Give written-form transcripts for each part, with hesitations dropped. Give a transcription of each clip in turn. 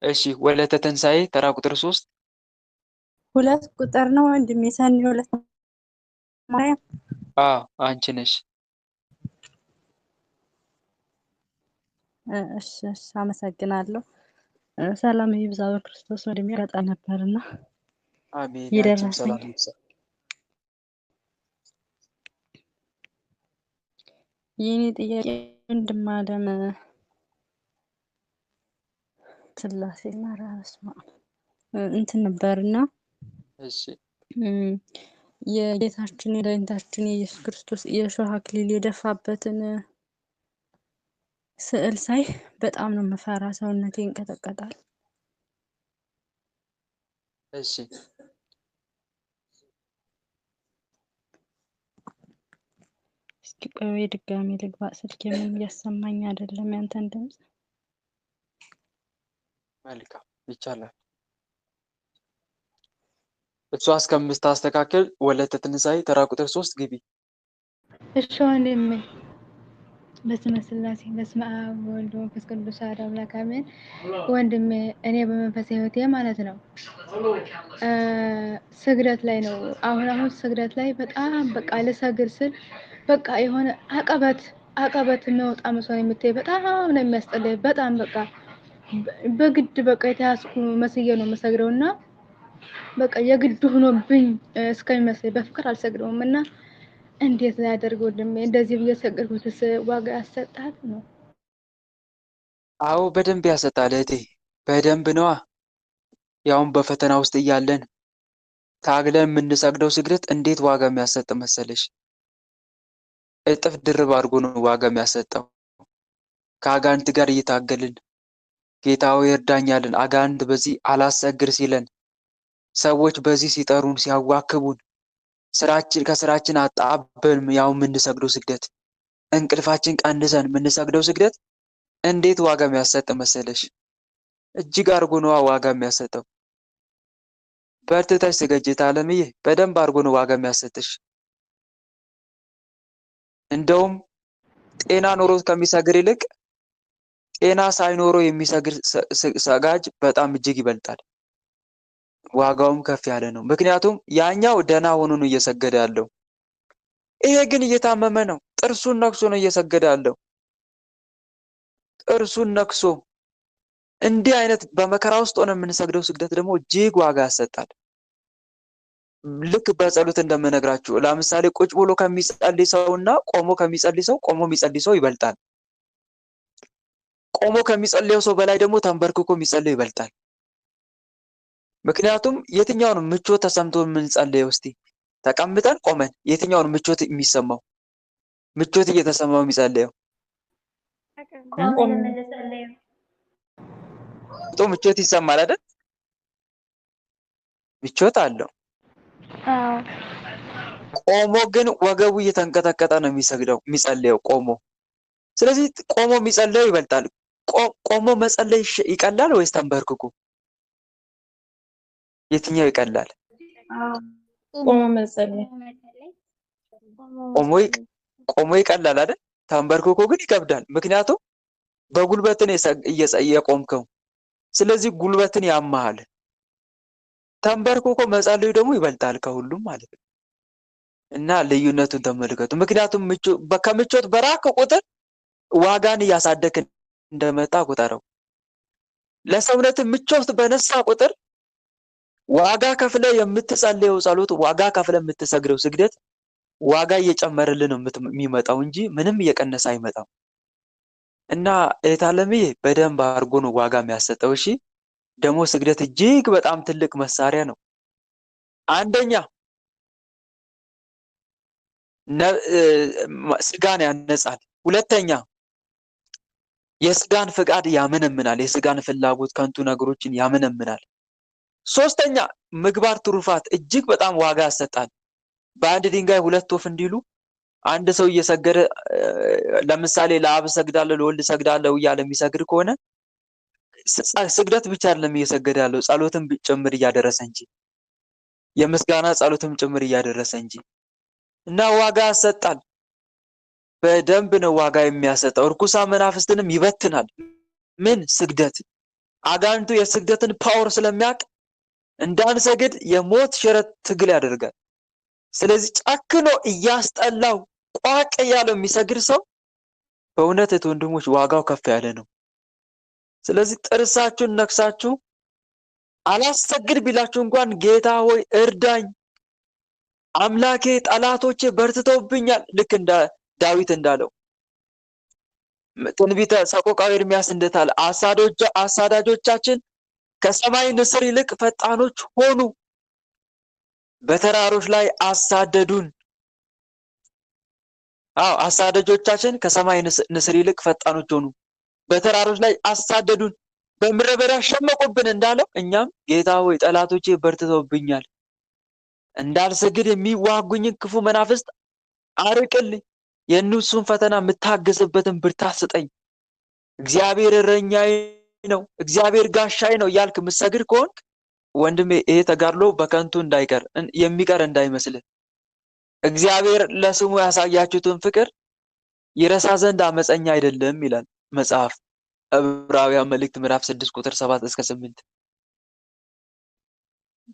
እሺ ወለተ ትንሣኤ ተራ ቁጥር 3 ሁለት ቁጥር ነው ወንድሜ ሰኒ ሁለት ማርያም። አንቺ ነሽ። እሺ አመሰግናለሁ። ሰላም ይብዛ በክርስቶስ ወንድሜ ረጣ ነበርና አሜን። አንቺም ይደረሰኝ። ሰላም ይብዛ። የኔ ጥያቄ ወንድም አለም ስላሴ ማራስ እንትን ነበርና እሺ የጌታችን የመድኃኒታችን የኢየሱስ ክርስቶስ የእሾህ አክሊል የደፋበትን ስዕል ሳይ በጣም ነው የምፈራ፣ ሰውነቴ ይንቀጠቀጣል። እሺ እስኪ ቆይ ድጋሜ ልግባ፣ ስልኬ ምንም እያሰማኝ አይደለም ያንተን ድምፅ። መልካም ይቻላል። እሷ እስከምታስተካክል ወለተ ትንሣኤ ተራ ቁጥር 3 ግቢ። እሺ ወንድሜ በስመ ስላሴ በስመ አብ ወወልድ ወመንፈስ ቅዱስ አሐዱ አምላክ አሜን። ወንድሜ እኔ በመንፈስ ህይወቴ ማለት ነው ስግደት ላይ ነው። አሁን ስግደት ላይ በጣም በቃ ልሰግድ ስል በቃ የሆነ አቀበት የሚወጣ መስሎኝ የምታይ በጣም ነው የሚያስጠላኝ። በጣም በቃ በግድ በቃ የተያዝኩ መስዬ ነው የምሰግደውና በቃ የግድ ሆኖብኝ እስከሚመስለኝ በፍቅር አልሰግደውም እና እንዴት ላደርግ ወንድሜ? እንደዚህ ብዬ ሰገድኩትስ ዋጋ ያሰጣል ነው? አዎ በደንብ ያሰጣል እህቴ፣ በደንብ ነዋ። ያውም በፈተና ውስጥ እያለን ታግለን የምንሰግደው ስግደት እንዴት ዋጋ የሚያሰጥ መሰለሽ! እጥፍ ድርብ አድርጎ ነው ዋጋ የሚያሰጠው። ከአጋንንት ጋር እየታገልን ጌታ ሆይ እርዳኛለን፣ አጋንንት በዚህ አላሰግር ሲለን፣ ሰዎች በዚህ ሲጠሩን ሲያዋክቡን፣ ከስራችን አጣበን ያው የምንሰግደው ስግደት፣ እንቅልፋችን ቀንሰን የምንሰግደው ስግደት እንዴት ዋጋ የሚያሰጥ መሰለሽ! እጅግ አድርጎ ነዋ ዋጋ የሚያሰጠው። በርትተሽ ስገጂ አለምዬ፣ በደንብ አድርጎ ነው ዋጋ የሚያሰጥሽ። እንደውም ጤና ኖሮት ከሚሰግር ይልቅ ጤና ሳይኖረው የሚሰግር ሰጋጅ በጣም እጅግ ይበልጣል። ዋጋውም ከፍ ያለ ነው። ምክንያቱም ያኛው ደህና ሆኖ ነው እየሰገደ ያለው፣ ይሄ ግን እየታመመ ነው። ጥርሱን ነክሶ ነው እየሰገደ ያለው። ጥርሱን ነክሶ እንዲህ አይነት በመከራ ውስጥ ሆነ የምንሰግደው ስግደት ደግሞ እጅግ ዋጋ ያሰጣል። ልክ በጸሎት እንደምነግራችሁ ለምሳሌ ቁጭ ብሎ ከሚጸልይ ሰውና ቆሞ ከሚጸልይ ሰው ቆሞ የሚጸልይ ሰው ይበልጣል። ቆሞ ከሚጸልየው ሰው በላይ ደግሞ ተንበርክኮ የሚጸልየው ይበልጣል። ምክንያቱም የትኛውን ምቾት ተሰምቶ የምንጸልየው? እስቲ ተቀምጠን ቆመን የትኛውን ምቾት የሚሰማው? ምቾት እየተሰማው የሚጸልየው ምቾት ይሰማል አይደል? ምቾት አለው። ቆሞ ግን ወገቡ እየተንቀጠቀጠ ነው የሚጸልየው ቆሞ። ስለዚህ ቆሞ የሚጸልየው ይበልጣል። ቆሞ መጸለይ ይቀላል ወይስ ተንበርክኮ? የትኛው ይቀላል? ቆሞ መጸለይ። ቆሞ ይቀላል አይደል? ተንበርክኮ ግን ይከብዳል። ምክንያቱም በጉልበትን እየቆምከው፣ ስለዚህ ጉልበትን ያማሃል። ተንበርክኮ መጸለዩ ደግሞ ይበልጣል ከሁሉም ማለት ነው። እና ልዩነቱን ተመልከቱ። ምክንያቱም ከምቾት በራቅ ቁጥር ዋጋን እያሳደክ እንደመጣ ቁጠረው። ለሰውነት ምቾት በነሳ ቁጥር ዋጋ ከፍለ የምትጸልየው ጸሎት፣ ዋጋ ከፍለ የምትሰግደው ስግደት ዋጋ እየጨመረልን ነው የሚመጣው እንጂ ምንም እየቀነሰ አይመጣም። እና እህት አለምዬ በደንብ አድርጎ ነው ዋጋ የሚያሰጠው። እሺ ደግሞ ስግደት እጅግ በጣም ትልቅ መሳሪያ ነው። አንደኛ ስጋን ያነጻል። ሁለተኛ የስጋን ፍቃድ ያመነምናል። የስጋን ፍላጎት፣ ከንቱ ነገሮችን ያመነምናል። ሶስተኛ ምግባር ትሩፋት እጅግ በጣም ዋጋ ያሰጣል። በአንድ ድንጋይ ሁለት ወፍ እንዲሉ አንድ ሰው እየሰገደ ለምሳሌ ለአብ ሰግዳለሁ ለወልድ ሰግዳለሁ እያለ የሚሰግድ ከሆነ ስግደት ብቻ አይደለም እየሰገደ ያለው፣ ጸሎትም ጭምር እያደረሰ እንጂ፣ የምስጋና ጸሎትም ጭምር እያደረሰ እንጂ። እና ዋጋ ያሰጣል። በደንብ ነው ዋጋ የሚያሰጠው። እርኩሳ መናፍስትንም ይበትናል። ምን? ስግደት። አጋንንቱ የስግደትን ፓወር ስለሚያውቅ እንዳንሰግድ የሞት ሽረት ትግል ያደርጋል። ስለዚህ ጨክኖ እያስጠላው ቋቅ እያለው የሚሰግድ ሰው በእውነት ወንድሞች ዋጋው ከፍ ያለ ነው። ስለዚህ ጥርሳችሁን ነክሳችሁ አላሰግድ ቢላችሁ እንኳን ጌታ ሆይ እርዳኝ፣ አምላኬ ጠላቶቼ በርትተውብኛል፣ ልክ እንደ ዳዊት እንዳለው ትንቢተ ሰቆቃወ ኤርምያስ እንደታለ አሳዳጆቻችን ከሰማይ ንስር ይልቅ ፈጣኖች ሆኑ፣ በተራሮች ላይ አሳደዱን። አሳዳጆቻችን ከሰማይ ንስር ይልቅ ፈጣኖች ሆኑ፣ በተራሮች ላይ አሳደዱን፣ በምድረ በዳ ሸመቁብን እንዳለው እኛም ጌታ ሆይ ጠላቶቼ በርትተውብኛል፣ እንዳልሰግድ የሚዋጉኝን ክፉ መናፍስት አርቅልኝ፣ የእነሱን ፈተና የምታገስበትን ብርታት ስጠኝ፣ እግዚአብሔር እረኛዬ ነው፣ እግዚአብሔር ጋሻዬ ነው እያልክ የምትሰግድ ከሆንክ ወንድሜ ይሄ ተጋድሎ በከንቱ የሚቀር እንዳይመስልህ። እግዚአብሔር ለስሙ ያሳያችሁትን ፍቅር ይረሳ ዘንድ አመፀኛ አይደለም ይላል መጽሐፍ ዕብራውያን መልእክት ምዕራፍ 6 ቁጥር 7 እስከ 8።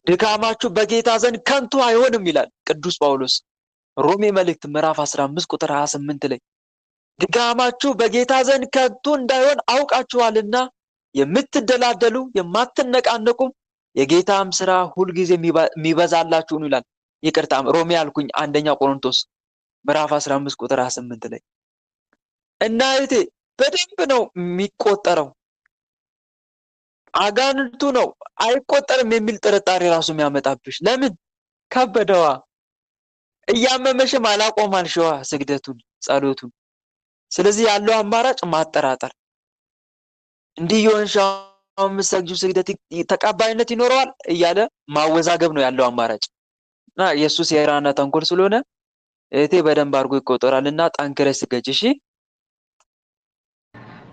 ድካማችሁ በጌታ ዘንድ ከንቱ አይሆንም ይላል ቅዱስ ጳውሎስ ሮሜ መልእክት ምዕራፍ 15 ቁጥር 28 ላይ ድካማችሁ በጌታ ዘንድ ከንቱ እንዳይሆን አውቃችኋልና የምትደላደሉ የማትነቃነቁም የጌታም ስራ ሁልጊዜ የሚበዛላችሁ ነው ይላል። ይቅርታ ሮሜ ያልኩኝ አንደኛ ቆሮንቶስ ምዕራፍ 15 ቁጥር 28 ላይ እና እህቴ በደንብ ነው የሚቆጠረው። አጋንንቱ ነው አይቆጠርም የሚል ጥርጣሬ ራሱ የሚያመጣብሽ ለምን ከበደዋ እያመመሽም አላቆም አልሽዋ ስግደቱን ጸሎቱን። ስለዚህ ያለው አማራጭ ማጠራጠር። እንዲህ የሆንሻው የምትሰግጂው ስግደት ተቀባይነት ይኖረዋል እያለ ማወዛገብ ነው ያለው አማራጭ። እና ኢየሱስ ሴራና ተንኮል ስለሆነ እህቴ በደንብ አድርጎ ይቆጠራልና ጠንክረሽ ስገጂ እሺ።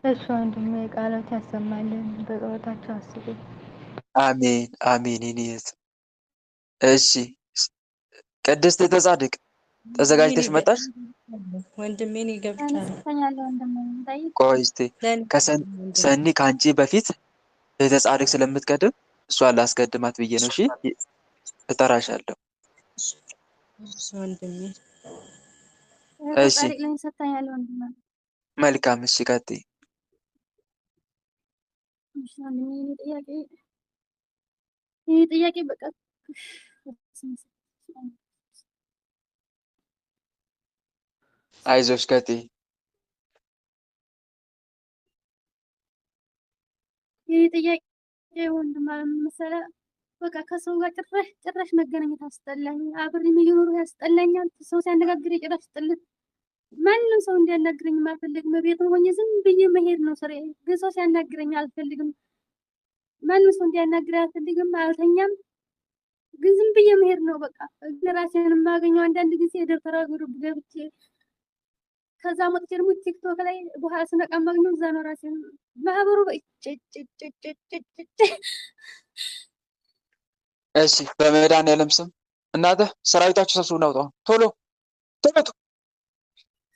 እሱ ወንድሜ ቃላት ያሰማልን፣ በጸሎታቸው አስበኝ። አሜን አሜን። እኔት እሺ ቅድስት ተጻድቅ ተዘጋጅተሽ መጣሽ? ወንድሜን ይገብቻለሁ። ተኛለሁ ወንድሜ ታይ ቆይ እስቲ ሰኒ ከአንቺ በፊት ተጻድቅ ስለምትቀድም እሷን ላስቀድማት ብዬ ነው። እሺ እጠራሻለሁ። ወንድሜ እሺ ጻድቅ ላይ ሰጣኛለሁ ወንድሜ። መልካም እሺ ቀጥይ። እሺ ወንድሜ ይሄ ጥያቄ በቃ አይዞሽ ቀጥይ። ይሄ ጥያቄ ወንድም ማለት መሰለህ በቃ ከሰው ጋር ጭራሽ መገናኘት አስጠላኝ። አብሬ የሚኖሩ ያስጠላኛል። ሰው ሲያነጋግር ጭራሽ ጥልት ማንም ሰው እንዲያናግረኝ አልፈልግም። ቤት ሆኜ ዝም ብዬ መሄድ ነው ስራዬ። ግን ሰው ሲያናግረኝ አልፈልግም። ማንም ሰው እንዲያናግረኝ አልፈልግም። አልተኛም። ግን ዝም ብዬ መሄድ ነው በቃ። ራሴን የማገኘው አንዳንድ ጊዜ ደብተራ ግሩፕ ገብቼ ከዛ መጥቼ ደግሞ ቲክቶክ ላይ በኋላ ስነቃ ማግኘው እዛ ነው ራሴን ማህበሩ እሺ በመድኃኒዓለም ስም እናንተ ሰራዊታችሁ ሰብስቡና ውጡ ቶሎ ቶሎ።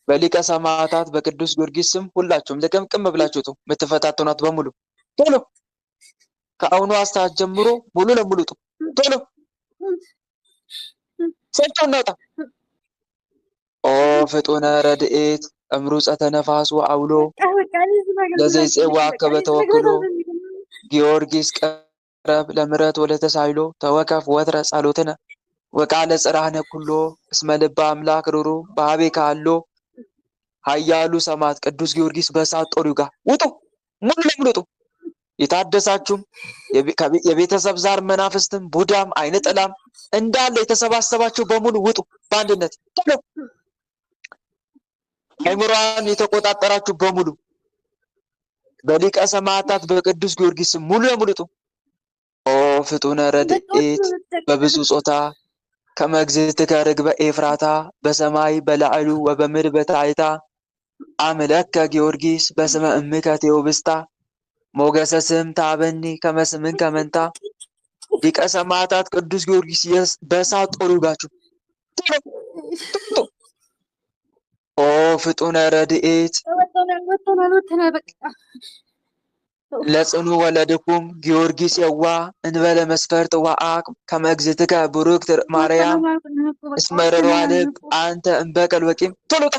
በሊቀ ሰማዕታት በቅዱስ ጊዮርጊስ ስም ሁላችሁም ልቅምቅም ብላችሁ ውጡ። የምትፈታተኗት በሙሉ ቶሎ ከአሁኑ ሰዓት ጀምሮ ሙሉ ለሙሉ ውጡ ቶሎ። ሰልቸው እናውጣ። ኦ ፍጡነ ረድኤት እምሩፀተ ነፋስ ወአውሎ ለዘይፄዋ አከበ ተወክሎ ጊዮርጊስ ቀረብ ለምሕረት ወለተሳይሎ ተወከፍ ወትረ ጸሎትነ ወቃለ ጽርሐነ ኩሎ እስመ ልበ አምላክ ሩሩ በኀቤ ካሎ ኃያሉ ሰማዕት ቅዱስ ጊዮርጊስ በእሳት ጦር ይውጋ። ውጡ ሙሉ ለሙሉ ውጡ። የታደሳችሁም የቤተሰብ ዛር መናፍስትም ቡዳም አይነ ጥላም እንዳለ የተሰባሰባችሁ በሙሉ ውጡ በአንድነት ቶሎ። አይምሮዋን የተቆጣጠራችሁ በሙሉ በሊቀ ሰማዕታት በቅዱስ ጊዮርጊስ ሙሉ ለሙሉ ውጡ። ኦ ፍጡነ ረድኤት በብዙ ጾታ ከመግዝእትከ ርግበ ኤፍራታ በሰማይ በላዕሉ ወበምድር በታሕታ አምለከ ጊዮርጊስ በስመ እምከ ቴዎብስታ ሞገሰ ስም ታበኒ ከመ ስምንከ መንታ። ሊቀ ሰማዕታት ቅዱስ ጊዮርጊስ በእሳት ጦር ይውጋችሁ። ኦ ፍጡነ ረድኤት ለጽኑ ወለድኩም ጊዮርጊስ የዋ እንበለ መስፈርት ወአቅም ከመግዝትከ ብሩክት ማርያም እስመረሯ ልብ አንተ እንበቀል ወቂም ቶሎ ውጣ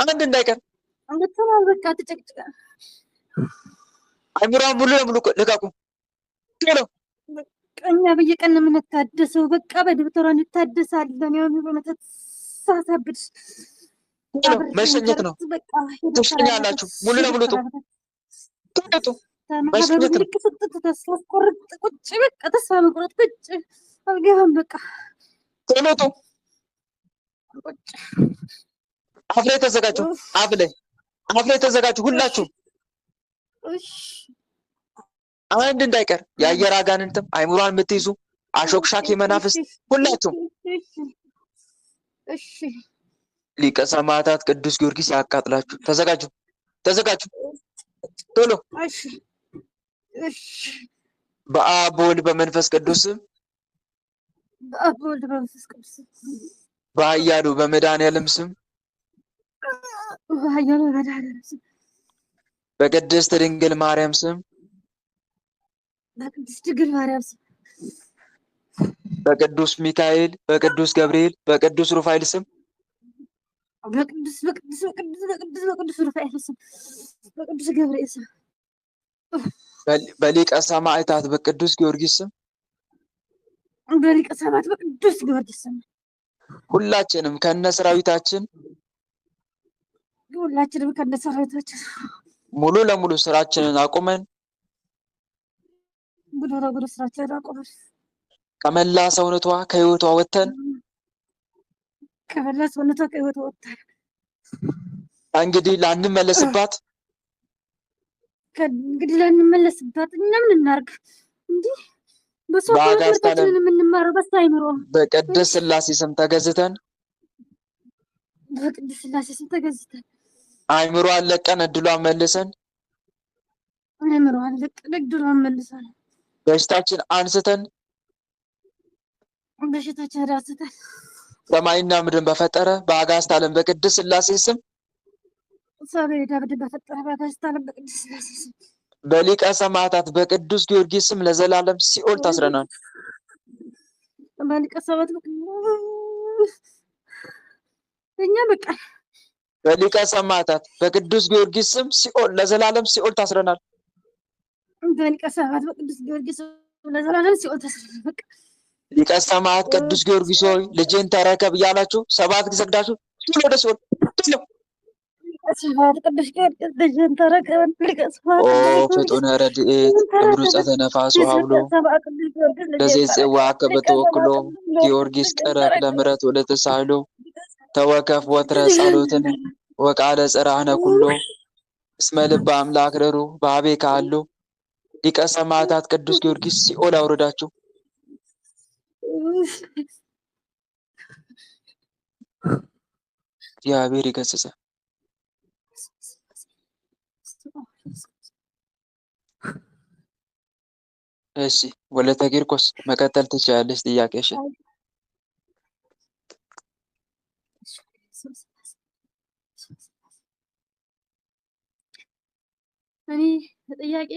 አንድ እንዳይቀር በቃ ተጨቅጭቃ አይምሯን ሙሉ ለሙሉ ልቀቁ ቶሎ ቀኛ በየቀን ነው የምንታደሰው። በቃ በደብተሯ እንታደሳለን። የሆነ በመተት ሳሳብድ ቶሎ መሸኘት ነው ትሸኛላችሁ ሙሉ ለሙሉ ጡ መሸኘት ነው ተስፋ ቆርጥ ቁጭ በቃ ተስፋ መቁረጥ ቁጭ አልገባም በቃ ቶሎ ጡ አፍ ላይ ተዘጋጁ አፍ ላይ ተዘጋጁ ሁላችሁም አንድ እንዳይቀር የአየር አጋንንትም አይምሯን የምትይዙ አሾክሻኪ መናፍስት ሁላችሁም ሊቀ ሰማዕታት ቅዱስ ጊዮርጊስ ያቃጥላችሁ ተዘጋጁ ቶሎ በአብ በወልድ በመንፈስ ቅዱስ በኃያሉ በመድኃኔዓለም ስም በቅድስት ድንግል ማርያም ስም በቅዱስ ሚካኤል በቅዱስ ገብርኤል በቅዱስ ሩፋኤል ስም በቅዱስ ሩፋኤል ስም በቅዱስ ገብርኤል ስም በሊቀ ሰማዕታት በቅዱስ ጊዮርጊስ ስም በሊቀ ሰማዕታት በቅዱስ ጊዮርጊስ ስም ሁላችንም ከነሰራዊታችን ሙሉ ለሙሉ ስራችንን አቁመን ከመላ ሰውነቷ ከህይወቷ ወጥተን እንግዲህ ላንመለስባት እኛ ምን እናርግ እንዲህ በሰው ትምህርታችንን የምንማረው በሳይምሮ በቅድስት ሥላሴ ስም ተገዝተን አይምሮአን ለቀን እድሏን መልሰን በሽታችን አንስተን ሰማይና ምድርን በፈጠረ በአጋዕዝተ ዓለም በቅድስት ሥላሴ ስም በሊቀ ሰማዕታት በቅዱስ ጊዮርጊስ ስም ለዘላለም ሲኦል ታስረናል። በሊቀ ሰማዕታት በቅዱስ ጊዮርጊስ ስም ሲኦል ለዘላለም ሲኦል ታስረናል። ሊቀ ሰማዕት ቅዱስ ጊዮርጊስ ሆይ ልጄን ተረከብ እያላችሁ 7 ጊዜ ሰግዳችሁ ቶሎ ወደ ሲኦል ቶሎ። ፍጡነ ረድኤት እምሩፀተ ነፋስ ሀብሎ ለዘይጽዋ ከበተወክሎ ጊዮርጊስ ቀረብ ለምረት ወለተሳህሎ ተወከፍ ወትረ ጸሎትን ወቃለ ጽራህነ ኩሎ እስመ ልበ አምላክ ረሩ በአቤ ካሉ ሊቀ ሰማዕታት ቅዱስ ጊዮርጊስ ሲኦል አውርዳችሁ እግዚአብሔር ይገስጸ። እሺ ወለተ ቂርቆስ መቀጠል ትችላለች ጥያቄሽ። እኔ ጥያቄ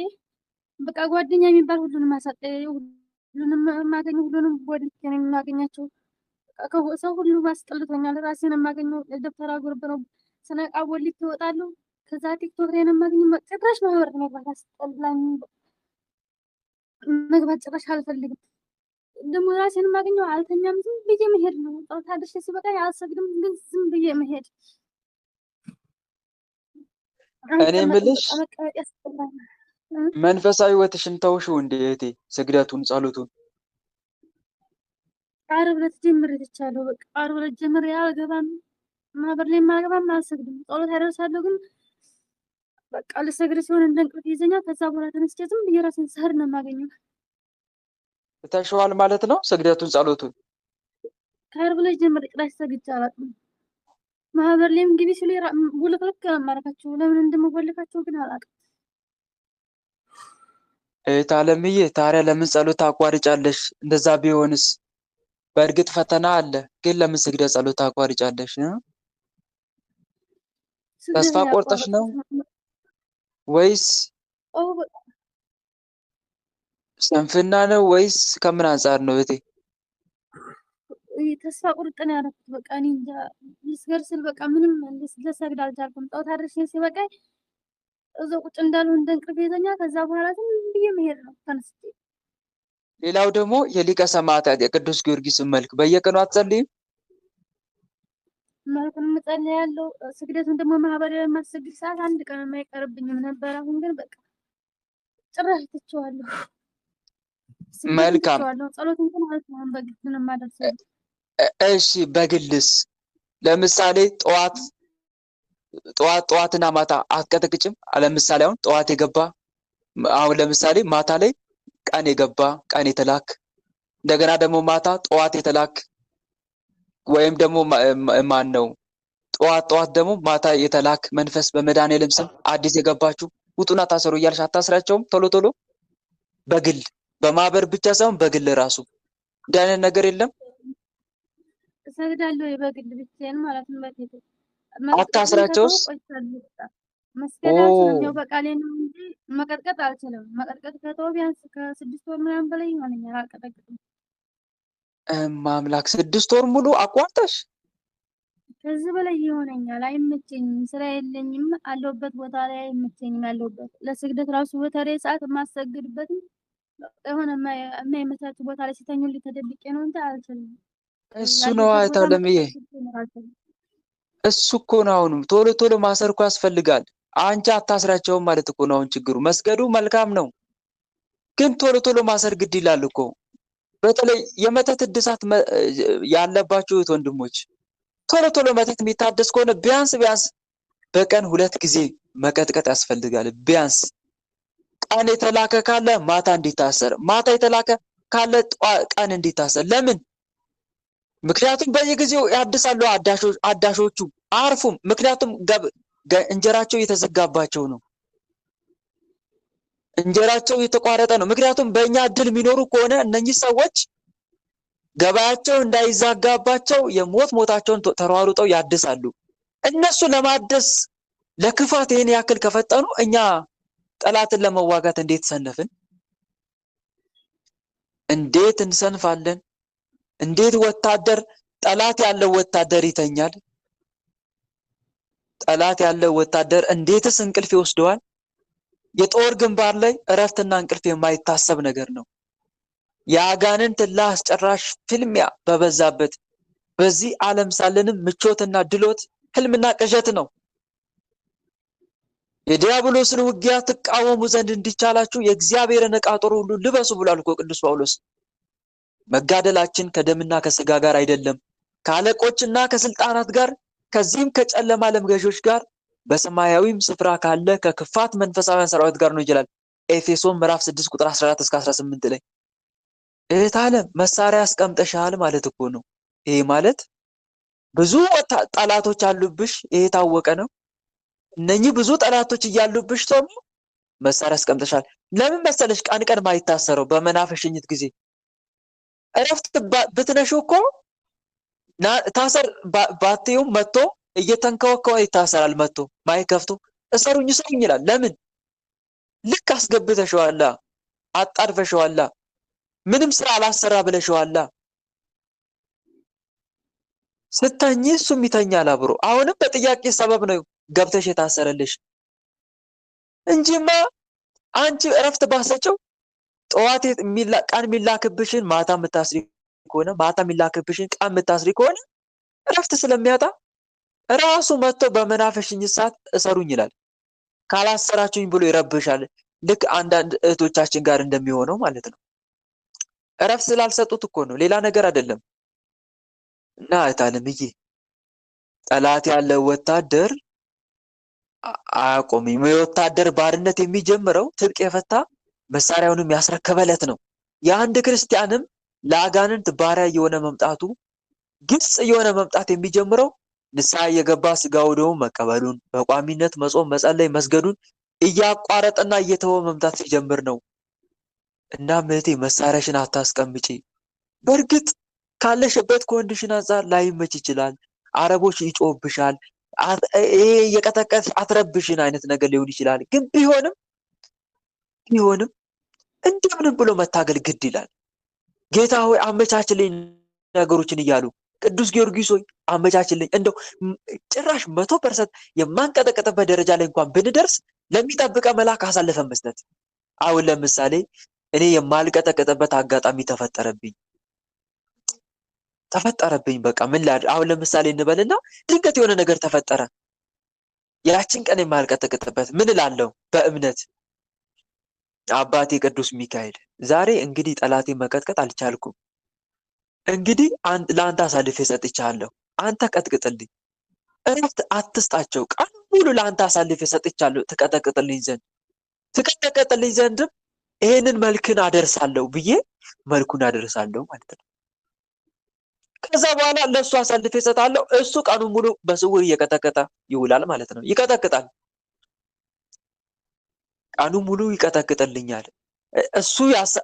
በቃ ጓደኛ የሚባል ሁሉንም አሳጠ ሁሉንም የማገኘው ሁሉንም ወድጄ ነው የማገኛቸው። ሰው ሁሉ አስጠልቶኛል። ራሴን የማገኘው ደብተራ ጉርብ ነው። ስነቃ ወሊት ትወጣለሁ። ከዛ ቲክቶክ ላይ ነው የማገኘው። ጭራሽ ማህበር መግባት አስጠላኝ። መግባት ጭራሽ አልፈልግም። ደግሞ ራሴን የማገኘው አልተኛም። ዝም ብዬ መሄድ ነው። ጣውታ ደሽ ሲበቃ አልሰግድም፣ ግን ዝም ብዬ መሄድ። እኔ የምልሽ መንፈሳዊ ሕይወትሽን ተውሽው እንዴ እህቴ? ስግደቱን ጸሎቱን ዓርብ ዕለት ጀምሬ ትቻለሁ። በቃ ዓርብ ዕለት ጀምሬ አልገባም፣ ማህበር ላይ አልገባም፣ አልሰግድም። ጸሎት ያደርሳለሁ፣ ግን በቃ ልሰግድ ሲሆን እንደ እንቅልፍ ይዘኛል። ከዛ በኋላ ተነስቼ ዝም ብዬ ራሴን ስህር ነው የማገኘው። ተሸዋል ማለት ነው ስግደቱን ጸሎቱን። ከዓርብ ዕለት ጀምሬ ቅዳሴ ሰግጄ አላውቅም። ማህበር ላይም ግቢ ሲሉ ውልቅልቅ አማረካቸው። ለምን እንደምወልካቸው ግን አላውቅም። እህት አለምዬ ታዲያ ለምን ጸሎት ታቋርጫለሽ? እንደዛ ቢሆንስ በእርግጥ ፈተና አለ፣ ግን ለምን ስግደት ጸሎት ታቋርጫለሽ? ተስፋ ቆርጠሽ ነው ወይስ ስንፍና ነው ወይስ ከምን አንጻር ነው እህቴ? ተስፋ ቁርጥ ነው ያደረኩት። በቃ እኔ እንጃ ልስገድ ስል በቃ ምንም ልሰግድ አልቻልኩም። ጣዖት አድርሼ ሲበቃኝ እዛው ቁጭ እንዳልሁ እንደ እንቅልፍ ይዘኛል። ከዛ በኋላ ዝም ብዬ መሄድ ነው ተነስቼ። ሌላው ደግሞ የሊቀ ሰማዕታት የቅዱስ ጊዮርጊስ መልክ በየቀኑ አትጸልይም? መልኩን እጸልያለሁ። ስግደቱን ደግሞ ማህበራዊ የማስሰግድ ሰዓት አንድ ቀን የማይቀርብኝም ነበር። አሁን ግን በቃ ጭራሽ ትቼዋለሁ። ስግደቱን መልካም። ትቼዋለሁ። ጸሎትን ግን አልተውም። በግድ ነው የማደርሰው። እሺ በግልስ ለምሳሌ ጠዋትና ማታ አትቀጠቅጭም? ለምሳሌ አሁን ጠዋት የገባ አሁን ለምሳሌ ማታ ላይ ቀን የገባ ቀን የተላክ እንደገና ደግሞ ማታ ጠዋት የተላክ ወይም ደግሞ ማን ነው ጠዋት ደግሞ ማታ የተላክ መንፈስ በመድኃኔዓለም ስም አዲስ የገባችሁ ውጡና ታሰሩ እያልሽ አታስራቸውም? ቶሎ ቶሎ በግል በማህበር ብቻ ሳይሆን በግል ራሱ እንዲህ አይነት ነገር የለም? እሰግዳለሁ በግል ብቻዬን ማለት ነው። በፊት አታስራቸውስ? መስገድ አልችልም። ያው በቃሌ ነው እንጂ መቀጥቀጥ አልችልም። መቀጥቀጥ ከተወ ቢያንስ ከ6 ወር ምናምን በላይ ይሆነኛል። አልቀጠቅጥም። ማምላክ 6 ወር ሙሉ አቋርጠሽ? ከዚህ በላይ ይሆነኛል። አይመቸኝም። ስራ የለኝም። አለሁበት ቦታ ላይ አይመቸኝም። ያለሁበት ለስግደት ራሱ በተለይ ሰዓት የማሰግድበት የሆነ የማይመቻች ቦታ ላይ ሲተኙልኝ ተደብቄ ነው እንጂ አልችልም። እሱ ነው አይታለምዬ እሱ እኮ ነው። አሁንም ቶሎ ቶሎ ማሰር እኮ ያስፈልጋል። አንቺ አታስራቸውም ማለት እኮ ነው አሁን ችግሩ። መስገዱ መልካም ነው፣ ግን ቶሎ ቶሎ ማሰር ግድ ይላል እኮ። በተለይ የመተት እድሳት ያለባችሁ እህት ወንድሞች ቶሎ ቶሎ መተት የሚታደስ ከሆነ ቢያንስ በቀን 2 ጊዜ መቀጥቀጥ ያስፈልጋል። ቢያንስ ቀን የተላከ ካለ ማታ እንዲታሰር፣ ማታ የተላከ ካለ ቀን እንዲታሰር። ለምን? ምክንያቱም በየጊዜው ያድሳሉ አዳሾቹ አርፉም። ምክንያቱም እንጀራቸው እየተዘጋባቸው ነው። እንጀራቸው እየተቋረጠ ነው። ምክንያቱም በእኛ እድል የሚኖሩ ከሆነ እነኚህ ሰዎች ገበያቸው እንዳይዛጋባቸው የሞት ሞታቸውን ተሯሩጠው ያድሳሉ። እነሱ ለማደስ ለክፋት ይሄን ያክል ከፈጠኑ እኛ ጠላትን ለመዋጋት እንዴት ሰነፍን? እንዴት እንሰንፋለን? እንዴት ጠላት ያለው ወታደር ይተኛል? ጠላት ያለው ወታደር እንዴትስ እንቅልፍ ይወስደዋል? የጦር ግንባር ላይ እረፍትና እንቅልፍ የማይታሰብ ነገር ነው። የአጋንንት አስጨራሽ ፍልሚያ በበዛበት በዚህ ዓለም ሳለንም ምቾትና ድሎት ህልምና ቅዠት ነው። የዲያብሎስን ውጊያ ትቃወሙ ዘንድ እንዲቻላችሁ የእግዚአብሔርን ዕቃ ጦር ሁሉ ልበሱ ብሏል እኮ ቅዱስ ጳውሎስ። መጋደላችን ከደምና ከስጋ ጋር አይደለም፣ ከአለቆችና ከስልጣናት ጋር፣ ከዚህም ከጨለማ ዓለም ገዦች ጋር፣ በሰማያዊም ስፍራ ካለ ከክፋት መንፈሳውያን ሰራዊት ጋር ነው ይላል ኤፌሶን ምዕራፍ 6 ቁጥር 14 እስከ 18 ላይ። እህት ዓለም መሳሪያ አስቀምጠሻል ማለት እኮ ነው። ይሄ ማለት ብዙ ጠላቶች አሉብሽ። ይሄ ታወቀ ነው። እነኚህ ብዙ ጠላቶች እያሉብሽ ደግሞ መሳሪያ አስቀምጠሻል። ለምን መሰለሽ? ቀን ቀን ማይታሰረው በመናፈሽኝት ጊዜ እረፍት ብትነሹ እኮ ታሰር ባትዩም መጥቶ እየተንከወከወ ይታሰራል። መጥቶ ማይከፍቱ እሰሩኝ ይላል። ለምን? ልክ አስገብተሽዋላ፣ አጣድፈሽዋላ፣ ምንም ስራ አላሰራ ብለሽዋላ። ስተኝ እሱም ይተኛል አብሮ። አሁንም በጥያቄ ሰበብ ነው ገብተሽ የታሰረልሽ እንጂማ አንቺ እረፍት ባሰጨው ጠዋት ቀን የሚላክብሽን ማታ የምታስሪ ከሆነ ማታ የሚላክብሽን ቀን የምታስሪ ከሆነ እረፍት ስለሚያጣ ራሱ መጥቶ በመናፈሽኝ ሰዓት እሰሩኝ ይላል። ካላሰራችሁኝ ብሎ ይረብሻል። ልክ አንዳንድ እህቶቻችን ጋር እንደሚሆነው ማለት ነው። እረፍት ስላልሰጡት እኮ ነው፣ ሌላ ነገር አይደለም። እና እህት ዓለምዬ ጠላት ያለው ወታደር አያቆምም። የወታደር ባርነት የሚጀምረው ትጥቅ የፈታ መሳሪያውንም ያስረከበለት ነው። የአንድ ክርስቲያንም ለአጋንንት ባሪያ የሆነ መምጣቱ ግልጽ የሆነ መምጣት የሚጀምረው ንስሐ እየገባ ስጋው ደግሞ መቀበሉን በቋሚነት መጾም፣ መጸለይ፣ መስገዱን እያቋረጠና እየተወ መምጣት ሲጀምር ነው። እና እህቴ መሳሪያሽን አታስቀምጪ። በእርግጥ ካለሽበት ኮንዲሽን አንጻር ላይመች ይችላል። አረቦች ይጮህብሻል፣ ይሄ የቀጠቀጥ አትረብሽን አይነት ነገር ሊሆን ይችላል። ግን ቢሆንም እንደምንም ብሎ መታገል ግድ ይላል። ጌታ ሆይ አመቻችልኝ ነገሮችን እያሉ ቅዱስ ጊዮርጊስ ሆይ አመቻችልኝ። እንደው ጭራሽ 100% የማንቀጠቀጥበት ደረጃ ላይ እንኳን ብንደርስ ለሚጠብቀ መልአክ አሳልፈን መስጠት። አሁን ለምሳሌ እኔ የማልቀጠቀጥበት አጋጣሚ ተፈጠረብኝ። በቃ ምን ላድርግ? አሁን ለምሳሌ እንበልና ድንገት የሆነ ነገር ተፈጠረ። ያችን ቀን የማልቀጠቅጥበት ምን እላለሁ? በእምነት አባቴ ቅዱስ ሚካኤል ዛሬ እንግዲህ ጠላቴ መቀጥቀጥ አልቻልኩም። እንግዲህ ለአንተ አሳልፌ ሰጥቻለሁ። አንተ ቀጥቅጥልኝ። እረፍት አትስጣቸው። ቀን ሙሉ ለአንተ አሳልፌ ሰጥቻለሁ ትቀጠቅጥልኝ ዘንድም ይሄንን መልክን አደርሳለሁ ብዬ መልኩን አደርሳለሁ ማለት ነው። ከዛ በኋላ ለእሱ አሳልፌ እሰጣለሁ። እሱ ቀኑ ሙሉ በስውር እየቀጠቀጠ ይውላል ማለት ነው። ይቀጠቅጣል፣ ቀኑ ሙሉ ይቀጠቅጥልኛል። እሱ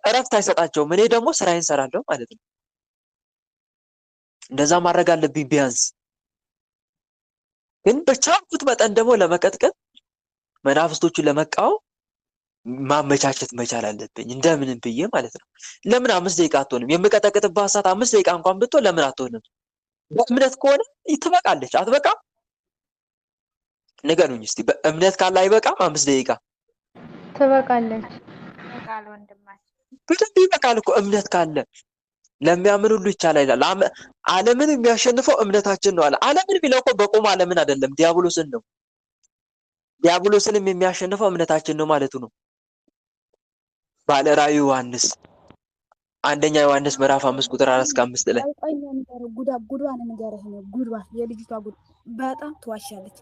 እረፍት አይሰጣቸውም። እኔ ደግሞ ስራዬን እሰራለሁ ማለት ነው። እንደዛ ማድረግ አለብኝ ቢያንስ። ግን በቻልኩት መጠን ደግሞ ለመቀጥቀጥ መናፍስቶቹን ለመቃወም ማመቻቸት መቻል አለብኝ እንደምንም ብዬ ማለት ነው። ለምን 5 ደቂቃ አትሆንም? የምቀጠቅጥባት ሰዓት 5 ደቂቃ እንኳን ብትሆን ለምን አትሆንም? በእምነት ከሆነ ትበቃለች። አትበቃም? ንገሩኝ እስቲ። በእምነት ካለ አይበቃም? 5 ደቂቃ ትበቃለች። ይበቃል ወንድማችን። በደንብ ይበቃል እኮ እምነት ካለ። ለሚያምን ሁሉ ይቻላል ይላል። ዓለምን የሚያሸንፈው እምነታችን ነው አለ። ዓለምን ቢለው እኮ በቆም ዓለምን አይደለም ዲያብሎስን ነው። ዲያብሎስንም የሚያሸንፈው እምነታችን ነው ማለቱ ነው። ባለ ራዕዩ ዮሐንስ አንደኛ ዮሐንስ ምዕራፍ 5 ቁጥር 4 እስከ 5 ላይ ጉዷን ንገርህ ነው። ጉዷ የልጅቷ ጉድ በጣም ትዋሻለች።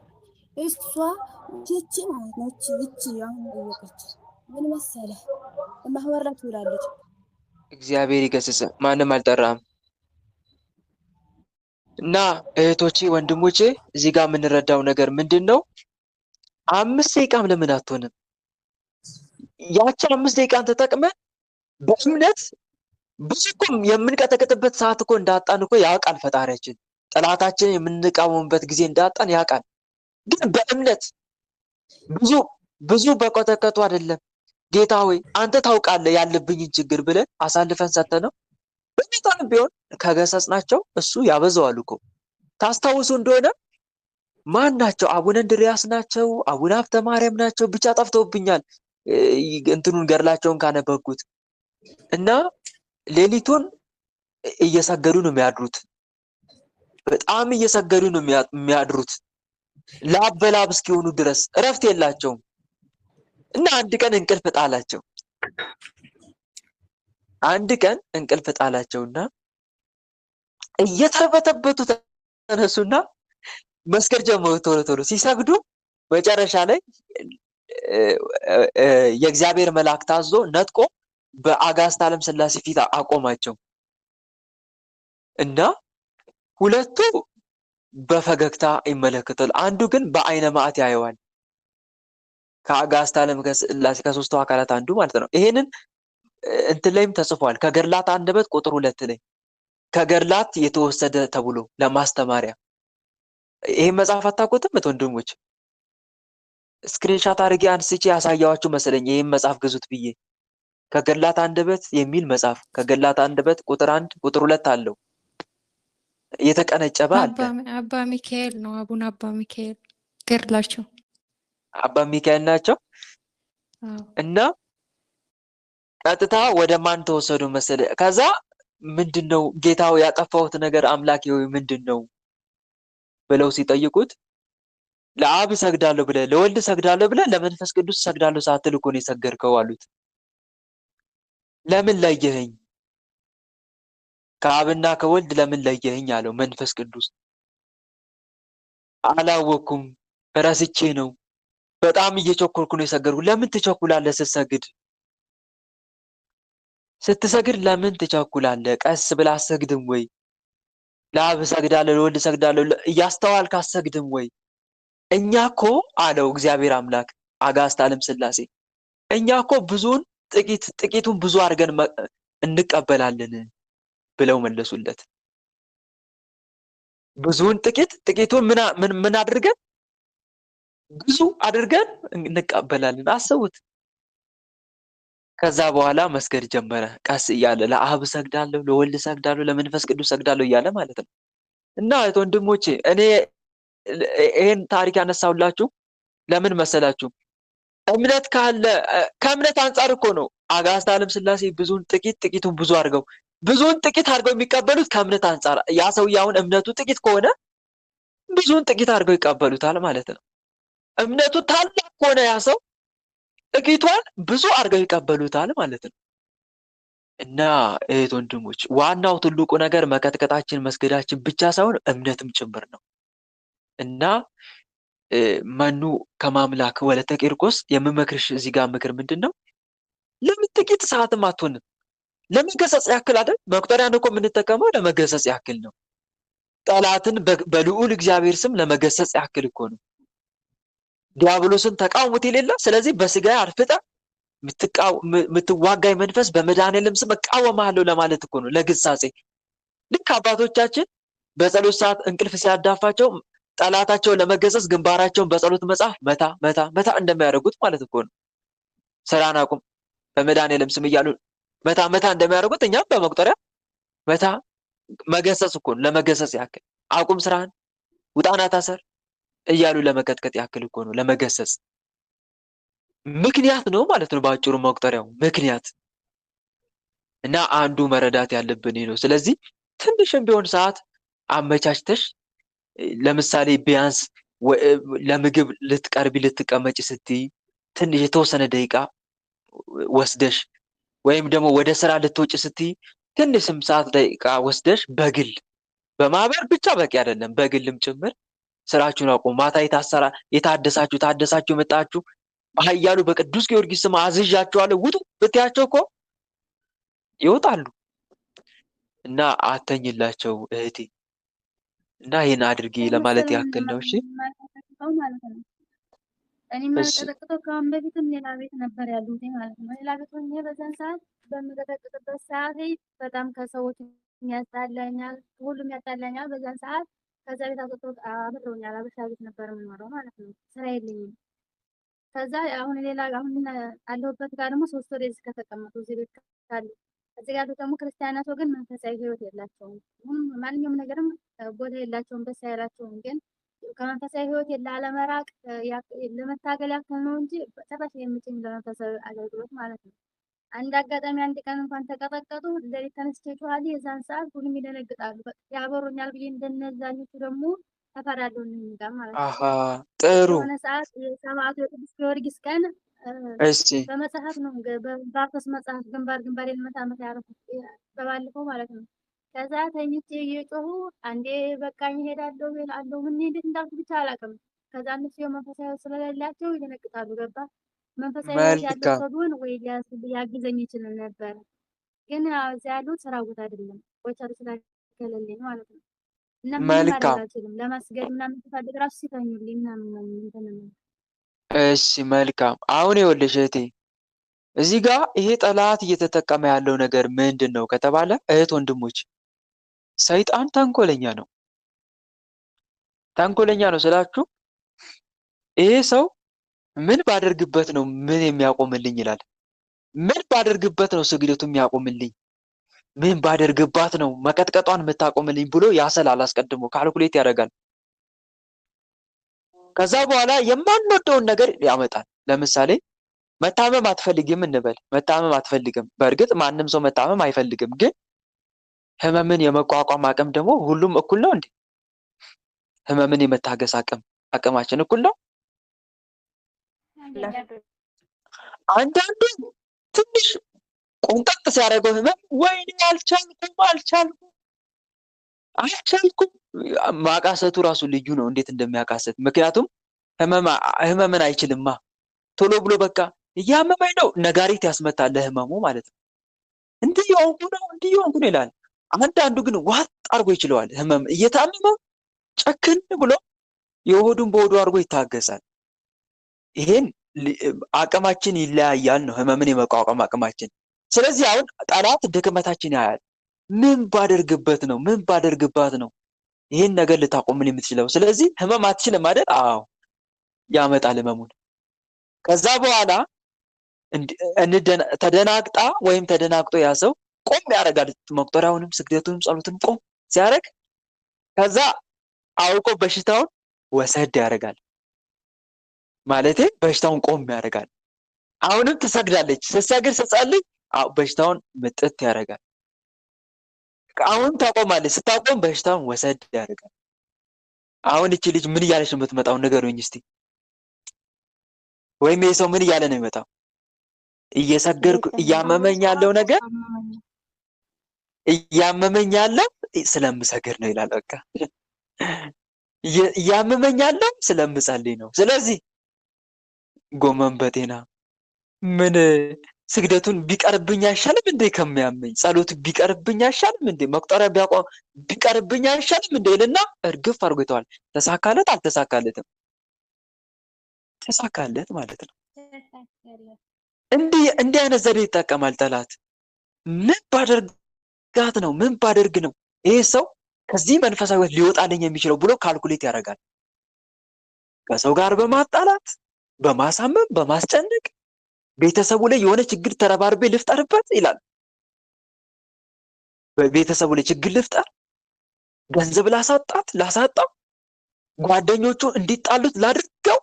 እሷ እቺ ማለት ነው። እቺ አሁን ጠየቀች። ምን መሰለህ ማህበር ላይ ትውላለች። እግዚአብሔር ይገስጽ። ማንም አልጠራም። እና እህቶቼ ወንድሞቼ እዚህ ጋር የምንረዳው ነገር ምንድነው? 5 ደቂቃም ለምን አትሆንም? ያቺ 5 ደቂቃን ተጠቅመን በእምነት ብዙ እኮ የምንቀጠቅጥበት ሰዓት እኮ እንዳጣን እኮ ያውቃል ፈጣሪያችን። ጠላታችንን የምንቃወምበት ጊዜ እንዳጣን ያውቃል። ግን በእምነት ብዙ በቆጠቀጡ አይደለም ጌታ ሆይ አንተ ታውቃለህ ያለብኝን ችግር ብለን አሳልፈን ሰጥተነው በጣም ቢሆን ከገሰጽናቸው እሱ ያበዛዋል እኮ። ታስታውሱ እንደሆነ ማን ናቸው? አቡነ እንድርያስ ናቸው? አቡነ ሀብተ ማርያም ናቸው? ብቻ ጠፍተውብኛል እንትኑን ገድላቸውን ካነበብኩት እና ሌሊቱን እየሰገዱ ነው የሚያድሩት። በጣም እየሰገዱ ነው የሚያድሩት ላብ በላብ እስኪሆኑ ድረስ እረፍት የላቸውም። እና አንድ ቀን እንቅልፍ ጣላቸውና እየተርበተበቱ ተነሱና መስገድ ጀመሩ። ቶሎ ሲሰግዱ መጨረሻ ላይ የእግዚአብሔር መልአክ ታዞ ነጥቆ በአጋዕዝተ ዓለም ሥላሴ ፊት አቆማቸው እና ሁለቱ በፈገግታ ይመለከታል። አንዱ ግን በአይነ መዓት ያየዋል። ከአጋዕዝተ ዓለም ሥላሴ ከሦስቱ አካላት አንዱ ማለት ነው። ይሄንን እንትን ላይም ተጽፏል። ከገድላት አንደበት ቁጥር 2 ላይ ከገድላት የተወሰደ ተብሎ ለማስተማሪያ። ይሄን መጽሐፍ አታውቁትም ወንድሞች? ስክሪንሻት አድርጌ አንስቼ ያሳያችሁ መሰለኝ። ይሄን መጽሐፍ ግዙት ብዬ ከገድላት አንደበት የሚል መጽሐፍ ከገድላት አንደበት ቁጥር 1 ቁጥር 2 አለው። የተቀነጨበ አለ። አባ ሚካኤል ነው። አቡነ አባ ሚካኤል ገድላቸው አባ ሚካኤል ናቸው። እና ቀጥታ ወደ ማን ተወሰዱ መሰለ? ከዛ ምንድነው ጌታው ያጠፋሁት ነገር አምላኬ ሆይ ምንድነው ብለው ሲጠይቁት ለአብ ሰግዳለሁ ብለህ ለወልድ ሰግዳለሁ ብለህ ለመንፈስ ቅዱስ ሰግዳለሁ ሳትል እኮ ነው የሰገድከው አሉት። ለምን ለየኸኝ? ከአብና ከወልድ ለምን ለየኸኝ አለው መንፈስ ቅዱስ። አላወኩም፣ ረስቼ ነው፣ በጣም እየቸኮልኩ ነው የሰገድኩ። ለምን ትቸኩላለህ ስትሰግድ? ስትሰግድ ለምን ትቸኩላለህ? ቀስ ብለህ አትሰግድም ወይ? ለአብ ሰግዳለሁ ለወልድ ሰግዳለሁ እያስተዋልክ አትሰግድም ወይ? እኛ እኮ አለው እግዚአብሔር አምላክ አጋዕዝተ ዓለም ሥላሴ እኛ እኮ ጥቂቱን ብዙ አድርገን እንቀበላለን ብለው መለሱለት። ብዙውን ጥቂቱን ምን አድርገን ብዙ አድርገን እንቀበላለን። አስቡት። ከዛ በኋላ መስገድ ጀመረ። ቀስ እያለ ለአብ ሰግዳለሁ፣ ለወልድ ሰግዳለሁ፣ ለመንፈስ ቅዱስ ሰግዳለሁ እያለ ማለት ነው። እና እህት ወንድሞቼ እኔ ይሄን ታሪክ ያነሳሁላችሁ ለምን መሰላችሁ? እምነት ካለ ከእምነት አንጻር እኮ ነው አጋዕዝተ ዓለም ሥላሴ ብዙውን ጥቂት ጥቂቱን ብዙ አድርገው ብዙውን ጥቂት አድርገው የሚቀበሉት ከእምነት አንጻር። ያ ሰውዬ አሁን እምነቱ ጥቂት ከሆነ ብዙውን ጥቂት አድርገው ይቀበሉታል ማለት ነው። እምነቱ ታላቅ ከሆነ ያ ሰው ጥቂቷን ብዙ አድርገው ይቀበሉታል ማለት ነው። እና እህት ወንድሞች ዋናው ትልቁ ነገር መቀጥቀጣችን መስገዳችን ብቻ ሳይሆን እምነትም ጭምር ነው። እና መኑ ከማምላክ ወለተ ቂርቆስ የምመክርሽ እዚህ ጋር ምክር ምንድን ነው? ለምን ጥቂት ሰዓትም አትሆንም? ለመገሰጽ ያክል አይደል? መቁጠሪያን እኮ የምንጠቀመው ለመገሰጽ ያክል ነው። ጠላትን በልዑል እግዚአብሔር ስም ለመገሰጽ ያክል እኮ ነው። ዲያብሎስን ተቃውሙት የሌለ ስለዚህ በስጋ አርፍጠ የምትዋጋኝ መንፈስ በመድኃኔዓለም ስም እቃወምሃለሁ ለማለት እኮ ነው፣ ለግሳጼ። ልክ አባቶቻችን በጸሎት ሰዓት እንቅልፍ ሲያዳፋቸው ጠላታቸውን ለመገሰጽ ግንባራቸውን በጸሎት መጽሐፍ መታ መታ መታ እንደሚያደርጉት ማለት እኮ ነው። ስራን አቁም በመድኃኔዓለም ስም እያሉ መታ መታ እንደሚያደርጉት እኛም በመቁጠሪያ መታ መገሰጽ እኮ ነው፣ ለመገሰጽ ያክል። አቁም ስራህን፣ ውጣና ታሰር እያሉ ለመቀጥቀጥ ያክል እኮ ነው፣ ለመገሰጽ ምክንያት ነው ማለት ነው። በአጭሩ መቁጠሪያው ምክንያት እና አንዱ መረዳት ያለብን ነው። ስለዚህ ትንሽም ቢሆን ሰዓት አመቻችተሽ ለምሳሌ ቢያንስ ለምግብ ልትቀርቢ ልትቀመጪ ስትይ ትንሽ የተወሰነ ደቂቃ ወስደሽ ወይም ደግሞ ወደ ስራ ልትወጪ ስትይ ትንሽም ሰዓት ደቂቃ ወስደሽ በግል በማህበር ብቻ በቂ አይደለም፣ በግልም ጭምር ስራችሁን አቁሙ። ማታ የታደሳችሁ መጣችሁ በኃያሉ በቅዱስ ጊዮርጊስ ስም አዝዣችኋለሁ ውጡ ብትያቸው እኮ ይወጣሉ። እና አተኝላቸው እህቴ። እና ይህን አድርጊ ለማለት ያክል ነው። እሺ እኔ የምቀጠቅጠው ከአሁን በፊትም ሌላ ቤት ነበር ያሉት ማለት ነው። ሌላ ቤት ሆኜ በዛን ሰዓት በምቀጠቅጥበት ሰዓት በጣም ከሰዎች ያጣላኛል፣ ሁሉም ያጣላኛል። በዛን ሰዓት ከዛ ቤት አብረውኛል። አበሻ ቤት ነበር የምኖረው ማለት ነው። ስራ የለኝም። ከዛ አሁን አለሁበት ጋር ደግሞ 3 ወር እዚህ ከተቀመጡ እዚህ ቤት ካሉ እዚህ ጋር ደግሞ ክርስቲያናት ወገን መንፈሳዊ ህይወት የላቸውም። ማንኛውም ነገርም ቦታ የላቸውም፣ ደስ አይላቸውም። ግን ከመንፈሳዊ ህይወት ላለመራቅ ለመታገል ያክል ነው እንጂ ጭራሽ የሚጭኝ ለመንፈሳዊ አገልግሎት ማለት ነው። አንድ አጋጣሚ አንድ ቀን እንኳን ተቀጠቀጡ፣ ለሊት ተነስቼ ጮኻለሁ። የዛን ሰዓት ሁሉም ይደነግጣሉ፣ ያበሩኛል ብዬ እንደነዛኞቹ ደግሞ ተፈራለሁ ጋር ማለት ነው። ጥሩ የሆነ ሰዓት የሰማዕቱ የቅዱስ ጊዮርጊስ ቀን እሺ በመጽሐፍ ነው በባርቶስ መጽሐፍ ግንባር የልመታ ዓመት ያረፉት በባለፈው ማለት ነው። ከዛ ተኝቼ እየጮሁ አንዴ በቃኝ እሄዳለሁ እላለሁ። ምን እንዴት እንዳልኩ ብቻ አላውቅም። ከዛ እነሱ መንፈሳዊ ስለሌላቸው ይደነግጣሉ። ገባ መንፈሳዊ ያለው ሰው ቢሆን ወይ ሊያግዘኝ ይችል ነበር። ግን እዚያ ያሉት ስራ ቦታ አይደለም ወይ ቸር ስለከለለኝ ማለት ነው። እና ምን ማድረግ አልችልም። ለማስገድ ምናምን ተፈልግ ራሱ ሲተኙልኝ ምናምን እንትን ነው። እሺ መልካም። አሁን ይኸውልሽ እህቴ እዚህ ጋር ይሄ ጠላት እየተጠቀመ ያለው ነገር ምንድን ነው ከተባለ እህት ወንድሞች፣ ሰይጣን ተንኮለኛ ነው። ተንኮለኛ ነው ስላችሁ ይሄ ሰው ምን ባደርግበት ነው ምን የሚያቆምልኝ ይላል። ምን ባደርግበት ነው ስግደቱ የሚያቆምልኝ፣ ምን ባደርግባት ነው መቀጥቀጧን የምታቆምልኝ ብሎ ያሰላል። አስቀድሞ ካልኩሌት ያደርጋል። ከዛ በኋላ የማንወደውን ነገር ያመጣል። ለምሳሌ መታመም አትፈልግም እንበል። መታመም አትፈልግም። በእርግጥ ማንም ሰው መታመም አይፈልግም። ግን ህመምን የመቋቋም አቅም ደግሞ ሁሉም እኩል ነው እንዴ? ህመምን የመታገስ አቅማችን እኩል ነው? አንዳንዱ ትንሽ ቆንጠጥ ሲያደርገው ህመም ወይኔ አልቻልኩም ማቃሰቱ ራሱ ልዩ ነው፣ እንዴት እንደሚያቃሰት። ምክንያቱም ህመምን አይችልማ። ቶሎ ብሎ በቃ እያመመኝ ነው ነጋሪት ያስመታል ለህመሙ ማለት ነው። እንዲህ የሆንኩ ነው ይላል። አንዳንዱ ግን ዋጥ አድርጎ ይችለዋል። ህመም እየታመመ ጨክን ብሎ የሆዱን በሆዱ አድርጎ ይታገሳል። ይሄን አቅማችን ይለያያል ነው፣ ህመምን የመቋቋም አቅማችን። ስለዚህ አሁን ጠላት ድክመታችን ያያል። ምን ባደርግባት ነው ይሄን ነገር ልታቆምን የምትችለው? ስለዚህ ህመም አትችልም አይደል? አዎ ያመጣል ህመሙን። ከዛ በኋላ ተደናግጣ ወይም ተደናግጦ ያ ሰው ቆም ያደርጋል። መቁጠሪያውንም ስግደቱንም ጸሎቱንም ቆም ሲያደርግ ከዛ አውቆ በሽታውን ወሰድ ያደርጋል። ማለቴ በሽታውን ቆም ያደርጋል። አሁንም ትሰግዳለች። ስትሰግድ ስትጸልይ በሽታውን ምጥት ያደርጋል። አሁንም ታቆማለች። ስታቆም በሽታውን ወሰድ ያደርጋል። አሁን እቺ ልጅ ምን እያለች ነው የምትመጣው? ንገሩኝ እስቲ። ወይም ይሄ ሰው ምን እያለ ነው የሚመጣው? እየሰገድኩ እያመመኝ ያለው ነገር እያመመኝ ያለው ስለምሰግድ ነው ይላል። በቃ እያመመኝ ያለው ስለምጸልይ ነው። ስለዚህ ጎመን በጤና ምን ስግደቱን ቢቀርብኝ አይሻልም እንዴ ከሚያመኝ? ጸሎቱ ቢቀርብኝ አይሻልም እንዴ? መቁጠሪያ ቢያቆም ቢቀርብኝ አይሻልም እንዴ? ይልና እርግፍ አድርጎ ይተዋል። ተሳካለት አልተሳካለትም? ተሳካለት ማለት ነው። እንዲህ አይነት ዘዴ ይጠቀማል ጠላት። ምን ባደርጋት ነው? ምን ባደርግ ነው ይሄ ሰው ከዚህ መንፈሳዊ ሕይወት ሊወጣልኝ የሚችለው ብሎ ካልኩሌት ያደርጋል። ከሰው ጋር በማጣላት በማሳመም በማስጨነቅ ቤተሰቡ ላይ የሆነ ችግር ተረባርቤ ልፍጠርበት ይላል። በቤተሰቡ ላይ ችግር ልፍጠር፣ ገንዘብ ላሳጣው፣ ጓደኞቹ እንዲጣሉት ላድርገው፣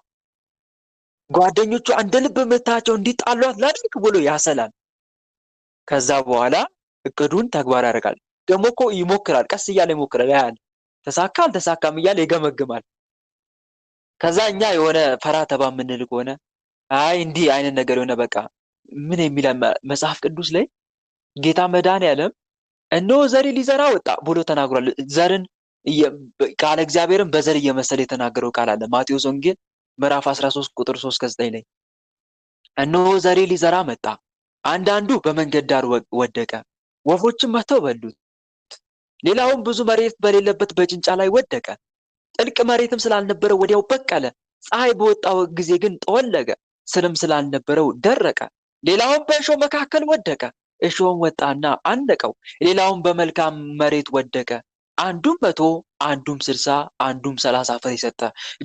ጓደኞቹ እንደ ልብ ምታቸው እንዲጣሏት ላድርግ ብሎ ያሰላል። ከዛ በኋላ እቅዱን ተግባር ያደርጋል። ደግሞ እኮ ይሞክራል፣ ቀስ እያለ ይሞክራል። ያያል፣ ተሳካ አልተሳካም እያለ ይገመግማል። ከዛ እኛ የሆነ ፈራ ተባ የምንል ከሆነ አይ እንዲህ አይነት ነገር የሆነ በቃ ምን የሚል መጽሐፍ ቅዱስ ላይ ጌታ መድኃኒዓለም እነሆ ዘሪ ሊዘራ ወጣ ብሎ ተናግሯል። ዘርን ቃለ እግዚአብሔርን በዘር እየመሰለ የተናገረው ቃል አለ። ማቴዎስ ወንጌል ምዕራፍ 13 ቁጥር 3-9 ላይ እነሆ ዘሪ ሊዘራ መጣ፣ አንዳንዱ በመንገድ ዳር ወደቀ፣ ወፎችም መጥተው በሉት። ሌላውም ብዙ መሬት በሌለበት በጭንጫ ላይ ወደቀ፣ ጥልቅ መሬትም ስላልነበረው ወዲያው በቀለ። ፀሐይ በወጣው ጊዜ ግን ጠወለገ፣ ስርም ስላልነበረው ደረቀ። ሌላውም በእሾህ መካከል ወደቀ፣ እሾህም ወጣና አነቀው። ሌላውም በመልካም መሬት ወደቀ፣ አንዱም 100 አንዱም 60 አንዱም 30 ፍሬ ሰጠ።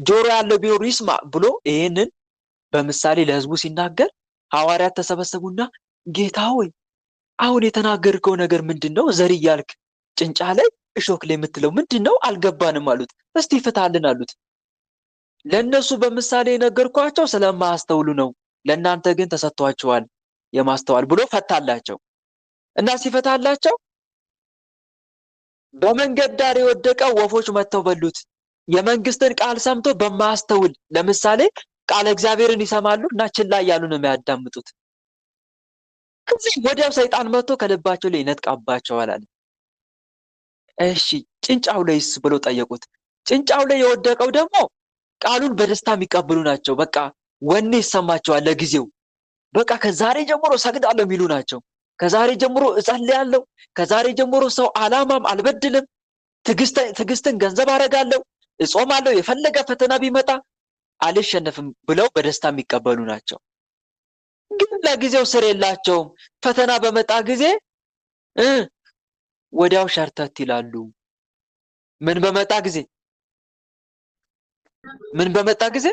ጆሮ ያለው ቢኖር ይስማ ብሎ ይህንን በምሳሌ ለሕዝቡ ሲናገር ሐዋርያት ተሰበሰቡና ጌታ ሆይ አሁን የተናገርከው ነገር ምንድን ነው? ዘር እያልክ ጭንጫ ላይ እሾክ ላይ የምትለው ምንድን ነው? አልገባንም አሉት። እስቲ ፍታልን አሉት። ለእነሱ በምሳሌ የነገርኳቸው ስለማያስተውሉ ነው፣ ለእናንተ ግን ተሰጥቷችኋል የማስተዋል ብሎ ፈታላቸው። እና ሲፈታላቸው በመንገድ ዳር የወደቀው ወፎች መጥተው በሉት። የመንግስትን ቃል ሰምቶ በማያስተውል ለምሳሌ ቃለ እግዚአብሔርን ይሰማሉ እና ችላ እያሉ ነው የሚያዳምጡት። ከዚህ ወዲያው ሰይጣን መጥቶ ከልባቸው ላይ ይነጥቃባቸዋል አለ። እሺ ጭንጫው ላይስ ብሎ ጠየቁት። ጭንጫው ላይ የወደቀው ደግሞ ቃሉን በደስታ የሚቀበሉ ናቸው። በቃ ወኔ ይሰማቸዋል ለጊዜው። በቃ ከዛሬ ጀምሮ ሰግዳለሁ የሚሉ ናቸው። ከዛሬ ጀምሮ እጸልያለሁ፣ ከዛሬ ጀምሮ ሰው አላማም አልበድልም፣ ትዕግስትን ገንዘብ አደርጋለሁ፣ እጾማለሁ፣ የፈለገ ፈተና ቢመጣ አልሸነፍም ብለው በደስታ የሚቀበሉ ናቸው። ግን ለጊዜው ስር የላቸውም። ፈተና በመጣ ጊዜ ወዲያው ሸርተት ይላሉ። ምን በመጣ ጊዜ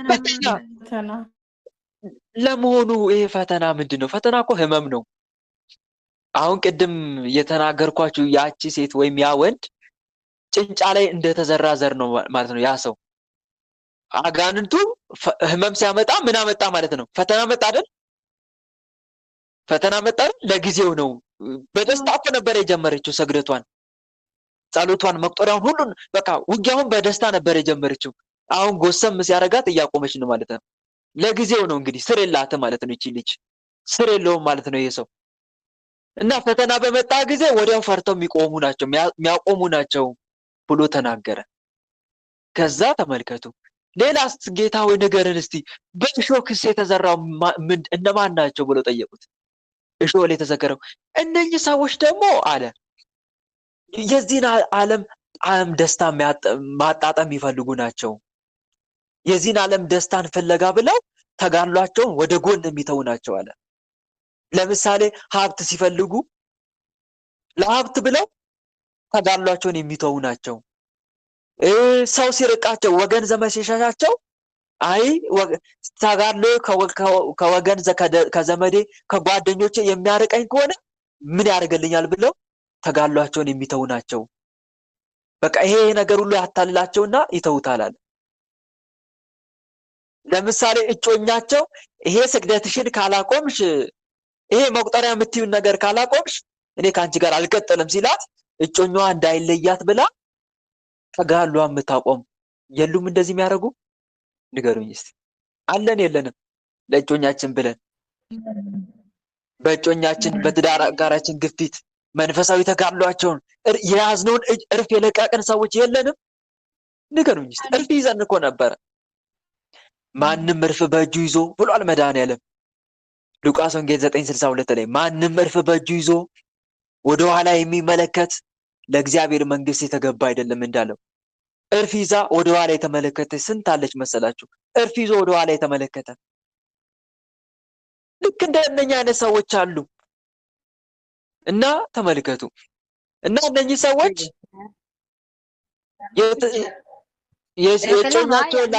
ፈተና። ለመሆኑ ይሄ ፈተና ምንድን ነው? ፈተና እኮ ህመም ነው። አሁን ቅድም የተናገርኳችሁ ያቺ ሴት ወይም ያ ወንድ ጭንጫ ላይ እንደተዘራ ዘር ነው ማለት ነው። ያ ሰው አጋንንቱ ህመም ሲያመጣ ምን አመጣ ማለት ነው? ፈተና መጣ አይደል? ፈተና መጣ አይደል? ለጊዜው ነው። በደስታ እኮ ነበር የጀመረችው ስግደቷን፣ ጸሎቷን፣ መቁጠሪያውን ሁሉን በቃ ውጊያውን በደስታ ነበር የጀመረችው። አሁን ጎሰም ሲያረጋት እያቆመች ነው ማለት ነው። ለጊዜው ነው እንግዲህ፣ ስር የላትም ማለት ነው። እቺ ልጅ ስር የለውም ማለት ነው ይሄ ሰው። እና ፈተና በመጣ ጊዜ ወዲያው ፈርተው የሚያቆሙ ናቸው ብሎ ተናገረ። ከዛ ተመልከቱ፣ ሌላስ ጌታ ወይ ንገረን እስቲ በእሾህስ የተዘራው እነማን ናቸው ብሎ ጠየቁት። እሾህ ላይ የተዘከረው እነኚህ ሰዎች ደግሞ አለ የዚህን ዓለም ደስታ ማጣጣም የሚፈልጉ ናቸው። የዚህን ዓለም ደስታን ፍለጋ ብለው ተጋድሏቸውን ወደ ጎን የሚተው ናቸው አለ። ለምሳሌ ሀብት ሲፈልጉ ለሀብት ብለው ተጋድሏቸውን የሚተው ናቸው። ሰው ሲርቃቸው፣ ወገን ዘመድ ሲሸሻቸው አይ ተጋድሎ ከወገን ከዘመዴ ከጓደኞቼ የሚያርቀኝ ከሆነ ምን ያደርግልኛል ብለው ተጋድሏቸውን የሚተው ናቸው። በቃ ይሄ ነገር ሁሉ ያታልላቸውና ይተውታል አለ። ለምሳሌ እጮኛቸው ይሄ ስግደትሽን ካላቆምሽ፣ ይሄ መቁጠሪያ የምትይውን ነገር ካላቆምሽ እኔ ከአንቺ ጋር አልቀጥልም ሲላት እጮኛዋ እንዳይለያት ብላ ተጋድሏን የምታቆም የሉም? እንደዚህ የሚያደርጉ ንገሩኝ እስቲ። አለን የለንም? ለእጮኛችን ብለን በእጮኛችን በትዳር አጋራችን ግፊት መንፈሳዊ ተጋድሏቸውን የያዝነውን እርፍ የለቀቅን ሰዎች የለንም? ንገሩኝ እስቲ። እርፍ ይዘን እኮ ነበረ። ማንም እርፍ በእጁ ይዞ ብሏል መድኃኒዓለም ሉቃስ ወንጌል 9:62 ላይ ማንም እርፍ በእጁ ይዞ ወደ ኋላ የሚመለከት ለእግዚአብሔር መንግስት የተገባ አይደለም እንዳለው። እርፍ ይዛ ወደ ኋላ የተመለከተ ስንት አለች መሰላችሁ? እርፍ ይዞ ወደ ኋላ የተመለከተ ልክ እንደነኛ አይነት ሰዎች አሉ። እና ተመልከቱ። እና እነኚህ ሰዎች የእጮኛቸውን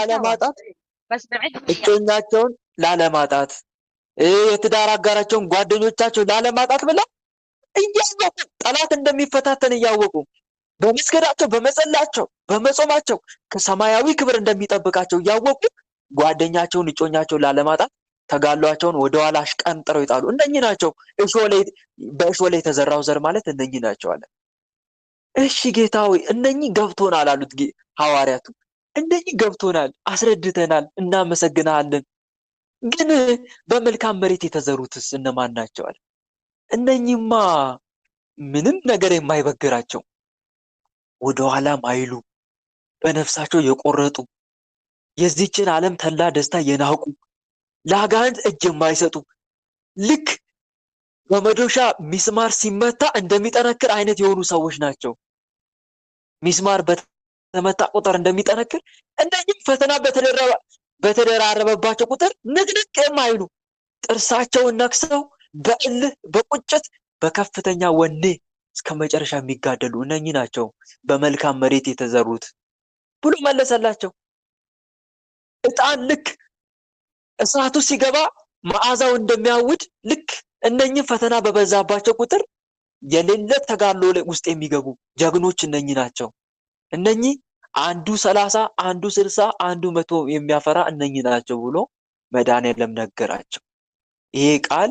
ላለማጣት የትዳር አጋራቸውን ጓደኞቻቸውን ላለማጣት ብለው እያወቁ ጠላት እንደሚፈታተን እያወቁ በመስገዳቸው በመጸላቸው በመጾማቸው ከሰማያዊ ክብር እንደሚጠብቃቸው እያወቁ ጓደኛቸውን እጮኛቸውን ላለማጣት ተጋድሏቸውን ወደኋላ አሽቀንጥረው ይጣሉ። እነኚህ ናቸው በእሾህ ላይ የተዘራው ዘር ማለት እነኚህ ናቸው አለ። እሺ ጌታ ሆይ እነኚህ ገብቶናል አሉት ሐዋርያቱ። እነኚህ ገብቶናል፣ አስረድተናል፣ እናመሰግናለን። ግን በመልካም መሬት የተዘሩትስ እነማን ናቸው አለ። እነኚህማ ምንም ነገር የማይበግራቸው ወደኋላ ማይሉ በነፍሳቸው የቆረጡ የዚችን ዓለም ተላ ደስታ የናቁ ለአጋንንት እጅ የማይሰጡ ልክ በመዶሻ ሚስማር ሲመታ እንደሚጠነክር አይነት የሆኑ ሰዎች ናቸው። ሚስማር በተመታ ቁጥር እንደሚጠነክር እንደዚህ ፈተና በተደራረበባቸው ቁጥር ንቅንቅ የማይሉ ጥርሳቸውን ነክሰው በእልህ በቁጭት በከፍተኛ ወኔ እስከ መጨረሻ የሚጋደሉ እነኚህ ናቸው በመልካም መሬት የተዘሩት ብሎ መለሰላቸው። ዕጣን ልክ እሳቱ ሲገባ መዓዛው እንደሚያውድ ልክ እነኚህ ፈተና በበዛባቸው ቁጥር የሌለ ተጋድሎ ውስጥ የሚገቡ ጀግኖች እነኚህ ናቸው። እነኚህ አንዱ 30 አንዱ 60 አንዱ 100 የሚያፈራ እነኚህ ናቸው ብሎ መድኃኒዓለም ነገራቸው። ይሄ ቃል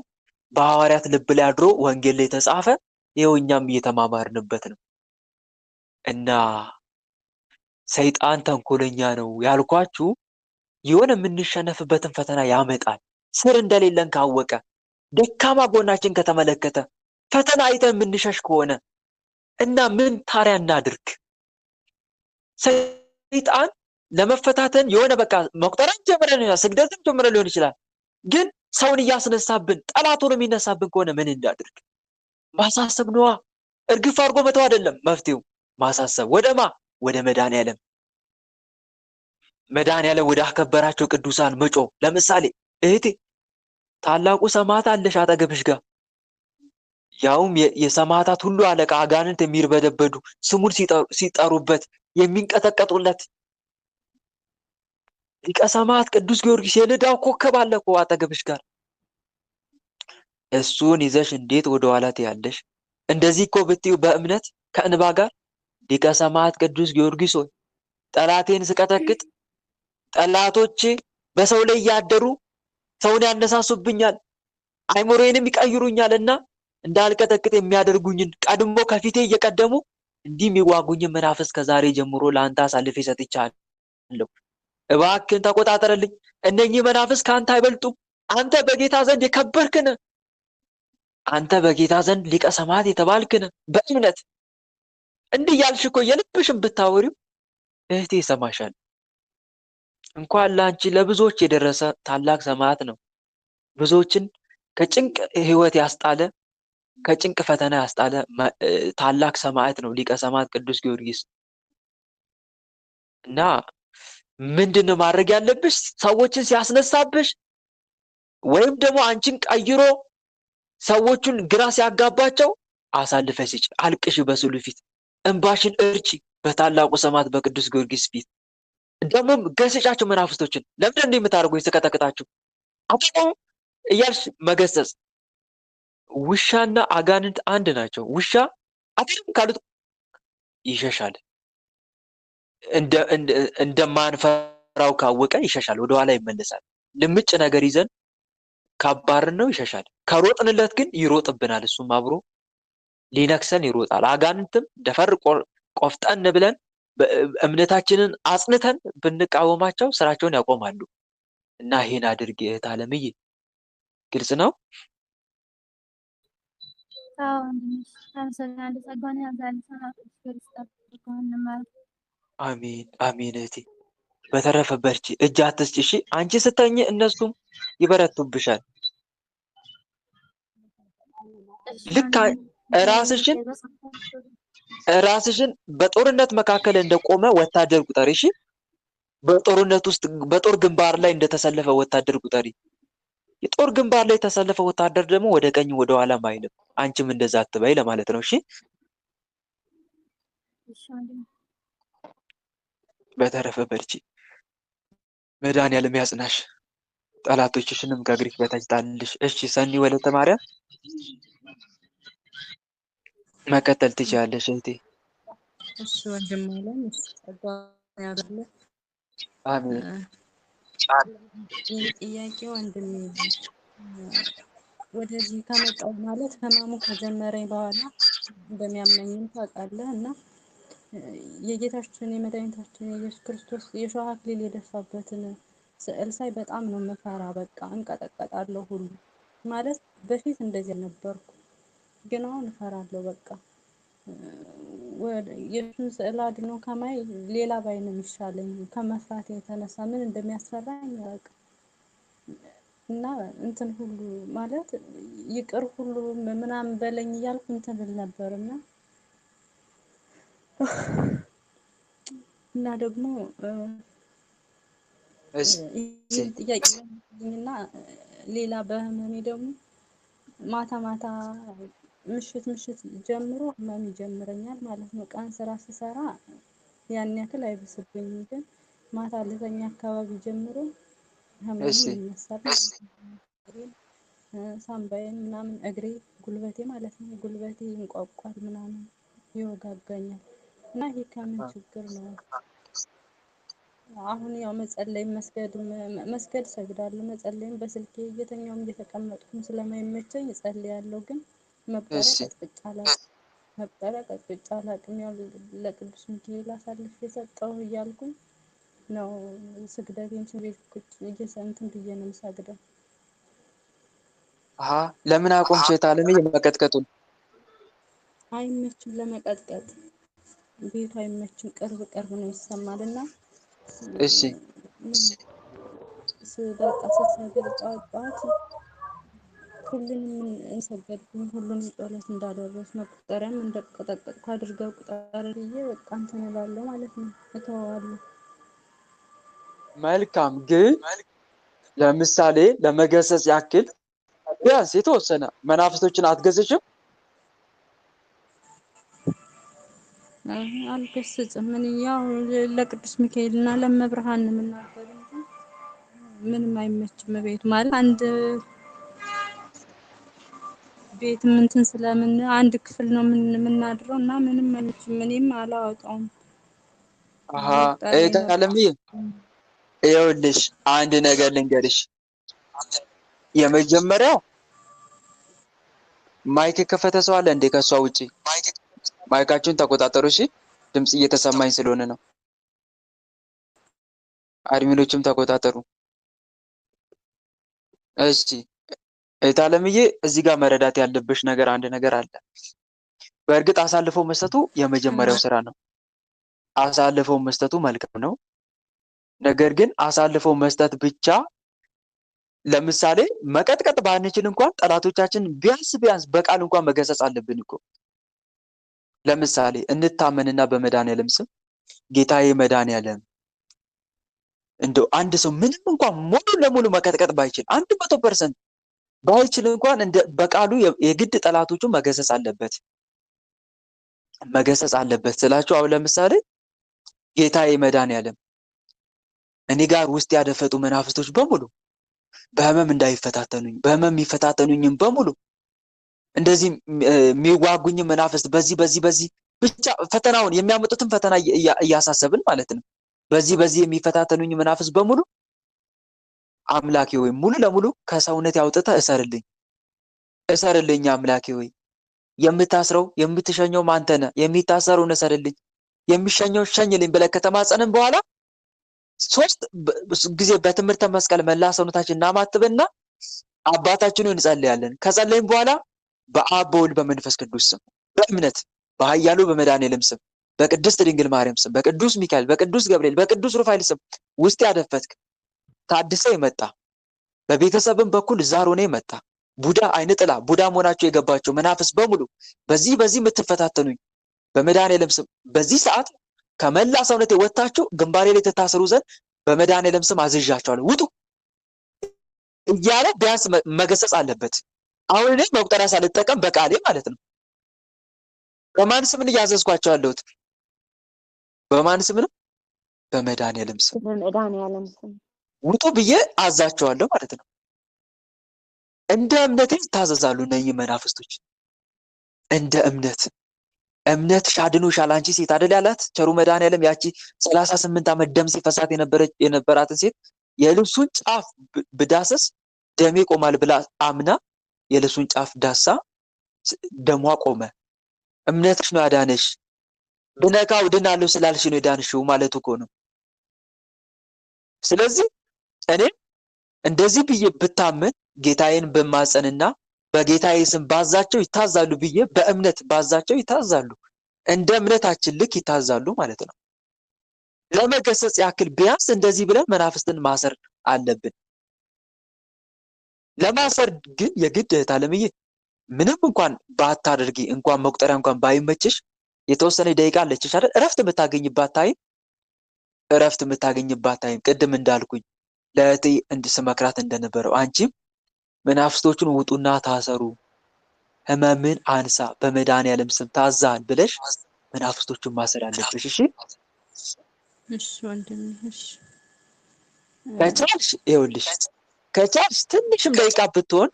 በሐዋርያት ልብ ላይ አድሮ ወንጌል ላይ ተጻፈ። ይኸው እኛም እየተማማርንበት ነው። እና ሰይጣን ተንኮለኛ ነው ያልኳችሁ የሆነ የምንሸነፍበትን ፈተና ያመጣል። ስር እንደሌለን ካወቀ ደካማ ጎናችን ከተመለከተ ፈተና አይተን የምንሸሽ ከሆነ እና ምን ታዲያ እናድርግ? ሰይጣን ለመፈታተን የሆነ በቃ መቁጠሪያን ጀምረን ስግደትን ጀምረን ሊሆን ይችላል። ግን ሰውን እያስነሳብን ጠላት ሆኖ የሚነሳብን ከሆነ ምን እናድርግ? ማሳሰብ ነዋ። እርግፍ አድርጎ መተው አይደለም መፍትሄው። ማሳሰብ ወደማ ወደ መድኃኒዓለም ወደ አከበራቸው ቅዱሳን መጮ። ለምሳሌ እህቴ ታላቁ ሰማዕት አለሽ አጠገብሽ ጋር ያውም የሰማዕታት ሁሉ አለቃ አጋንንት የሚርበደበዱ ስሙን ሲጠሩበት የሚንቀጠቀጡለት ሊቀ ሰማዕት ቅዱስ ጊዮርጊስ የልዳው ኮከብ አለ እኮ አጠገብሽ ጋር። እሱን ይዘሽ እንዴት ወደኋላ ትያለሽ? እንደዚህ እኮ ብትዩ በእምነት ከእንባ ጋር ሊቀ ሰማዕት ቅዱስ ጊዮርጊስ ሆይ ጠላቴን ስቀጠቅጥ ጠላቶቼ በሰው ላይ እያደሩ ሰውን ያነሳሱብኛል፣ አይምሮዬንም ይቀይሩኛልና እንዳልቀጠቅጥ የሚያደርጉኝን ቀድሞ ከፊቴ እየቀደሙ እንዲህ የሚዋጉኝን መናፍስት ከዛሬ ጀምሮ ለአንተ አሳልፌ ሰጥቻለሁ። እባክህን ተቆጣጠርልኝ። እነኚህ መናፍስት ከአንተ አይበልጡም። አንተ በጌታ ዘንድ የከበርክ ነህ። አንተ በጌታ ዘንድ ሊቀ ሰማዕት የተባልክ ነህ። በእምነት እንዲህ ያልሽ እኮ የልብሽን ብታወሪው እህቴ ይሰማሻል። እንኳን ለአንቺ ለብዙዎች የደረሰ ታላቅ ሰማዕት ነው። ብዙዎችን ከጭንቅ ህይወት ያስጣለ ከጭንቅ ፈተና ያስጣለ ታላቅ ሰማዕት ነው ሊቀ ሰማዕት ቅዱስ ጊዮርጊስ። እና ምንድነው ማድረግ ያለብሽ? ሰዎችን ሲያስነሳብሽ ወይም ደግሞ አንቺን ቀይሮ ሰዎቹን ግራ ሲያጋባቸው አሳልፈሽ ስጪ፣ አልቅሽ በስዕሉ ፊት፣ እንባሽን እርጪ በታላቁ ሰማዕት በቅዱስ ጊዮርጊስ ፊት። ደግሞም ገስጫቸው መናፍስቶችን ለምን እንዲህ የምታደርጉኝ ስቀጠቅጣችሁ አትቆሙ እያልሽ መገሰጽ። ውሻና አጋንንት አንድ ናቸው። ውሻ አትልም ካሉት ይሸሻል። እንደማንፈራው ካወቀ ይሸሻል፣ ወደኋላ ይመለሳል። ልምጭ ነገር ይዘን ካባርን ነው ይሸሻል። ከሮጥንለት ግን ይሮጥብናል። እሱም አብሮ ሊነክሰን ይሮጣል። አጋንንትም ደፈር ቆፍጠን ብለን እምነታችንን አጽንተን ብንቃወማቸው ስራቸውን ያቆማሉ። እና ይሄን አድርግ እህት አለምዬ፣ ግልጽ ነው። አዎ ወንድምሽ አመሰግናለሁ። ጸጋውን ያብዛልኝ። አሜን አሜን እህቴ። በተረፈ በርቺ፣ እጅ አትስጪ እሺ። አንቺ ስተኝ እነሱም ይበረቱብሻል። ልክ ራስሽን በጦርነት መካከል እንደቆመ ወታደር ቁጠሪ እሺ። በጦርነት ውስጥ በጦር ግንባር ላይ እንደተሰለፈ ወታደር ቁጠሪ። የጦር ግንባር ላይ የተሰለፈ ወታደር ደግሞ ወደ ቀኝ ወደ ኋላ አይልም። አንቺም እንደዛ አትበይ ለማለት ነው እሺ። በተረፈ በርቺ፣ መድኃኒዓለም ያጽናሽ፣ ጠላቶችሽንም ከእግርሽ በታች ጣልልሽ። እሺ ሰኒ ወለተ ማርያም መቀጠል ትችያለሽ እህቴ። እሺ ወንድም አለም ጸጋውን ያብዛልህ። አሜን። ይህ ጥያቄ ወንድሜ ወደዚህ ከመጣሁ ማለት ህመሙ ከጀመረኝ በኋላ እንደሚያመኝም ታውቃለህ እና የጌታችን የመድኃኒታችን የኢየሱስ ክርስቶስ የሾህ አክሊል የደፋበትን ስዕል ሳይ በጣም ነው መፈራ። በቃ እንቀጠቀጣለሁ ሁሉ ማለት በፊት እንደዚህ ነበርኩ፣ ግን አሁን እፈራለሁ። በቃ የእሱን ስዕል አድኖ ከማይ ሌላ ባይ ነው የሚሻለኝ። ከመፍራት የተነሳ ምን እንደሚያስፈራኝ አያውቅም። እና እንትን ሁሉ ማለት ይቅር ሁሉ ምናምን በለኝ እያልኩ እንትን ብል ነበርና እና ደግሞ ይህን ጥያቄ እና ሌላ በህመሜ ደግሞ ማታ ማታ ምሽት ጀምሮ ህመም ይጀምረኛል ማለት ነው። ቀን ስራ ስሰራ ያን ያክል አይብስብኝም፣ ግን ማታ ልተኛ አካባቢ ጀምሮ ህመሙ ይነሳል። ሳምባዬን ምናምን እግሬ ጉልበቴ ማለት ነው ጉልበቴ ይንቋቋል ምናምን ይወጋጋኛል። እና ይሄ ከምን ችግር ነው? አሁን ያው መጸለይ መስገድ ሰግዳለሁ። መጸለይም በስልኬ እየተኛውም እየተቀመጥኩም ስለማይመቸኝ እጸልያለሁ። ግን መቁጠሪያ ቀጥቅጫ አላቅም። ያው ለቅዱስ ሚካኤል አሳልፌ የሰጠው እያልኩኝ ነው ስግደቴን ቤት ቁጭ እየሰንትን ብዬ ነው የምሰግደው። ለምን አቆምሽ እህት አለምዬ መቀጥቀጡን? አይመችም ለመቀጥቀጥ፣ ቤቱ አይመችም። ቅርብ ነው ይሰማል እና እሺ በቃ ስትሰግድ ጠዋት ሁሉንም እንሰገድኩኝ፣ ሁሉንም ጸሎት እንዳደረስ መቁጠሪያም እንደቀጠቀጥኩ አድርገው ቁጠር ብዬ በቃ እንትን እላለሁ ማለት ነው፣ እተዋለሁ። መልካም። ግን ለምሳሌ ለመገሰጽ ያክል ቢያንስ የተወሰነ መናፍስቶችን አትገስጭም? አልገስጽም። ምን ያው ለቅዱስ ሚካኤል እና ለመብርሃን የምናገር እንጂ ምንም አይመችም። ቤቱ ማለት አንድ ቤት እንትን ስለምን አንድ ክፍል ነው የምናድረው እና ምንም አይመችም። እኔም አላወጣውም። እህት አለምዬ ይኸውልሽ አንድ ነገር ልንገርሽ። የመጀመሪያው ማይክ የከፈተ ሰው አለ እንዴ? ከሷ ውጪ ማይካችሁን ተቆጣጠሩ እሺ። ድምጽ እየተሰማኝ ስለሆነ ነው። አድሚኖችም ተቆጣጠሩ እሺ። እህት አለምዬ እዚህ ጋር መረዳት ያለብሽ ነገር አንድ ነገር አለ። በእርግጥ አሳልፎ መስጠቱ የመጀመሪያው ስራ ነው። አሳልፎ መስጠቱ መልካም ነው። ነገር ግን አሳልፎ መስጠት ብቻ ለምሳሌ መቀጥቀጥ ባንችል እንኳን ጠላቶቻችን ቢያንስ በቃል እንኳን መገሰጽ አለብን እኮ። ለምሳሌ እንታመንና በመድኃኒዓለም ስም ጌታዬ መድኃኒዓለም እንደው አንድ ሰው ምንም እንኳን ሙሉ ለሙሉ መቀጥቀጥ ባይችል 100% ባይችል እንኳን በቃሉ የግድ ጠላቶቹ መገሰጽ አለበት ስላችሁ። አሁን ለምሳሌ ጌታዬ መድኃኒዓለም እኔ ጋር ውስጥ ያደፈጡ መናፍስቶች በሙሉ በህመም እንዳይፈታተኑኝ፣ በህመም የሚፈታተኑኝም በሙሉ እንደዚህ የሚዋጉኝ መናፍስት በዚህ ብቻ ፈተናውን የሚያመጡትን ፈተና እያሳሰብን ማለት ነው። በዚህ የሚፈታተኑኝ መናፍስት በሙሉ አምላኬ ሆይ ሙሉ ለሙሉ ከሰውነት ያውጥተህ እሰርልኝ አምላኬ ሆይ የምታስረው የምትሸኘው አንተ ነህ፣ የሚታሰረውን እሰርልኝ፣ የሚሸኘው ሸኝልኝ ብለህ ከተማጸንን በኋላ 3 ጊዜ በትምህርተ መስቀል መላ ሰውነታችን እናማትብና አባታችንን እንጸልያለን። ከጸለይን በኋላ በአብ በወልድ በመንፈስ ቅዱስ ስም በእምነት በኃያሉ በመድኃኔዓለም ስም በቅድስት ድንግል ማርያም ስም በቅዱስ ሚካኤል በቅዱስ ገብርኤል በቅዱስ ሩፋኤል ስም ውስጥ ያደፈትክ ታድሰ የመጣ በቤተሰብም በኩል ዛር ሆነ የመጣ ቡዳ አይነ ጥላ ቡዳ መሆናቸው የገባቸው መናፍስ በሙሉ በዚህ የምትፈታተኑኝ በመድኃኔዓለም ስም በዚህ ሰዓት ከመላ ሰውነቴ ወጣችሁ ግንባሬ ላይ ተታሰሩ ዘንድ በመድኃኔዓለም ስም አዝዣቸዋለሁ ውጡ እያለ ቢያንስ መገሰጽ አለበት። አሁን እኔ መቁጠሪያ ሳልጠቀም በቃሌ ማለት ነው። በማን ስም ነው ያዘዝኳቸው ያለሁት? በማን ስም ነው? በመድኃኔዓለም ስም ውጡ ብዬ አዛቸዋለሁ ማለት ነው። እንደ እምነቴ ይታዘዛሉ እነኚህ መናፍስቶች። እንደ እምነትሽ አድኖሻል አንቺ ሴት አይደል ያላት ቸሩ መድኃኔዓለም ያቺ 38 ዓመት ደም ሲፈሳት የነበራትን ሴት የልብሱን ጫፍ ብዳሰስ ደሜ ቆማል ብላ አምና የልብሱን ጫፍ ዳሳ ደሟ ቆመ። እምነትሽ ነው ያዳነሽ፣ ብነካው ድናለሁ ስላልሽ ነው የዳንሽው ማለቱ እኮ ነው። ስለዚህ እኔ እንደዚህ ብዬ ብታመን ጌታዬን በማጸንና በጌታዬ ስም ባዛቸው ይታዛሉ ብዬ በእምነት ባዛቸው ይታዛሉ። እንደ እምነታችን ልክ ይታዛሉ ማለት ነው። ለመገሰጽ ያክል ቢያንስ እንደዚህ ብለን መናፍስትን ማሰር አለብን። ለማሰር ግን የግድ እህት አለምዬ ምንም እንኳን ባታደርጊ እንኳን መቁጠሪያ እንኳን ባይመችሽ የተወሰነ ደቂቃ አለችሽ አይደል? እረፍት የምታገኝባት ታይም ቅድም እንዳልኩኝ ለእህቴ እንድስመክራት እንደነበረው አንቺም መናፍስቶቹን ውጡና ታሰሩ፣ ህመምን አንሳ፣ በመድኃኔዓለም ስም ታዛል ብለሽ መናፍስቶቹን ማሰር አለብሽ። እሺ ወንድሜ እሺ። ከቻልሽ ይኸውልሽ ከቻልሽ ትንሽም ደቂቃ ብትሆን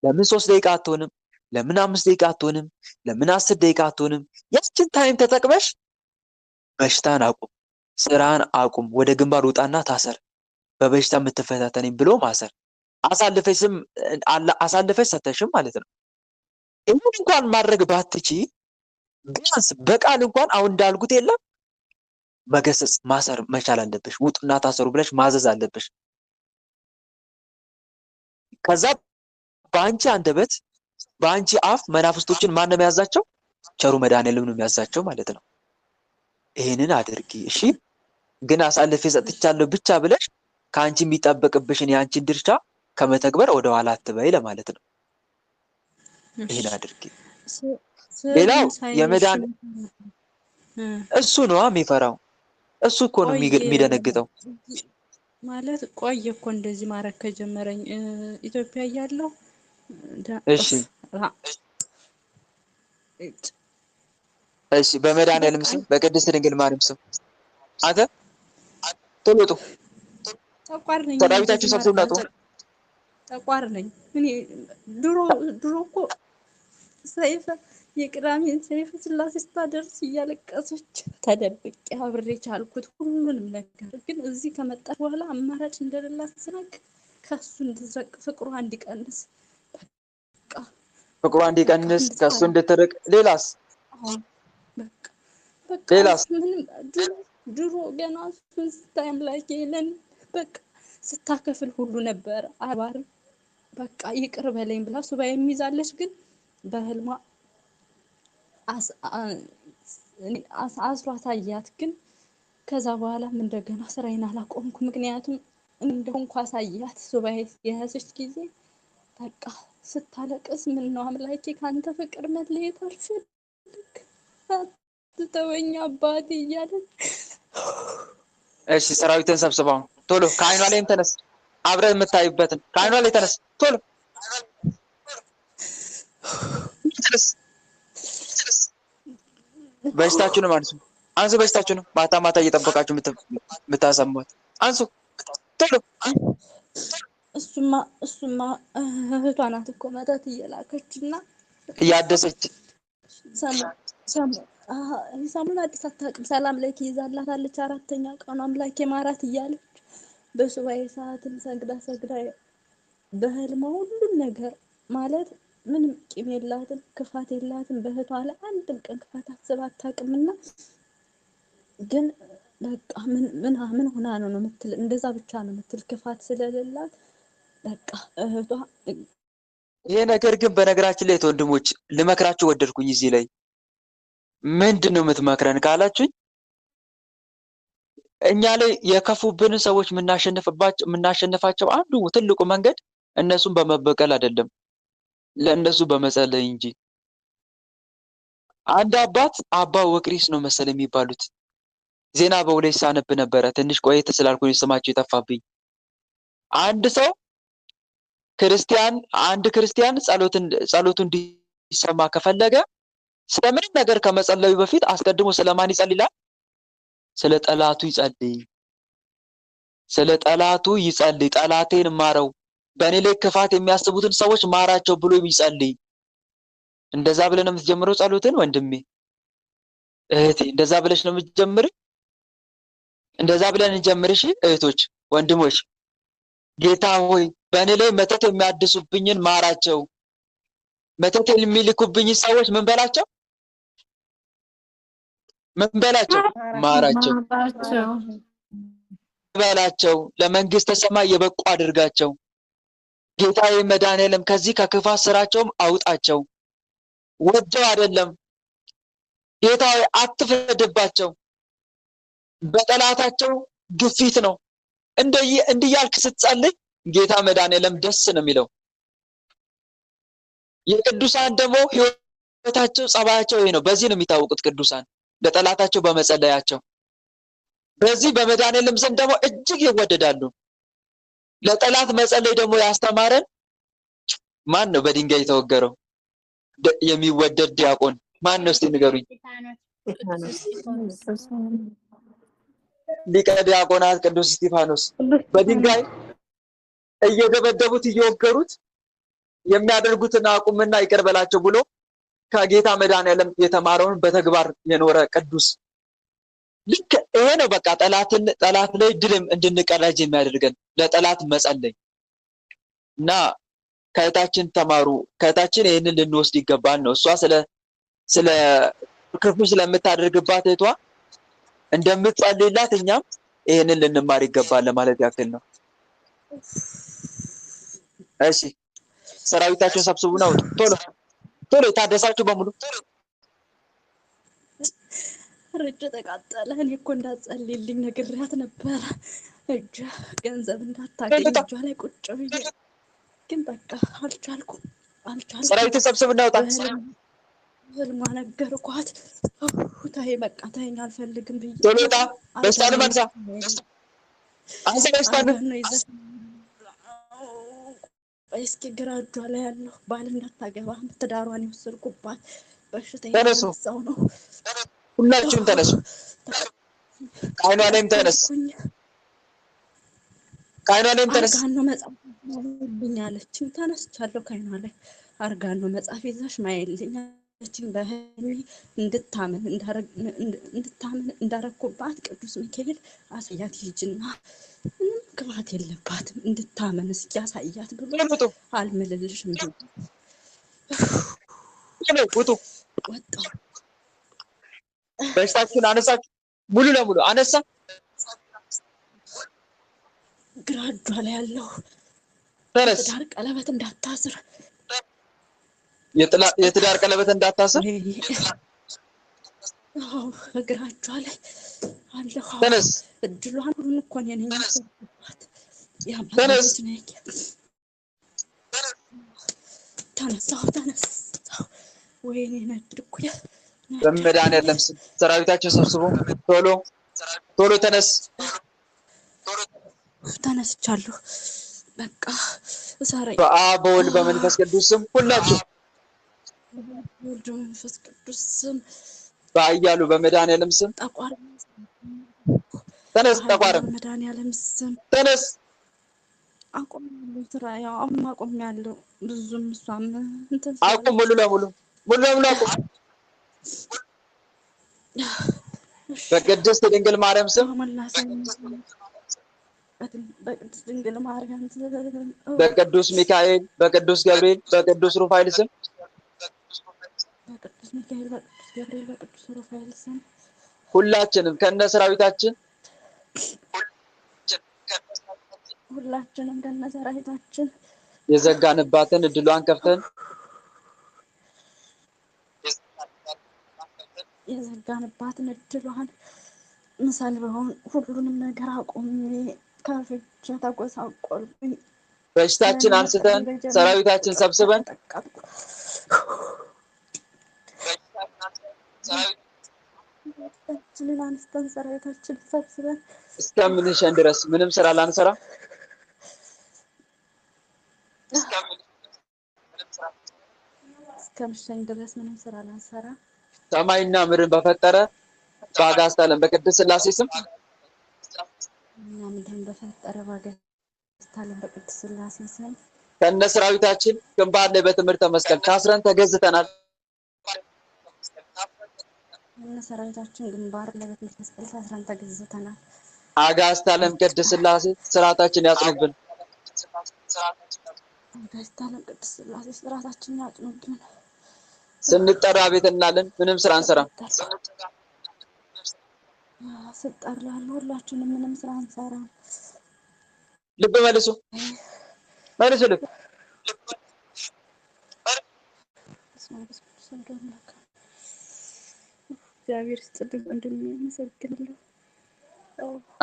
ለምን 3 ደቂቃ አትሆንም? ለምን 5 ደቂቃ አትሆንም? ለምን 10 ደቂቃ አትሆንም? ያችን ታይም ተጠቅመሽ በሽታን አቁም፣ ስራን አቁም፣ ወደ ግንባር ውጣና ታሰር፣ በበሽታ የምትፈታተነኝ ብሎ ማሰር። አሳልፈሽ ሰተሽም ማለት ነው። ይህን እንኳን ማድረግ ባትቺ ቢያንስ በቃል እንኳን አሁን እንዳልኩት የለም መገሰጽ ማሰር መቻል አለብሽ። ውጡና ታሰሩ ብለሽ ማዘዝ አለብሽ። ከዛ በአንቺ አንደበት በአንቺ አፍ መናፍስቶችን ማን ነው የሚያዛቸው? ቸሩ መድኃኔዓለም ነው የሚያዛቸው ማለት ነው። ይሄንን አድርጊ እሺ። ግን አሳልፌ ሰጥቻለሁ ብቻ ብለሽ ከአንቺ የሚጠበቅብሽን የአንቺን ድርሻ ከመተግበር ወደ ኋላ አትበይ ለማለት ነው። ይሄን አድርጊ። ሌላው የመዳን እሱ ነው የሚፈራው። እሱ እኮ ነው የሚደነግጠው። ማለት ቆየ እኮ እንደዚህ ማድረግ ከጀመረኝ ኢትዮጵያ እያለሁ። እሺ በመድኃኔዓለም ስም በቅድስት ድንግል ማርያም ስም አንተ ቶሎ ውጡ። ጠቋር ነኝ። ሰራዊታችሁ ሰብስቡና ውጡ። ጠቋር ነኝ እኔ። ድሮ እኮ ሰይፈ የቅዳሜን ሰይፈ ስላሴ ስታደርስ እያለቀሰች ተደብቄ አብሬ ቻልኩት ሁሉንም ነገር። ግን እዚህ ከመጣ በኋላ አማራጭ እንደሌላት ስናቅ ከሱ እንድትርቅ ፍቅሯ እንዲቀንስ በቃ ፍቅሯ እንዲቀንስ ከሱ እንድትርቅ ሌላስ ሌላስ ድሮ ገና እሱን ስታይ አምላኬ ለን በቃ ስታከፍል ሁሉ ነበር አባር በቃ ይቅር በለኝ ብላ ሱባኤ የሚይዛለች። ግን በህልሟ አስሯት አያት። ግን ከዛ በኋላም እንደገና ስራዬን አላቆምኩ። ምክንያቱም እንደሆንኩ አሳያት ሱባኤ የያዘች ጊዜ በቃ ስታለቅስ ምን ነው አምላኬ ካንተ ፍቅር መለየት አልፈልግ አትተወኝ አባቴ እያለች። እሺ ሰራዊትን ሰብስበው ቶሎ ከአይኗ ላይም ተነስ፣ አብረህ የምታዩበትን ከአይኗ ላይ ተነስ ቶሎ ተነስ። በሽታችሁንም አንሱ በሽታችሁንም ማታ እየጠበቃችሁ የምታሰሙት አንሱ ቶሎ እሱማ እህቷ ናት እኮ መተት እየላከችና እያደሰች ሰሙን አዲስ አታውቅም። ሰላም ላይ ይዛላታለች 4ኛ ቀኑ አምላኬ ማራት እያለች በሱባኤ ሰዓትን ሰግዳ በህልሟ ሁሉም ነገር ማለት ምንም ቂም የላትም፣ ክፋት የላትም። በእህቷ ላይ አንድም ቀን ክፋት አስባ አታውቅምና ግን በቃ ምን ሆና ነው የምትል፣ እንደዛ ብቻ ነው የምትል ክፋት ስለሌላት በቃ እህቷ። ይሄ ነገር ግን በነገራችን ላይ ወንድሞች ልመክራችሁ ወደድኩኝ። እዚህ ላይ ምንድነው የምትመክረን ካላችሁኝ፣ እኛ ላይ የከፉብን ሰዎች የምናሸንፋቸው አንዱ ትልቁ መንገድ እነሱን በመበቀል አይደለም፣ ለእነሱ በመጸለይ እንጂ። አንድ አባት አባ ወቅሪስ ነው መሰል የሚባሉት ዜና በውላይ ሳነብ ነበረ። ትንሽ ቆየት ስላልኩኝ ስማቸው የጠፋብኝ። አንድ ክርስቲያን ጸሎቱ እንዲሰማ ከፈለገ ስለምንም ነገር ከመጸለዩ በፊት አስቀድሞ ስለማን ይጸልያል? ስለ ጠላቱ ይጸልይ። ስለ ጠላቱ ይጸልይ። ጠላቴን ማረው፣ በእኔ ላይ ክፋት የሚያስቡትን ሰዎች ማራቸው ብሎ ይጸልይ። እንደዛ ብለን ነው የምትጀምረው ጸሎትን ወንድሜ እህቴ፣ እንደዛ ብለሽ ነው የምትጀምር። እንደዛ ብለን እንጀምርሽ እህቶች፣ ወንድሞች። ጌታ ሆይ በእኔ ላይ መተት የሚያድሱብኝን ማራቸው። መተት የሚልኩብኝ ሰዎች ምን በላቸው? ማራቸው በላቸው። ለመንግስተ ሰማይ የበቁ አድርጋቸው። ጌታዬ መድኃኔዓለም ከዚህ ከክፋት ስራቸውም አውጣቸው። ወደው አይደለም ጌታዬ፣ አትፍረድባቸው። በጠላታቸው ግፊት ነው። እንዲያልክ ስትጸልይ ጌታ መድኃኔዓለም ደስ ነው የሚለው። የቅዱሳን ደግሞ ህይወታቸው ጸባያቸው ይሄ ነው። በዚህ ነው የሚታወቁት ቅዱሳን፣ ለጠላታቸው በመጸለያቸው። በዚህ በመድኃኔዓለም ዘንድ ደግሞ እጅግ ይወደዳሉ። ለጠላት መጸለይ ደግሞ ያስተማረን ማን ነው? በድንጋይ የተወገረው የሚወደድ ዲያቆን ማን ነው? እስቲ ንገሩኝ። ሊቀ ዲያቆናት ቅዱስ እስጢፋኖስ በድንጋይ እየደበደቡት እየወገሩት የሚያደርጉትን አቁምና ይቅር በላቸው ብሎ ከጌታ መድኃኔዓለም የተማረውን በተግባር የኖረ ቅዱስ። ልክ ይሄ ነው በቃ ጠላት ላይ ድልም እንድንቀዳጅ የሚያደርገን ለጠላት መጸለይ እና ከእህታችን ተማሩ። ከእህታችን ይህንን ልንወስድ ይገባል ነው። እሷ ስለ ክፉ ስለምታደርግባት እህቷ እንደምትጸልይላት እኛም ይህንን ልንማር ይገባል ለማለት ያክል ነው። እሺ ሰራዊታችሁን ሰብስቡና ቶሎ የታደሳችሁ በሙሉ ርጭ ተቃጠለ። እኔ እኮ እንዳትጸልይልኝ ነግሬያት ነበረ። ገንዘብ እንዳታገኝ እጇ ላይ ቁጭ ብዬ ግን በቃ አልቻልኩም። ሰራዊት ሰብስቡና ውጣ። ህልሟ ነገርኳት። ተይ በቃ ተይኝ፣ አልፈልግም ብዬ ቶሎ ውጣ። በስታን መንሳ አንተ በስታን እስኪ ግራ እጇ ላይ ያለው ባል እንዳታገባ ትዳሯን የወሰድኩባት በሽታ የተነሳው ነው። ሁላችሁም ተነሱ። ከዓይኗ ላይም ተነስ። አርጋኖ መጽሐፍ ብኛለችኝ። ተነስቻለሁ። ከዓይኗ ላይ አርጋኖ መጽሐፍ ይዛሽ ማየልኝ አለችኝ። በህልሜ እንድታምን እንዳረኩባት ቅዱስ ሚካኤል አሳያት ሂጂና ምንም ክፋት የለባትም እንድታምን እስኪ ያሳያት ብሎ አልምልልሽም ብሎ ወጣሁ። በሽታችሁን አነሳችሁ፣ ሙሉ ለሙሉ አነሳ። ግራ እጇ ላይ ያለው የትዳር ቀለበት እንዳታስር፣ የትዳር ቀለበት እንዳታስር። አዎ ግራ እጇ ላይ አለው። ተነስ። እድሏን ሁሉ እኮ ነው የነኛት። ተነስ። ተነሳሁ። ወይኔ ነድኩ። በመድኃኔዓለም ስም ሰራዊታችን ሰብስቦ ቶሎ ተነስ። ተነስቻለሁ። በቃ ሰራይ በአብ በወልድ በመንፈስ ቅዱስ ስም ሁላችሁ ወልድ መንፈስ ቅዱስ ስም በአያሉ በመድኃኔዓለም ስም ጠቋር ተነስ። ጠቋር በመድኃኔዓለም ስም ተነስ። አቆሜያለሁ ስራ ያው አሁን አቆሜያለሁ። ብዙም እሷም እንትን አቁም፣ ስላለች ሙሉ ለሙሉ አቁም። እሺ በቅድስት ድንግል ማርያም ስም፣ በሞላ ሰው በቅድስት ድንግል ማርያም በቅዱስ ሚካኤል፣ በቅዱስ ገብርኤል፣ በቅዱስ ሩፋኤል ስም በቅዱስ ሚካኤል፣ በቅዱስ ገብርኤል፣ በቅዱስ ሩፋኤል ስም ሁላችንም ከነ ሰራዊታችን ሁላችንም ከነ ሰራዊታችን የዘጋንባትን እድሏን ከፍተን የዘጋንባትን እድሏን ምሰልበውን ሁሉንም ነገር አቁሜ ከፍቼ ተጎሳቆልኩኝ። በሽታችን አንስተን ሰራዊታችን ሰብስበን በሽታችንን አንስተን ሰራዊታችን ሰብስበን እስከምንሸን ድረስ ምንም ስራ ላንሰራ እስከምሸኝ ድረስ ምንም ስራ ላንሰራ ሰማይና ምድርን በፈጠረ በአጋዕዝተ ዓለም በቅድስት ሥላሴ ስም እና ምድርን በፈጠረ በአጋዕዝተ ዓለም በቅድስት ሥላሴ ስም ከነ ሰራዊታችን ግንባር ላይ በትምህርተ መስቀል ታስረን ተገዝተናል። ከነ ሰራዊታችን ግንባር ላይ በትምህርተ መስቀል ታስረን ተገዝተናል። አጋዕዝተ ዓለም ቅድስት ሥላሴ ስርዓታችን ያጽኑብን። አጋዕዝተ ዓለም ቅድስት ሥላሴ ስርዓታችን ያጽኑብን። ስንጠራ ቤት እንላለን፣ ምንም ስራ አንሰራም። ስጠራለሁ ሁላችንም ምንም ስራ አንሰራም። ልብ መልሱ ልብ እግዚአብሔር ይስጥልኝ ወንድሜ፣ አመሰግናለሁ።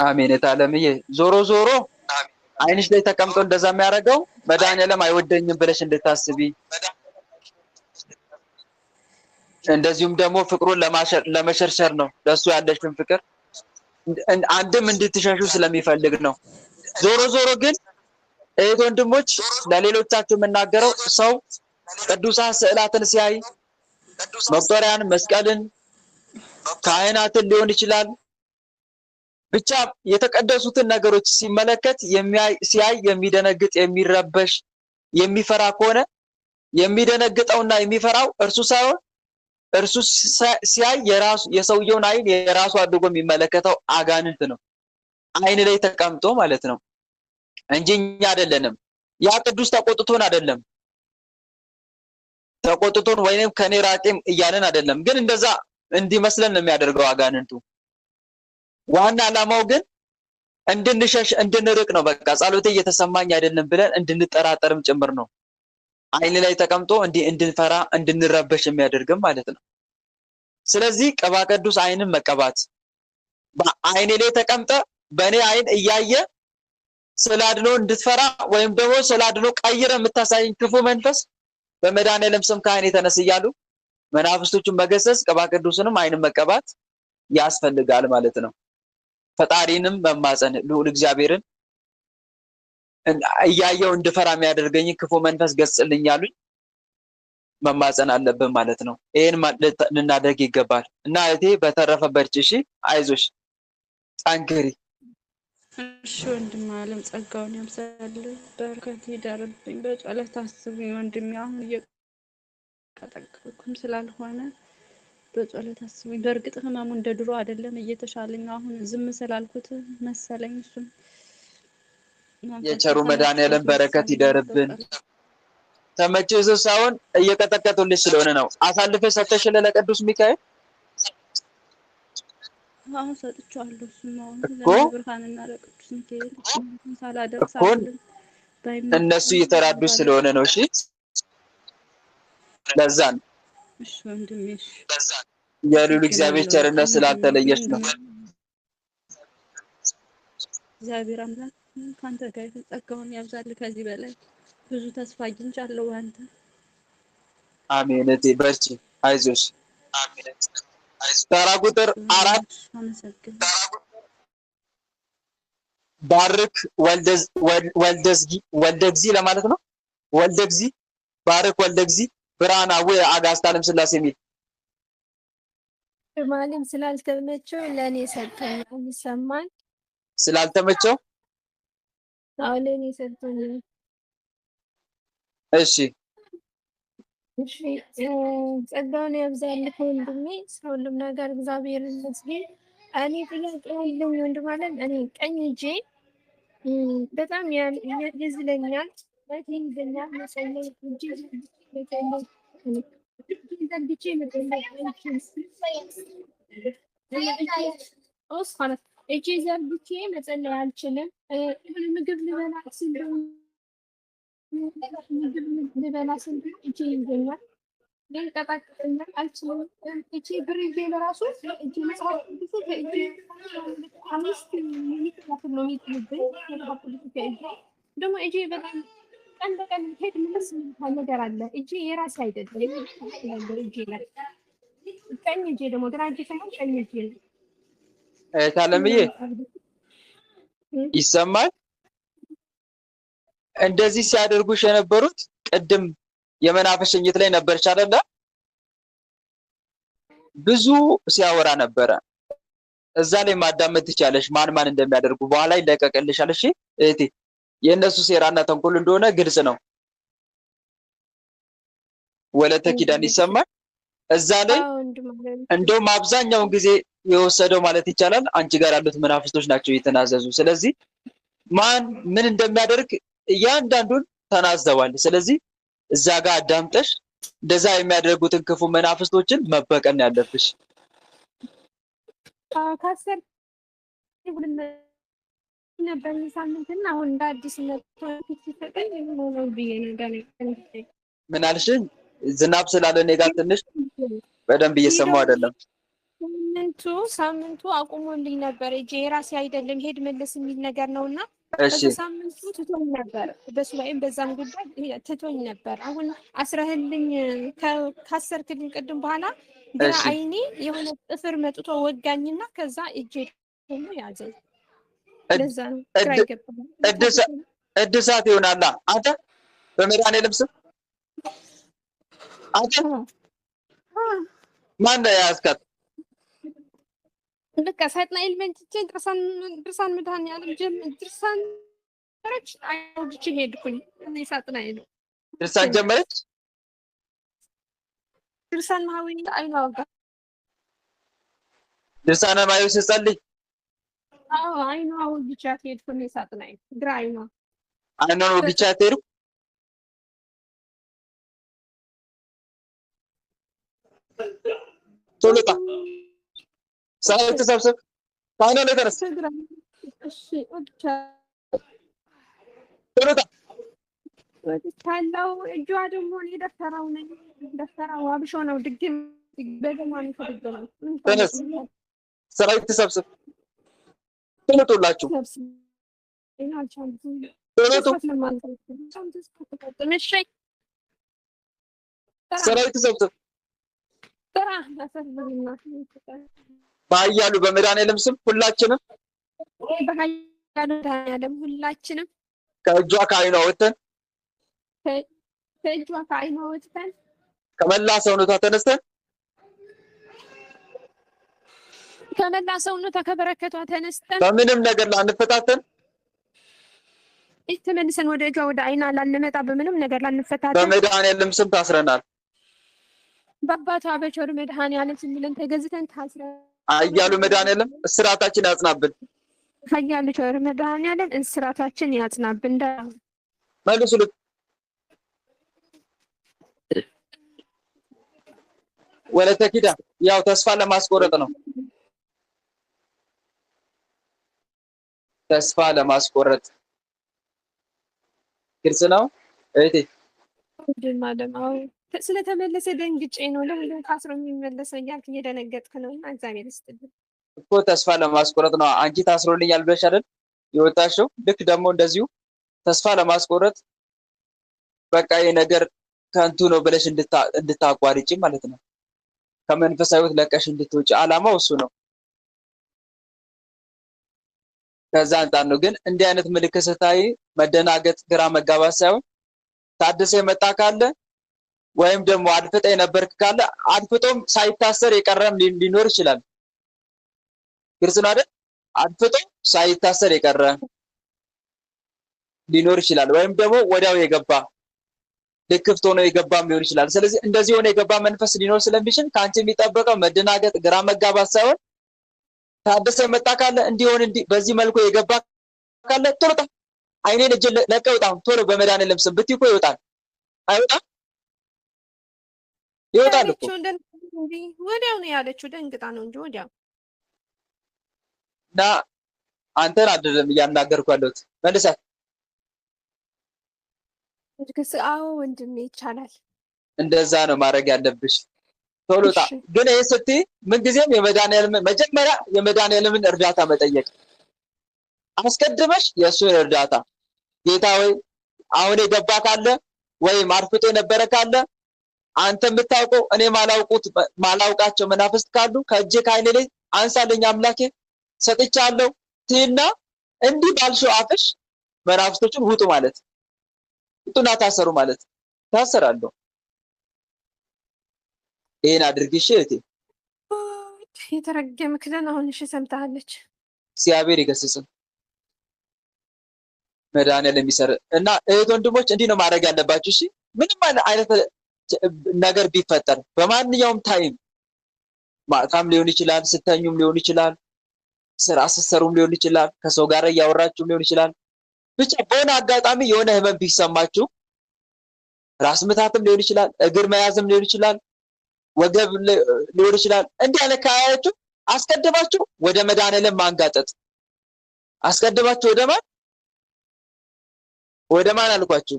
አሜን። የታለምዬ ዞሮ ዞሮ አይንሽ ላይ ተቀምጦ እንደዛ የሚያደርገው መድኃኒዓለም አይወደኝም ብለሽ እንድታስቢ እንደዚሁም ደግሞ ፍቅሩን ለመሸርሸር ነው። ለሱ ያለሽን ፍቅር አንድም እንድትሸሹ ስለሚፈልግ ነው። ዞሮ ዞሮ ግን እህት ወንድሞች፣ ለሌሎቻችሁ የምናገረው ሰው ቅዱሳን ስዕላትን ሲያይ መቁጠሪያን፣ መስቀልን፣ ካህናትን ሊሆን ይችላል ብቻ የተቀደሱትን ነገሮች ሲመለከት ሲያይ የሚደነግጥ የሚረበሽ የሚፈራ ከሆነ የሚደነግጠውና የሚፈራው እርሱ ሳይሆን እርሱ ሲያይ የሰውየውን አይን የራሱ አድርጎ የሚመለከተው አጋንንት ነው። አይን ላይ ተቀምጦ ማለት ነው እንጂ እኛ አይደለንም። ያ ቅዱስ ተቆጥቶን አይደለም፣ ተቆጥቶን ወይንም ከኔ ራቄም እያለን አይደለም። ግን እንደዛ እንዲመስለን ነው የሚያደርገው አጋንንቱ። ዋና ዓላማው ግን እንድንሸሽ እንድንርቅ ነው። በቃ ጸሎቴ እየተሰማኝ አይደለም ብለን እንድንጠራጠርም ጭምር ነው። አይን ላይ ተቀምጦ እንድንፈራ እንድንረበሽ የሚያደርግም ማለት ነው። ስለዚህ ቅባ ቅዱስ አይንን መቀባት በአይኔ ላይ ተቀምጠ በእኔ አይን እያየ ስላድኖ እንድትፈራ ወይም ደግሞ ስላድኖ ቀይረ የምታሳይኝ ክፉ መንፈስ በመድኃኒዓለም ስም ከአይኔ ተነስ እያሉ መናፍስቶቹን መገሰጽ ቅባ ቅዱስንም አይንን መቀባት ያስፈልጋል ማለት ነው። ፈጣሪንም መማፀን ልዑል እግዚአብሔርን እያየው እንድፈራ የሚያደርገኝ ክፉ መንፈስ ገጽልኝ ያሉኝ መማፀን አለብን ማለት ነው። ይሄን ልናደርግ ይገባል እና እህቴ በተረፈ በርቺ፣ እሺ፣ አይዞሽ፣ ጠንክሪ። እሺ ወንድም ዓለም ጸጋውን ያብዛልኝ፣ በረከት ይደርብኝ። በጸሎት አስቡኝ ወንድሜ። አሁን እየቀጠቀጥኩም ስላልሆነ በጸሎት አስቡኝ። በእርግጥ ህመሙ እንደ ድሮ አይደለም፣ እየተሻለኝ አሁን ዝም ስላልኩት መሰለኝ። እሱም የቸሩ መድኃኒዓለም በረከት ይደርብን። ተመችቶ ሳይሆን እየቀጠቀጡልሽ ስለሆነ ነው። አሳልፈሽ ሰጥተሽለት ለቅዱስ ሚካኤል አሁን ሰጥቻለሁ። እሱም አሁን እኮ ለብርሃንና ለቅዱስ ሚካኤል ሳላደርስ አይደለም እነሱ እየተራዱ ስለሆነ ነው። እሺ ለዛ ነው። እሺ ወንድሜ፣ እሺ የልዑል እግዚአብሔር ቸርነት ስላልተለየሽ ነው። እግዚአብሔር አምላክ ካንተ ጋር ጸጋውን ያብዛልህ። ከዚህ በላይ ብዙ ተስፋ አግኝቻለሁ አንተ። አሜን። እቴ በርቺ፣ አይዞሽ። ተራ ቁጥር 4 ባርክ ወልደግዚ ለማለት ነው። ወልደግዚ ባርክ ወልደግዚ ብርሃናዊ አጋዕዝተ ዓለም ሥላሴ የሚል ማለም ስላልተመቸው ለኔ ሰጠኝ። ይሰማል? ስላልተመቸው አሁን እኔ ሰጥቶኛል። እሺ እሺ ጸጋውን ያብዛልህ ወንድሜ፣ ስለሁሉም ነገር እግዚአብሔር ይመስገን። እኔ ጥያቄ ያለኝ ወንድም አለም፣ እኔ ቀኝ እጄ በጣም ያዝለኛል፣ ይዘኛል፣ መጸለይ እጄ ዘርግቼ መጸለይ እጄ ዘርግቼ መጸለይ አልችልም። ምግብ ልበላ ስል ምግብ ልበላ ስል እጄ ይዘኛል፣ ይንቀጠቀጠኛል፣ አልችልም። እጄ ብር ይዤ ለራሱ እጄ መጽሐፍ ቅዱስ ከእጄ 5 ሜትር ያክል ነው የሚጥልብኝ። መጽሐፍ ቅዱስ ከእጄ ደግሞ እጄ በጣም ቀን በቀን ሄድ ምንስ የሚባል ነገር አለ። እጄ የራሴ አይደለም ነገር እጄ ላይ ቀኝ እጄ ደግሞ ግራ እጄ ሳይሆን ቀኝ እጄ ነው። ታለምዬ ይሰማል? እንደዚህ ሲያደርጉሽ የነበሩት ቅድም የመናፈስ ሽኝት ላይ ነበርሽ አይደለ? ብዙ ሲያወራ ነበረ። እዛ ላይ ማዳመጥ ትቻለሽ፣ ማን እንደሚያደርጉ በኋላ ይለቀቅልሻል። እሺ እህቴ፣ የእነሱ ሴራና ተንኮል እንደሆነ ግልጽ ነው። ወለተ ኪዳን ይሰማል? እዛ ላይ እንደውም አብዛኛውን ጊዜ የወሰደው ማለት ይቻላል አንቺ ጋር ያሉት መናፍስቶች ናቸው የተናዘዙ። ስለዚህ ማን ምን እንደሚያደርግ እያንዳንዱን ተናዘዋል። ስለዚህ እዛ ጋር አዳምጠሽ እንደዛ የሚያደርጉትን ክፉ መናፍስቶችን መበቀል ያለብሽ። ካሰር ነበር ሳምንትና አሁን እንደ አዲስ ሲፈጠኝ ነው ብዬ ነገር ምን አልሽኝ? ዝናብ ስላለ እኔ ጋር ትንሽ በደንብ እየሰማሁ አይደለም። ሳምንቱ አቁሞልኝ ነበር። እጄ የራሴ አይደለም ሄድ መለስ የሚል ነገር ነውና ሳምንቱ ትቶኝ ነበር። በሱባኤም በዛም ጉዳይ ትቶኝ ነበር። አሁን አስረህልኝ ካሰርክልኝ ቅድም በኋላ ግራ አይኔ የሆነ ጥፍር መጥቶ ወጋኝና ከዛ እጄ ደግሞ ያዘኝ። ለዛ ነው ግራ ይገባል። እድሳት ይሆናል። አንተ በመድኃኒዓለም ስም አንተ ማን ነው ያስካት? በቃ ሳጥናኤል መንጭቼ ድርሳን መድኃኒዓለም ድርሳን ጀመረች። አይወድቼ ሄድኩኝ። እኔ ሳጥናኤል ነው ድርሳን ጀመረች። ድርሳን ማህዊ አይኗ ወጋ። ድርሳን ማህዊ ሲጸልይ አይኗ ወግቻት ሄድኩኝ። ሳጥናኤል ግራ አይኗን ወግቻት ሄድኩ። ቶሎታ ሰዓት ተሰብሰብ ታና ላይ ተነስ። እሺ ወግቻ ቶሎታ ወግቻለሁ። እጇ ደግሞ እኔ ደፈራው ነኝ። ደፈራው አብሾ ነው። ድግም በደማን ተደገመ። ተነስ። ሰራዊት ተሰብሰብ። ቶሎላችሁ ሰራዊት ተሰብሰብ። በኃያሉ በመድኃኒዓለም ስም ሁላችንም ሁላችንም ከእጇ ከዓይኗ ወጥተን ከመላ ሰውነቷ ተነስተን ከመላ ሰውነቷ ከበረከቷ ተነስተን በምንም ነገር ላንፈታተን ተመልሰን ወደ እጇ ወደ ዓይኗ ላንመጣ በምንም ነገር ላንፈታተን በመድኃኒዓለም ስም ታስረናል። በአባቷ በቸሩ መድኃኒዓለም ስም ብለን ተገዝተን ታስረን ኃያሉ መድኃኒዓለም እስራታችን ያጽናብን። ኃያሉ ቸሩ መድኃኒዓለም እስራታችን ያጽናብን። መልሱልኝ። ወለተ ኪዳን ያው ተስፋ ለማስቆረጥ ነው። ተስፋ ለማስቆረጥ ግልጽ ነው እህቴ። ደማደማው ስለተመለሰ ደንግጬ ነው። ለምን ታስሮ የሚመለሰው እያልክ እየደነገጥክ ነው። እና እግዚአብሔር ይስጥልኝ እኮ ተስፋ ለማስቆረጥ ነው። አንቺ ታስሮልኛል ብለሽ አይደል የወጣሽው? ልክ ደግሞ እንደዚሁ ተስፋ ለማስቆረጥ በቃ ይሄ ነገር ከንቱ ነው ብለሽ እንድታቋርጪ ማለት ነው። ከመንፈሳዊ ሕይወት ለቀሽ እንድትወጪ አላማው እሱ ነው። ከዛ አንጻር ነው። ግን እንዲህ አይነት ምልክት ስታይ መደናገጥ፣ ግራ መጋባት ሳይሆን ታድሰ የመጣ ካለ ወይም ደግሞ አድፍጠ የነበርክ ካለ አድፍጦም ሳይታሰር የቀረም ሊኖር ይችላል። ግልጽ ነው አይደል? አድፍጦ ሳይታሰር የቀረ ሊኖር ይችላል ወይም ደግሞ ወዲያው የገባ ልክፍት ሆኖ የገባም ሊሆን ይችላል። ስለዚህ እንደዚህ ሆነ የገባ መንፈስ ሊኖር ስለሚችል ከአንቺ የሚጠበቀው መደናገጥ፣ ግራ መጋባት ሳይሆን ታደሰ የመጣ ካለ እንዲሆን በዚህ መልኩ የገባ ካለ ቶሎ አይኔን እጅ ለቀው ጣም ቶሎ በመድኃኒዓለም ስም ብትይ እኮ ይወጣል። አይወጣም? ይወጣል እኮ ወዲያው ነው ያለችው። ደንግጣ ነው እንጂ ወዲያው። እና አንተን አይደለም እያናገርኩ ያለሁት መልሰህ አዎ ወንድሜ ይቻላል። እንደዛ ነው ማድረግ ያለብሽ። ቶሎ ጣ ግን ይሄ ስትይ ምንጊዜም መጀመሪያ የመድኃኒዓለምን እርዳታ መጠየቅ አስቀድመሽ የእሱን እርዳታ ጌታ ወይ አሁን የገባ ካለ ወይም አርፍቶ የነበረ ካለ አንተ የምታውቀው እኔ ማላውቃቸው መናፍስት ካሉ ከእጄ ከዓይኔ ላይ አንሳልኝ አምላኬ ሰጥቻለሁ ትይና እንዲህ ባልሽው አፍሽ መናፍስቶችን ውጡ ማለት ውጡና ታሰሩ ማለት ታሰራለሁ። ይሄን አድርጊሽ እህቴ። የተረገምክ ነህ። አሁን እሺ ሰምታለች። እግዚአብሔር ይገስጽን። መድኃኒዓለም የሚሰር እና እህት ወንድሞች እንዲህ ነው ማድረግ ያለባችሁ። እሺ ምንም አይነት ነገር ቢፈጠር በማንኛውም ታይም ማታም ሊሆን ይችላል፣ ስተኙም ሊሆን ይችላል፣ ስራ ስትሰሩም ሊሆን ይችላል፣ ከሰው ጋር እያወራችሁም ሊሆን ይችላል። ብቻ በሆነ አጋጣሚ የሆነ ህመም ቢሰማችሁ ራስ ምታትም ሊሆን ይችላል፣ እግር መያዝም ሊሆን ይችላል፣ ወገብ ሊሆን ይችላል። እንዲህ አይነት ካያችሁ አስቀድማችሁ ወደ መድኃኒዓለም ማንጋጠጥ። አስቀድማችሁ ወደ ማን አልኳችሁ?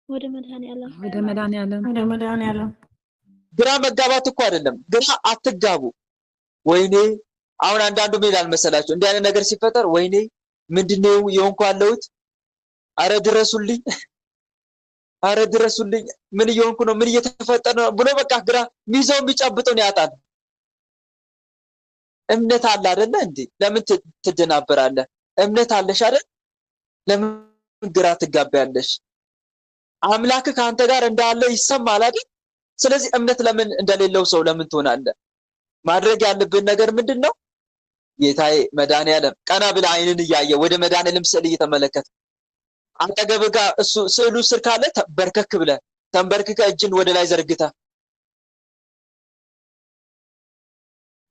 ወደ መድኃኒዓለም ወደ መድኃኒዓለም። ግራ መጋባት እኮ አይደለም፣ ግራ አትጋቡ። ወይኔ አሁን አንዳንዱ ምን ይላል መሰላችሁ? እንዲህ አይነት ነገር ሲፈጠር ወይኔ ምንድነው የሆንኩ ያለሁት? አረ ድረሱልኝ፣ አረ ድረሱልኝ፣ ምን እየሆንኩ ነው? ምን እየተፈጠረ ነው ብሎ በቃ ግራ ሚይዘው የሚጨብጠውን ያጣል። እምነት አለ አይደለ እንዴ? ለምን ትደናበራለህ? እምነት አለሽ አይደል? ለምን ግራ ትጋባያለሽ? አምላክ ከአንተ ጋር እንዳለ ይሰማል አይደል? ስለዚህ እምነት ለምን እንደሌለው ሰው ለምን ትሆናለህ? ማድረግ ያለብን ነገር ምንድነው? ጌታዬ መድኃኒዓለም ቀና ብለህ አይንን እያየ ወደ መድኃኒዓለም ስዕል እየተመለከት አጠገብህ ጋር እሱ ስዕሉ ስር ካለ በርከክ ብለህ ተንበርክከህ እጅን ወደ ላይ ዘርግተህ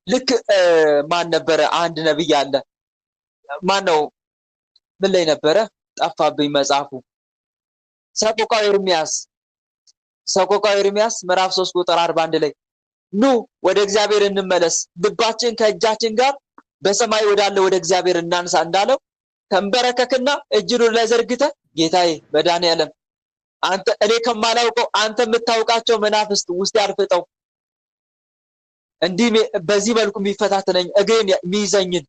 ልክ ማን ነበረ? አንድ ነብይ አለ። ማን ነው? ምን ላይ ነበረ? ጠፋብኝ መጽሐፉ። ሰቆቃወ ኤርምያስ ምዕራፍ 3 ቁጥር 41 ላይ ኑ ወደ እግዚአብሔር እንመለስ፣ ልባችን ከእጃችን ጋር በሰማይ ወዳለ ወደ እግዚአብሔር እናንሳ እንዳለው ተንበረከክና እጅን ወደ ላይ ዘርግተህ ጌታዬ መድኃኒዓለም አንተ እኔ ከማላውቀው አንተ የምታውቃቸው መናፍስት ውስጥ ያርፍጠው እንዲህ በዚህ መልኩ የሚፈታተነኝ እግሬን የሚይዘኝን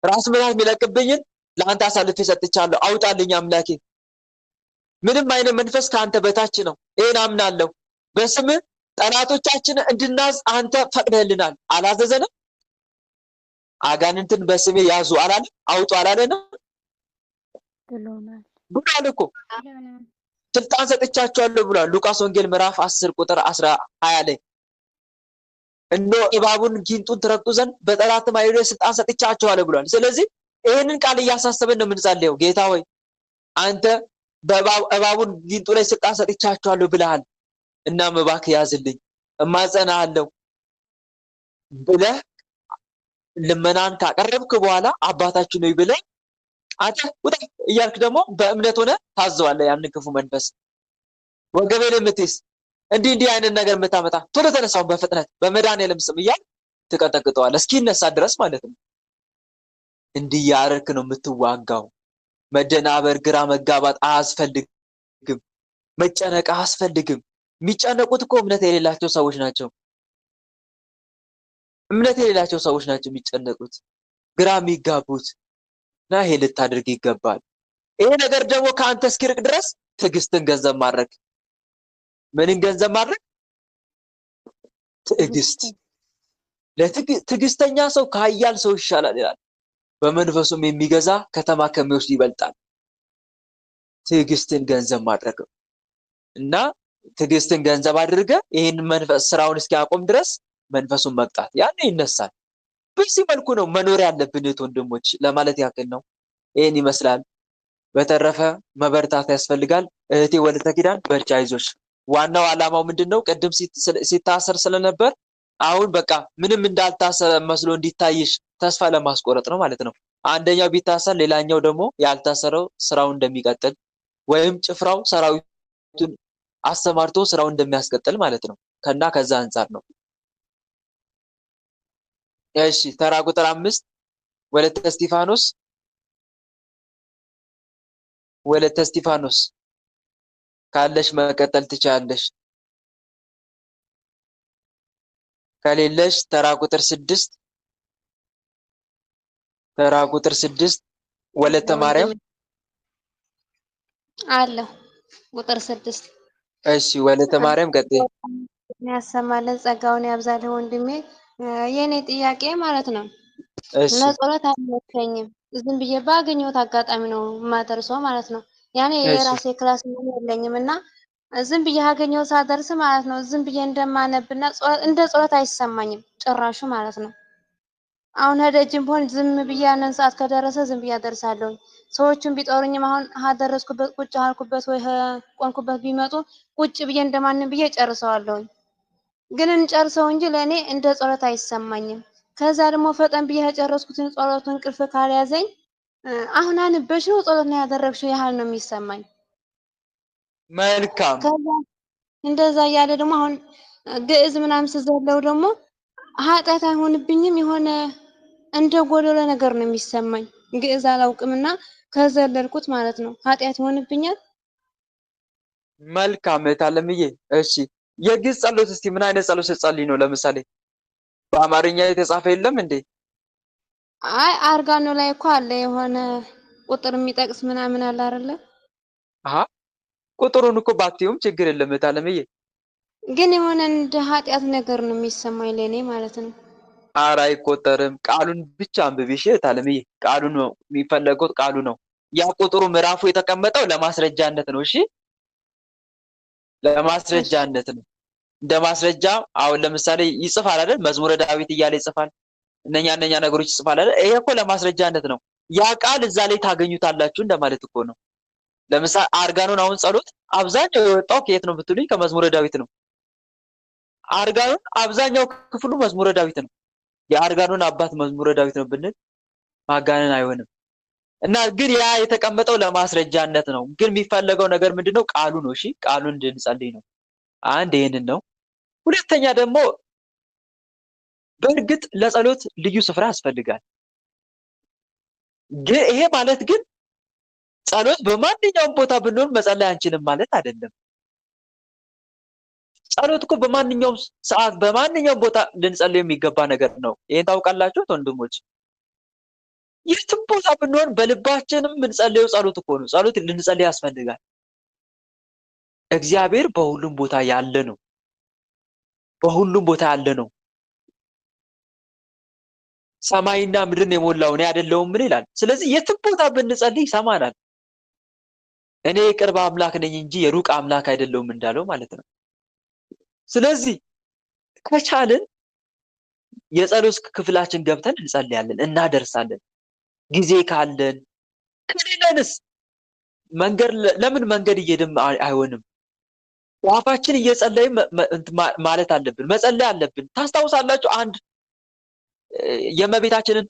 ራስ ምታት የሚለቅብኝን ለአንተ አሳልፌ ሰጥቻለሁ፣ አውጣልኝ አምላኬ። ምንም አይነት መንፈስ ከአንተ በታች ነው፣ ይሄን አምናለሁ። በስምህ ጠላቶቻችን እንድናዝ አንተ ፈቅደህልናል። አላዘዘንም? አጋንንትን በስሜ ያዙ አላለም? አውጡ አላለንም? ብሏል እኮ ስልጣን ሰጥቻቸዋለሁ ብሏል። ሉቃስ ወንጌል ምዕራፍ 10 ቁጥር 20 ላይ እነሆ እባቡን ጊንጡን ትረግጡ ዘንድ በጠላትም ኃይል ስልጣን ሰጥቻቸዋለሁ ብሏል። ስለዚህ ይሄንን ቃል እያሳሰበን ነው የምንጸልየው። ጌታ ሆይ አንተ እባቡን ጊንጡ ላይ ስልጣን ሰጥቻቸዋለሁ ብለሃል እና እባክህ ያዝልኝ እማጸናሃለሁ ብለህ ልመናን ካቀረብክ በኋላ አባታችን ሆይ ብለህ አንተ ውጣ እያልክ ደግሞ በእምነት ሆነ ታዘዋለህ። ያንን ክፉ መንፈስ ወገቤን የምትይዝ እንዲህ አይነት ነገር የምታመጣ ቶሎ ተነሳው በፍጥነት በመድኃኒዓለም ስም እያልክ ትቀጠቅጠዋለህ እስኪነሳ ድረስ ማለት ነው። እንዲህ ያረክ ነው የምትዋጋው። መደናበር፣ ግራ መጋባት አያስፈልግም። መጨነቅ አያስፈልግም። የሚጨነቁት እኮ እምነት የሌላቸው ሰዎች ናቸው። እምነት የሌላቸው ሰዎች ናቸው የሚጨነቁት፣ ግራ የሚጋቡት። እና ይሄ ልታደርግ ይገባል። ይሄ ነገር ደግሞ ከአንተ እስኪርቅ ድረስ ትዕግስትን ገንዘብ ማድረግ። ምንን ገንዘብ ማድረግ? ትዕግስት። ትዕግስተኛ ሰው ከኃያል ሰው ይሻላል ይላል። በመንፈሱም የሚገዛ ከተማ ከሚወስድ ይበልጣል። ትዕግስትን ገንዘብ ማድረግ እና ትዕግስትን ገንዘብ አድርገ ይሄን መንፈስ ስራውን እስኪያቆም ድረስ መንፈሱን መቅጣት፣ ያኔ ይነሳል። በዚህ መልኩ ነው መኖር ያለብን ወንድሞች ለማለት ያክል ነው። ይሄን ይመስላል። በተረፈ መበርታት ያስፈልጋል። እህቴ ወለተ ኪዳን በርቺ፣ አይዞሽ። ዋናው ዓላማው ምንድነው? ቅድም ሲታሰር ስለነበር አሁን በቃ ምንም እንዳልታሰረ መስሎ እንዲታይሽ ተስፋ ለማስቆረጥ ነው ማለት ነው። አንደኛው ቢታሰር ሌላኛው ደግሞ ያልታሰረው ስራውን እንደሚቀጥል ወይም ጭፍራው ሰራዊቱን አሰማርቶ ስራውን እንደሚያስቀጥል ማለት ነው። ከዛ አንፃር ነው። እሺ ተራ ቁጥር 5 ወለተ እስጢፋኖስ ካለሽ መቀጠል ትችላለሽ። ከሌለሽ ተራ ቁጥር 6 ወለተ ማርያም አለ ቁጥር 6 እሺ ወለተ ማርያም ቀጥይ። ያሰማልን ጸጋውን ያብዛልህ ወንድሜ። የኔ ጥያቄ ማለት ነው እሺ ለጸሎት አይመቸኝም። ዝም ብዬ ባገኘሁት አጋጣሚ ነው የማደርሰው ማለት ነው። ያኔ እሺ የራሴ ክላስ ምን የለኝም እና ዝም ብዬ ያገኘሁት ሳደርስ ማለት ነው ዝም ብዬ እንደማነብና እንደ ጸሎት አይሰማኝም ጭራሹ ማለት ነው። አሁን ሄደጅም ቢሆን ዝም ብዬ ያንን ሰዓት ከደረሰ ዝም ብዬ አደርሳለሁ። ሰዎችን ቢጠሩኝም አሁን ደረስኩበት ቁጭ አልኩበት ወይ ቆንኩበት ቢመጡ ቁጭ ብዬ እንደማንም ብዬ ጨርሰዋለሁ። ግን እንጨርሰው እንጂ ለኔ እንደ ጸሎት አይሰማኝም። ከዛ ደግሞ ፈጠን ብዬ የጨረስኩትን ጸሎት እንቅልፍ ካልያዘኝ አሁን አንበሽ ነው ጸሎት ነው ያደረግሽው ያህል ነው የሚሰማኝ። መልካም ከዛ እንደዛ እያለ ደግሞ አሁን ግዕዝ ምናምን ስዘለው ደግሞ ኃጢአት አይሆንብኝም የሆነ እንደ ጎደሎ ነገር ነው የሚሰማኝ። ግዕዝ አላውቅምና ከዘለልኩት ማለት ነው ኃጢአት ይሆንብኛል። መልካም እህት አለምዬ። እሺ የግዕዝ ጸሎት እስቲ ምን አይነት ጸሎት ስትጸልይ ነው? ለምሳሌ በአማርኛ የተጻፈ የለም እንዴ? አይ አርጋኖ ላይ እኮ አለ የሆነ ቁጥር የሚጠቅስ ምናምን አለ አይደለ? አሃ ቁጥሩን እኮ ባትይውም ችግር የለም እህት አለምዬ። ግን የሆነ እንደ ኃጢአት ነገር ነው የሚሰማኝ ለኔ ማለት ነው። ኧረ አይቆጠርም። ቃሉን ብቻ አንብቢ እሺ እህት አለምዬ። ቃሉ ነው የሚፈለገው፣ ቃሉ ነው። ያ ቁጥሩ ምዕራፉ የተቀመጠው ለማስረጃነት ነው። እሺ ለማስረጃነት ነው። እንደ ማስረጃ አሁን ለምሳሌ ይጽፋል አይደል? መዝሙረ ዳዊት እያለ ይጽፋል። እነኛ ነገሮች ይጽፋል አይደል? ይሄ እኮ ለማስረጃነት ነው። ያ ቃል እዛ ላይ ታገኙታላችሁ እንደማለት እኮ ነው። ለምሳሌ አርጋኖን አሁን ጸሎት አብዛኛው የወጣው ከየት ነው ብትሉኝ ከመዝሙረ ዳዊት ነው። አርጋኖን አብዛኛው ክፍሉ መዝሙረ ዳዊት ነው። የአርጋኖን አባት መዝሙረ ዳዊት ነው ብንል ማጋነን አይሆንም። እና ግን ያ የተቀመጠው ለማስረጃነት ነው። ግን የሚፈለገው ነገር ምንድነው? ቃሉ ነው። እሺ ቃሉን እንድንጸልይ ነው። አንድ ይሄንን ነው። ሁለተኛ ደግሞ በእርግጥ ለጸሎት ልዩ ስፍራ ያስፈልጋል። ግን ይሄ ማለት ግን ጸሎት በማንኛውም ቦታ ብንሆን መጸለይ አንችልም ማለት አይደለም። ጸሎት እኮ በማንኛውም ሰዓት በማንኛውም ቦታ ልንጸልይ የሚገባ ነገር ነው። ይሄን ታውቃላችሁ ወንድሞች? የትም ቦታ ብንሆን በልባችንም የምንጸልየው ጸሎት እኮ ነው። ጸሎት ልንጸልይ ያስፈልጋል። እግዚአብሔር በሁሉም ቦታ ያለ ነው። በሁሉም ቦታ ያለ ነው። ሰማይና ምድርን የሞላው እኔ አይደለሁም ምን ይላል? ስለዚህ የትም ቦታ ብንጸልይ ይሰማናል። እኔ የቅርብ አምላክ ነኝ እንጂ የሩቅ አምላክ አይደለሁም እንዳለው ማለት ነው። ስለዚህ ከቻልን የጸሎት ክፍላችን ገብተን እንጸልያለን፣ እናደርሳለን። ጊዜ ካለን ከሌለንስ ለምን መንገድ እየሄድን አይሆንም? በአፋችን እየጸለይን ማለት አለብን፣ መጸለይ አለብን። ታስታውሳላችሁ አንድ የእመቤታችንን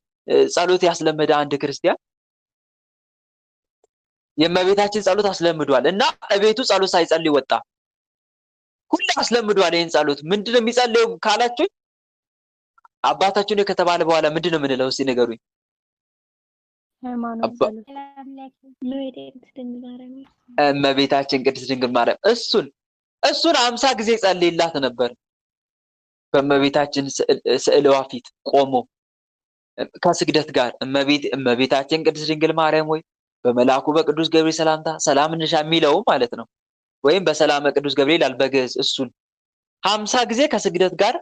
ጸሎት ያስለመደ አንድ ክርስቲያን የእመቤታችን ጸሎት አስለምዷል እና እቤቱ ጸሎት ሳይጸልይ ወጣ። ሁሉ አስለምዷል ይሄን ጸሎት። ምንድነው የሚጸልየው ካላችሁ አባታችን ከተባለ በኋላ ምንድነው የምንለው? እስቲ ንገሩኝ። እመቤታችን ቅድስት ድንግል ማርያም እሱን 50 ጊዜ ጸልይላት ነበር። በእመቤታችን ስዕልዋ ፊት ቆሞ ከስግደት ጋር እመቤታችን ቅድስት ድንግል ማርያም ወይ በመልአኩ በቅዱስ ገብርኤል ሰላምታ ሰላም እንሻ የሚለው ማለት ነው። ወይም በሰላመ ቅዱስ ገብርኤል አልበገዝ እሱን 50 ጊዜ ከስግደት ጋር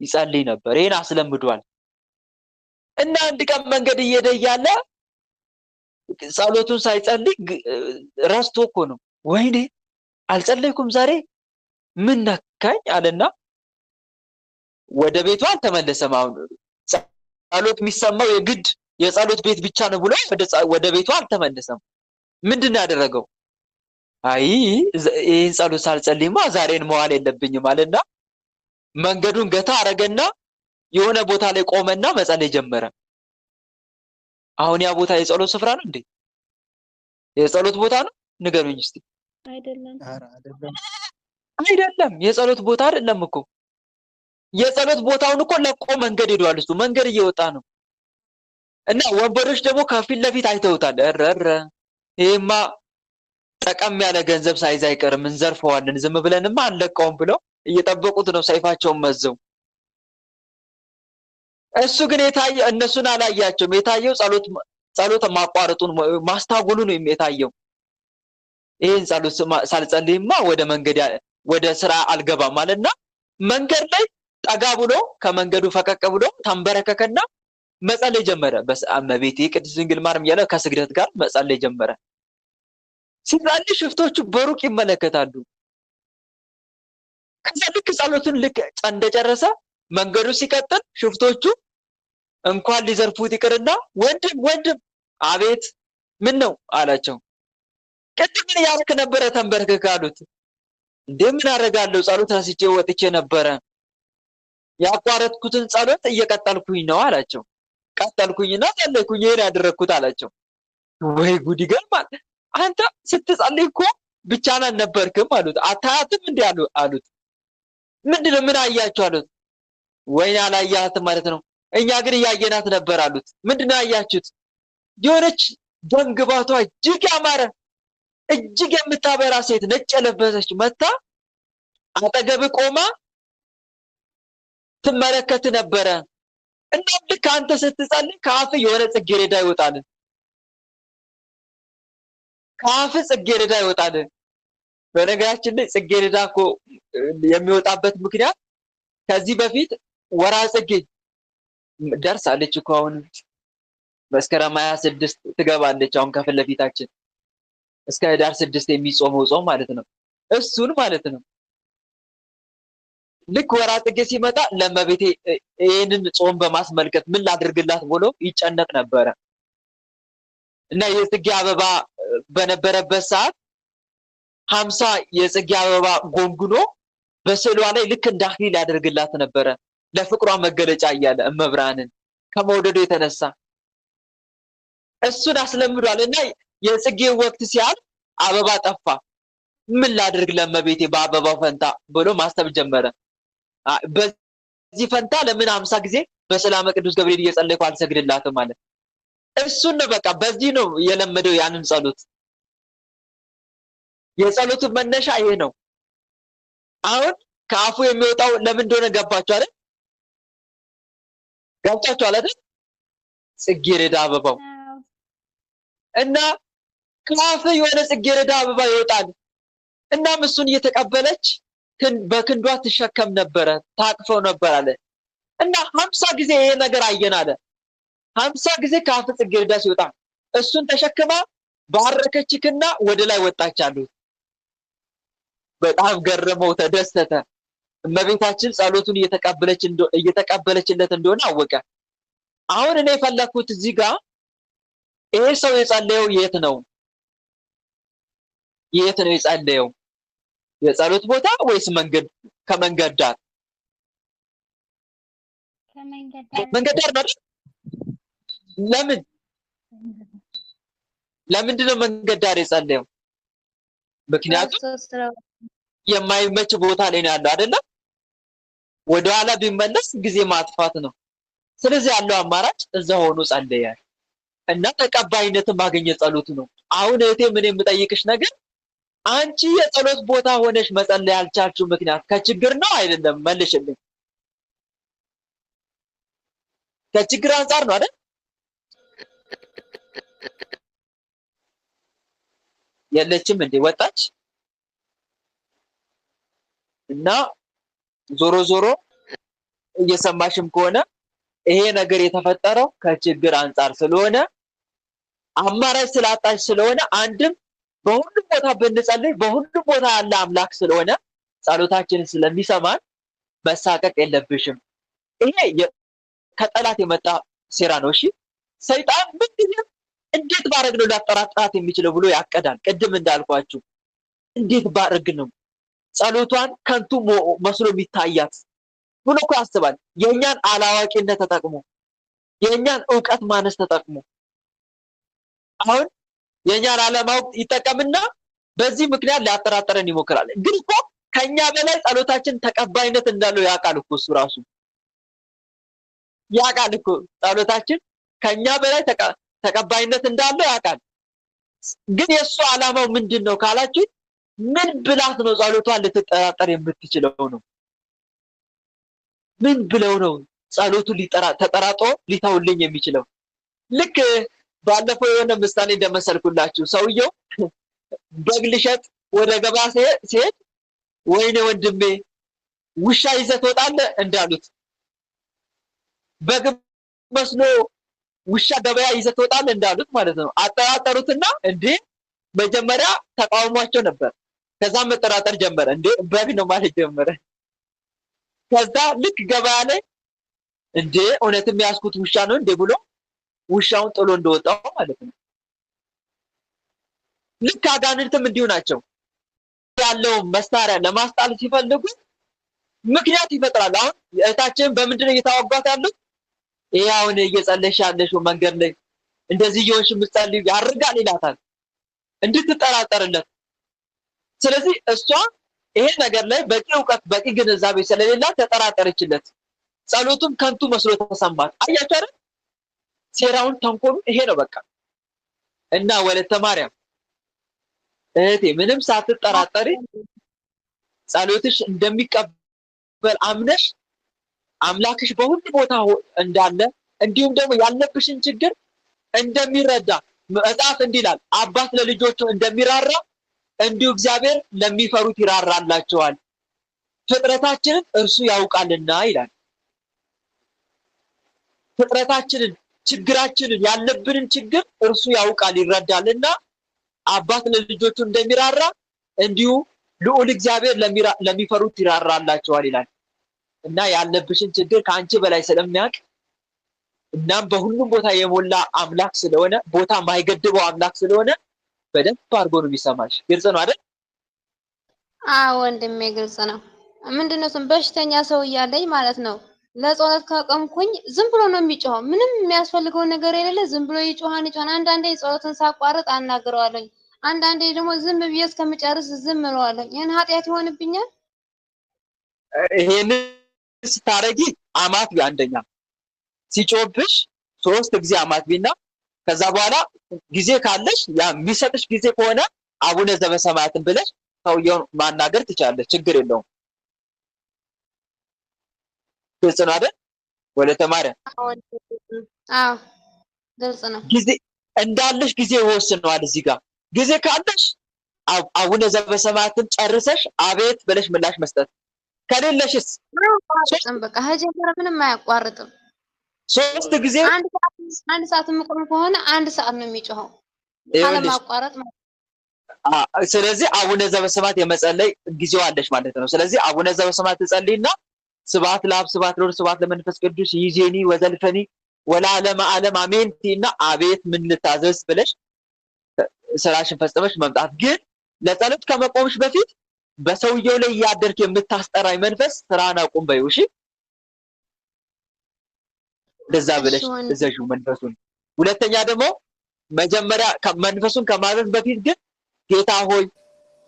ይጸልይ ነበር። ይሄን አስለምዷል። እና አንድ ቀን መንገድ እየሄደ እያለ ጸሎቱን ሳይጸልይ ረስቶ እኮ ነው። ወይኔ አልጸለይኩም ዛሬ ምን ነካኝ አለና ወደ ቤቱ አልተመለሰም። አሁን ጸሎት የሚሰማው የግድ የጸሎት ቤት ብቻ ነው ብሎ ወደ ቤቱ አልተመለሰም። ምንድነው ያደረገው? አይ ይህን ጸሎት ሳልጸልይማ ዛሬን መዋል የለብኝም አለና መንገዱን ገታ አረገና የሆነ ቦታ ላይ ቆመና መጸለይ ጀመረ። አሁን ያ ቦታ የጸሎት ስፍራ ነው እንዴ? የጸሎት ቦታ ነው? ንገሩኝ እስቲ። አይደለም። አይደለም፣ የጸሎት ቦታ አይደለም እኮ። የጸሎት ቦታውን እኮ ለቆ መንገድ ሄዷል። እሱ መንገድ እየወጣ ነው። እና ወንበሮች ደግሞ ከፊት ለፊት አይተውታል። እረረ ይሄማ ጠቀም ያለ ገንዘብ ሳይዝ አይቀርም፣ እንዘርፈዋለን፣ ዝም ብለንማ አንለቀውም ብለው እየጠበቁት ነው ሰይፋቸውን መዘው። እሱ ግን እነሱን አላያቸውም። የታየው ጸሎት ማቋረጡን ማስታጉሉ ነው የታየው። ይሄን ጸሎት ሳልጸልይማ ወደ ስራ አልገባም ማለትና መንገድ ላይ ጠጋ ብሎ ከመንገዱ ፈቀቅ ብሎ ተንበረከከና መጸለይ ጀመረ። በእመቤቴ ቅድስት ድንግል ማርያም እያለ ከስግደት ጋር መጸለይ ጀመረ። ሲጸልይ ሽፍቶቹ በሩቅ ይመለከታሉ። ከዛ ልክ ጸሎቱን እንደጨረሰ መንገዱ ሲቀጥል ሽፍቶቹ እንኳን ሊዘርፉት ይቅርና ወንድም አቤት ምን ነው አላቸው። ቅድም ምን ያልክ ነበረ ተንበርክክ አሉት። እንዴ ምን አደርጋለሁ ጸሎት ረስቼ ወጥቼ ነበረ፣ ያቋረጥኩትን ጸሎት እየቀጠልኩኝ ነው አላቸው። ቀጠልኩኝና ጸለይኩኝ፣ ይሄን ያደረግኩት አላቸው። ወይ ጉድ ይገርማል። አንተ ስትጸልይ እኮ ብቻህን አልነበርክም አሉት። አታያትም እንዴ አሉት። ምንድነው ምን አያችሁ አሉት። ወይኔ አላያትም ማለት ነው፣ እኛ ግን እያየናት ነበር አሉት። ምንድነው ያያችሁት? የሆነች ደምግባቷ እጅግ ያማረ እጅግ የምታበራ ሴት ነጭ የለበሰች መታ አጠገብ ቆማ ትመለከት ነበረ። እና ልክ አንተ ስትጸልይ ከአፍ የሆነ ጽጌረዳ ይወጣል። ከአፍ ጽጌረዳ ይወጣል። በነገራችን ላይ ጽጌረዳ እኮ የሚወጣበት ምክንያት ከዚህ በፊት ወርሃ ጽጌ ደርሳለች እኮ አሁን መስከረም 26 ትገባለች። አሁን ከፊት ለፊታችን እስከ ህዳር 6 የሚጾመው ጾም ማለት ነው። እሱን ማለት ነው። ልክ ወርሃ ጽጌ ሲመጣ ለእመቤቴ ይሄንን ጾም በማስመልከት ምን ላድርግላት ብሎ ይጨነቅ ነበረ። እና የጽጌ አበባ በነበረበት ሰዓት 50 የጽጌ አበባ ጎንጉኖ በስዕሏ ላይ ልክ እንደ አክሊል ያደርግላት ነበረ፣ ለፍቅሯ መገለጫ እያለ እመብርሃንን ከመውደዱ የተነሳ እሱን አስለምዷል። እና የጽጌ ወቅት ሲያል አበባ ጠፋ። ምን ላድርግ ለእመቤቴ በአበባው ፈንታ ብሎ ማሰብ ጀመረ። በዚህ ፈንታ ለምን 50 ጊዜ በሰላመ ቅዱስ ገብርኤል እየጸለይኩ አልሰግድላትም ማለት እሱን ነው። በቃ በዚህ ነው የለመደው ያንን ጸሎት። የጸሎቱ መነሻ ይሄ ነው። አሁን ከአፉ የሚወጣው ለምን እንደሆነ ገባችሁ አይደል? ገብታችኋል አይደል? ጽጌረዳ አበባው እና ከአፍ የሆነ ጽጌረዳ አበባ ይወጣል። እናም እሱን እየተቀበለች በክንዷ ትሸከም ነበረ፣ ታቅፈው ነበር አለ። እና 50 ጊዜ ይሄ ነገር አየን አለ። 50 ጊዜ ከአፍ ጽጌረዳ ሲወጣ እሱን ተሸክማ ባረከችክና ወደ ላይ ወጣች አሉት። በጣም ገረመው፣ ተደሰተ። እመቤታችን ጸሎቱን እየተቀበለችለት እንደሆነ አወቀ። አሁን እኔ የፈለኩት እዚህ ጋር ይሄ ሰው የጸለየው የት ነው? የት ነው የጸለየው? የጸሎት ቦታ ወይስ ከመንገድ ዳር? መንገድ ዳር ነው። ለምንድን ነው መንገድ ዳር የጸለየው? ምክንያቱም የማይመች ቦታ ላይ ነው ያለው አይደለም። ወደ ኋላ ቢመለስ ጊዜ ማጥፋት ነው። ስለዚህ ያለው አማራጭ እዛ ሆኖ ጸለየ እና ተቀባይነት ማግኘት ጸሎቱ ነው። አሁን እህቴ ምን የምጠይቅሽ ነገር አንቺ የጸሎት ቦታ ሆነሽ መጸለይ ያልቻልሽው ምክንያት ከችግር ነው አይደለም? መልሽልኝ። ከችግር አንፃር ነው አይደል? የለችም እንዴ? ወጣች። እና ዞሮ እየሰማሽም ከሆነ ይሄ ነገር የተፈጠረው ከችግር አንፃር ስለሆነ አማራጭ ስላጣች ስለሆነ አንድም በሁሉም ቦታ ብንጸልይ በሁሉም ቦታ ያለ አምላክ ስለሆነ ጸሎታችንን ስለሚሰማን መሳቀቅ የለብሽም። ይሄ ከጠላት የመጣ ሴራ ነው። እሺ ሰይጣን ምንድነው እንዴት ባረግ ነው ላጠራጥራት የሚችለው ብሎ ያቀዳል። ቅድም እንዳልኳችሁ እንዴት ባረግ ነው ጸሎቷን ከንቱ መስሎ የሚታያት ብሎ እኮ ያስባል። የኛን አላዋቂነት ተጠቅሞ የኛን ዕውቀት ማነስ ተጠቅሞ አሁን የኛን አለማወቅ ይጠቀምና በዚህ ምክንያት ሊያጠራጥረን ይሞክራል። ግን እኮ ከኛ በላይ ጸሎታችን ተቀባይነት እንዳለው ያውቃል እኮ እሱ ራሱ ያውቃል እኮ ጸሎታችን ከኛ በላይ ተቀባይነት እንዳለው ያውቃል። ግን የሱ ዓላማው ምንድነው ካላችሁ ምን ብላት ነው ጸሎቷን ልትጠራጠር የምትችለው ነው? ምን ብለው ነው ጸሎቱ ተጠራጥሮ ሊተውልኝ የሚችለው? ልክ ባለፈው የሆነ ምሳሌ እንደመሰልኩላችሁ ሰውየው በግ ሊሸጥ ወደ ገበያ ሲሄድ ወይኔ ወንድሜ ውሻ ይዘህ ትወጣለህ እንዳሉት በግ መስሎ ውሻ ገበያ ይዘህ ትወጣለህ እንዳሉት ማለት ነው። አጠራጠሩትና እንዴ መጀመሪያ ተቃውሟቸው ነበር። ከዛ መጠራጠር ጀመረ። እንዴ በግ ነው ማለት ጀመረ። ከዛ ልክ ገበያ ላይ እንዴ እውነትም ያስኩት ውሻ ነው እንዴ ብሎ ውሻውን ጥሎ እንደወጣው ማለት ነው። ልክ አጋንንትም እንዲሁ ናቸው። ያለው መሳሪያ ለማስጣል ሲፈልጉ ምክንያት ይፈጥራል። አሁን እህታችን በምንድነው እየታወጓት ያሉት? ይሄ አሁን እየጸለሽ ያለሽው መንገድ ላይ እንደዚህ እየሆንሽ ምትጸልይ ያርጋል ይላታል እንድትጠራጠርለት። ስለዚህ እሷ ይሄ ነገር ላይ በቂ ዕውቀት በቂ ግንዛቤ ስለሌላት ተጠራጠረችለት። ጸሎቱም ከንቱ መስሎ ተሰማት። አያችሁ አይደል? ሴራውን ተንኮሉ ይሄ ነው በቃ። እና ወለተ ማርያም እህቴ ምንም ሳትጠራጠሪ ጸሎትሽ እንደሚቀበል አምነሽ አምላክሽ በሁሉ ቦታ እንዳለ እንዲሁም ደግሞ ያለብሽን ችግር እንደሚረዳ መጽሐፍ እንዲላል አባት ለልጆቹ እንደሚራራ እንዲሁ እግዚአብሔር ለሚፈሩት ይራራላቸዋል፣ ፍጥረታችንን እርሱ ያውቃልና ይላል። ፍጥረታችንን ችግራችንን ያለብንን ችግር እርሱ ያውቃል ይረዳልና አባት ለልጆቹ እንደሚራራ እንዲሁ ልዑል እግዚአብሔር ለሚፈሩት ይራራላቸዋል ይላል። እና ያለብሽን ችግር ከአንቺ በላይ ስለሚያውቅ እናም በሁሉም ቦታ የሞላ አምላክ ስለሆነ ቦታ ማይገድበው አምላክ ስለሆነ በደንብ አድርጎ ነው የሚሰማሽ። ግልጽ ነው አይደል? አዎ ወንድሜ ግልጽ ነው። ምንድነው እሱም በሽተኛ ሰው እያለኝ ማለት ነው ለጸሎት ካቆምኩኝ ዝም ብሎ ነው የሚጮኸው። ምንም የሚያስፈልገው ነገር የሌለ ዝም ብሎ ይጮሃን። አንዳንዴ ጸሎትን ሳቋርጥ አናግረዋለሁ፣ አንዳንዴ ደግሞ ዝም ብዬ እስከምጨርስ ዝም እለዋለሁ። ይሄን ኃጢአት ይሆንብኛል? ይሄን ስታረጊ አማትቢ። አንደኛ ሲጮህብሽ 3 ጊዜ አማትቢና ከዛ በኋላ ጊዜ ካለሽ ያ የሚሰጥሽ ጊዜ ከሆነ አቡነ ዘበሰማያትን ብለሽ ሰውየውን ማናገር ትችላለሽ። ችግር የለውም። ግልጽ ነው አይደል? ወለተ ማርያም አዎ ግልጽ ነው። ጊዜ እንዳለሽ ጊዜ ይወስነዋል። እዚህ ጋር ጊዜ ካለሽ አቡነ ዘበሰማያትን ጨርሰሽ አቤት ብለሽ ምላሽ መስጠት፣ ከሌለሽስ በቃ ሀጀራ ምንም አያቋርጥም። 3 ጊዜ አንድ ሰዓት የምቆም ከሆነ 1 ሰዓት ነው የሚጮኸው ካለማቋረጥ ማለት። ስለዚህ አቡነ ዘበሰማያት የመጸለይ ጊዜው አለሽ ማለት ነው። ስለዚህ አቡነ ዘበሰማያት ትጸልይና ስብሐት ለአብ ስብሐት ለወልድ ስብሐት ለመንፈስ ቅዱስ ይዜኒ ወዘልፈኒ ወለዓለመ ዓለም አሜን እና አቤት ምን ልታዘዝ ብለሽ ስራሽን ፈጽመሽ መምጣት። ግን ለጸሎት ከመቆምሽ በፊት በሰውየው ላይ ያደርክ የምታስጠራኝ መንፈስ ስራን አቁም በይው። እሺ እንደዛ ብለሽ እዘዡ መንፈሱን። ሁለተኛ ደግሞ መጀመሪያ መንፈሱን ከማዘዝ በፊት ግን ጌታ ሆይ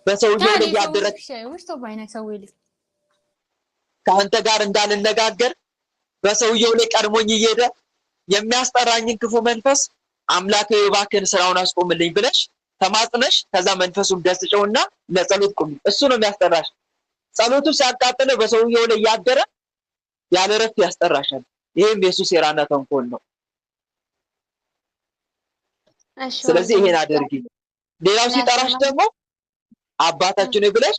በሰውየው ላይ ያደረክ ከአንተ ጋር እንዳልነጋገር በሰውየው ላይ ቀድሞኝ እየሄደ የሚያስጠራኝን ክፉ መንፈስ አምላኬ እባክህን ስራውን አስቆምልኝ ብለሽ ተማጽነሽ ከዛ መንፈሱን ገስጨውና ለጸሎት ቁሚ። እሱ ነው የሚያስጠራሽ። ጸሎቱ ሲያቃጥለው በሰውየው ላይ ያደረ ያለ እረፍት ያስጠራሻል። ይሄም የሱስ ሴራና ተንኮል ነው። ስለዚህ ይሄን አድርጊ። ሌላው ሲጠራሽ ደግሞ አባታችን ነው ብለሽ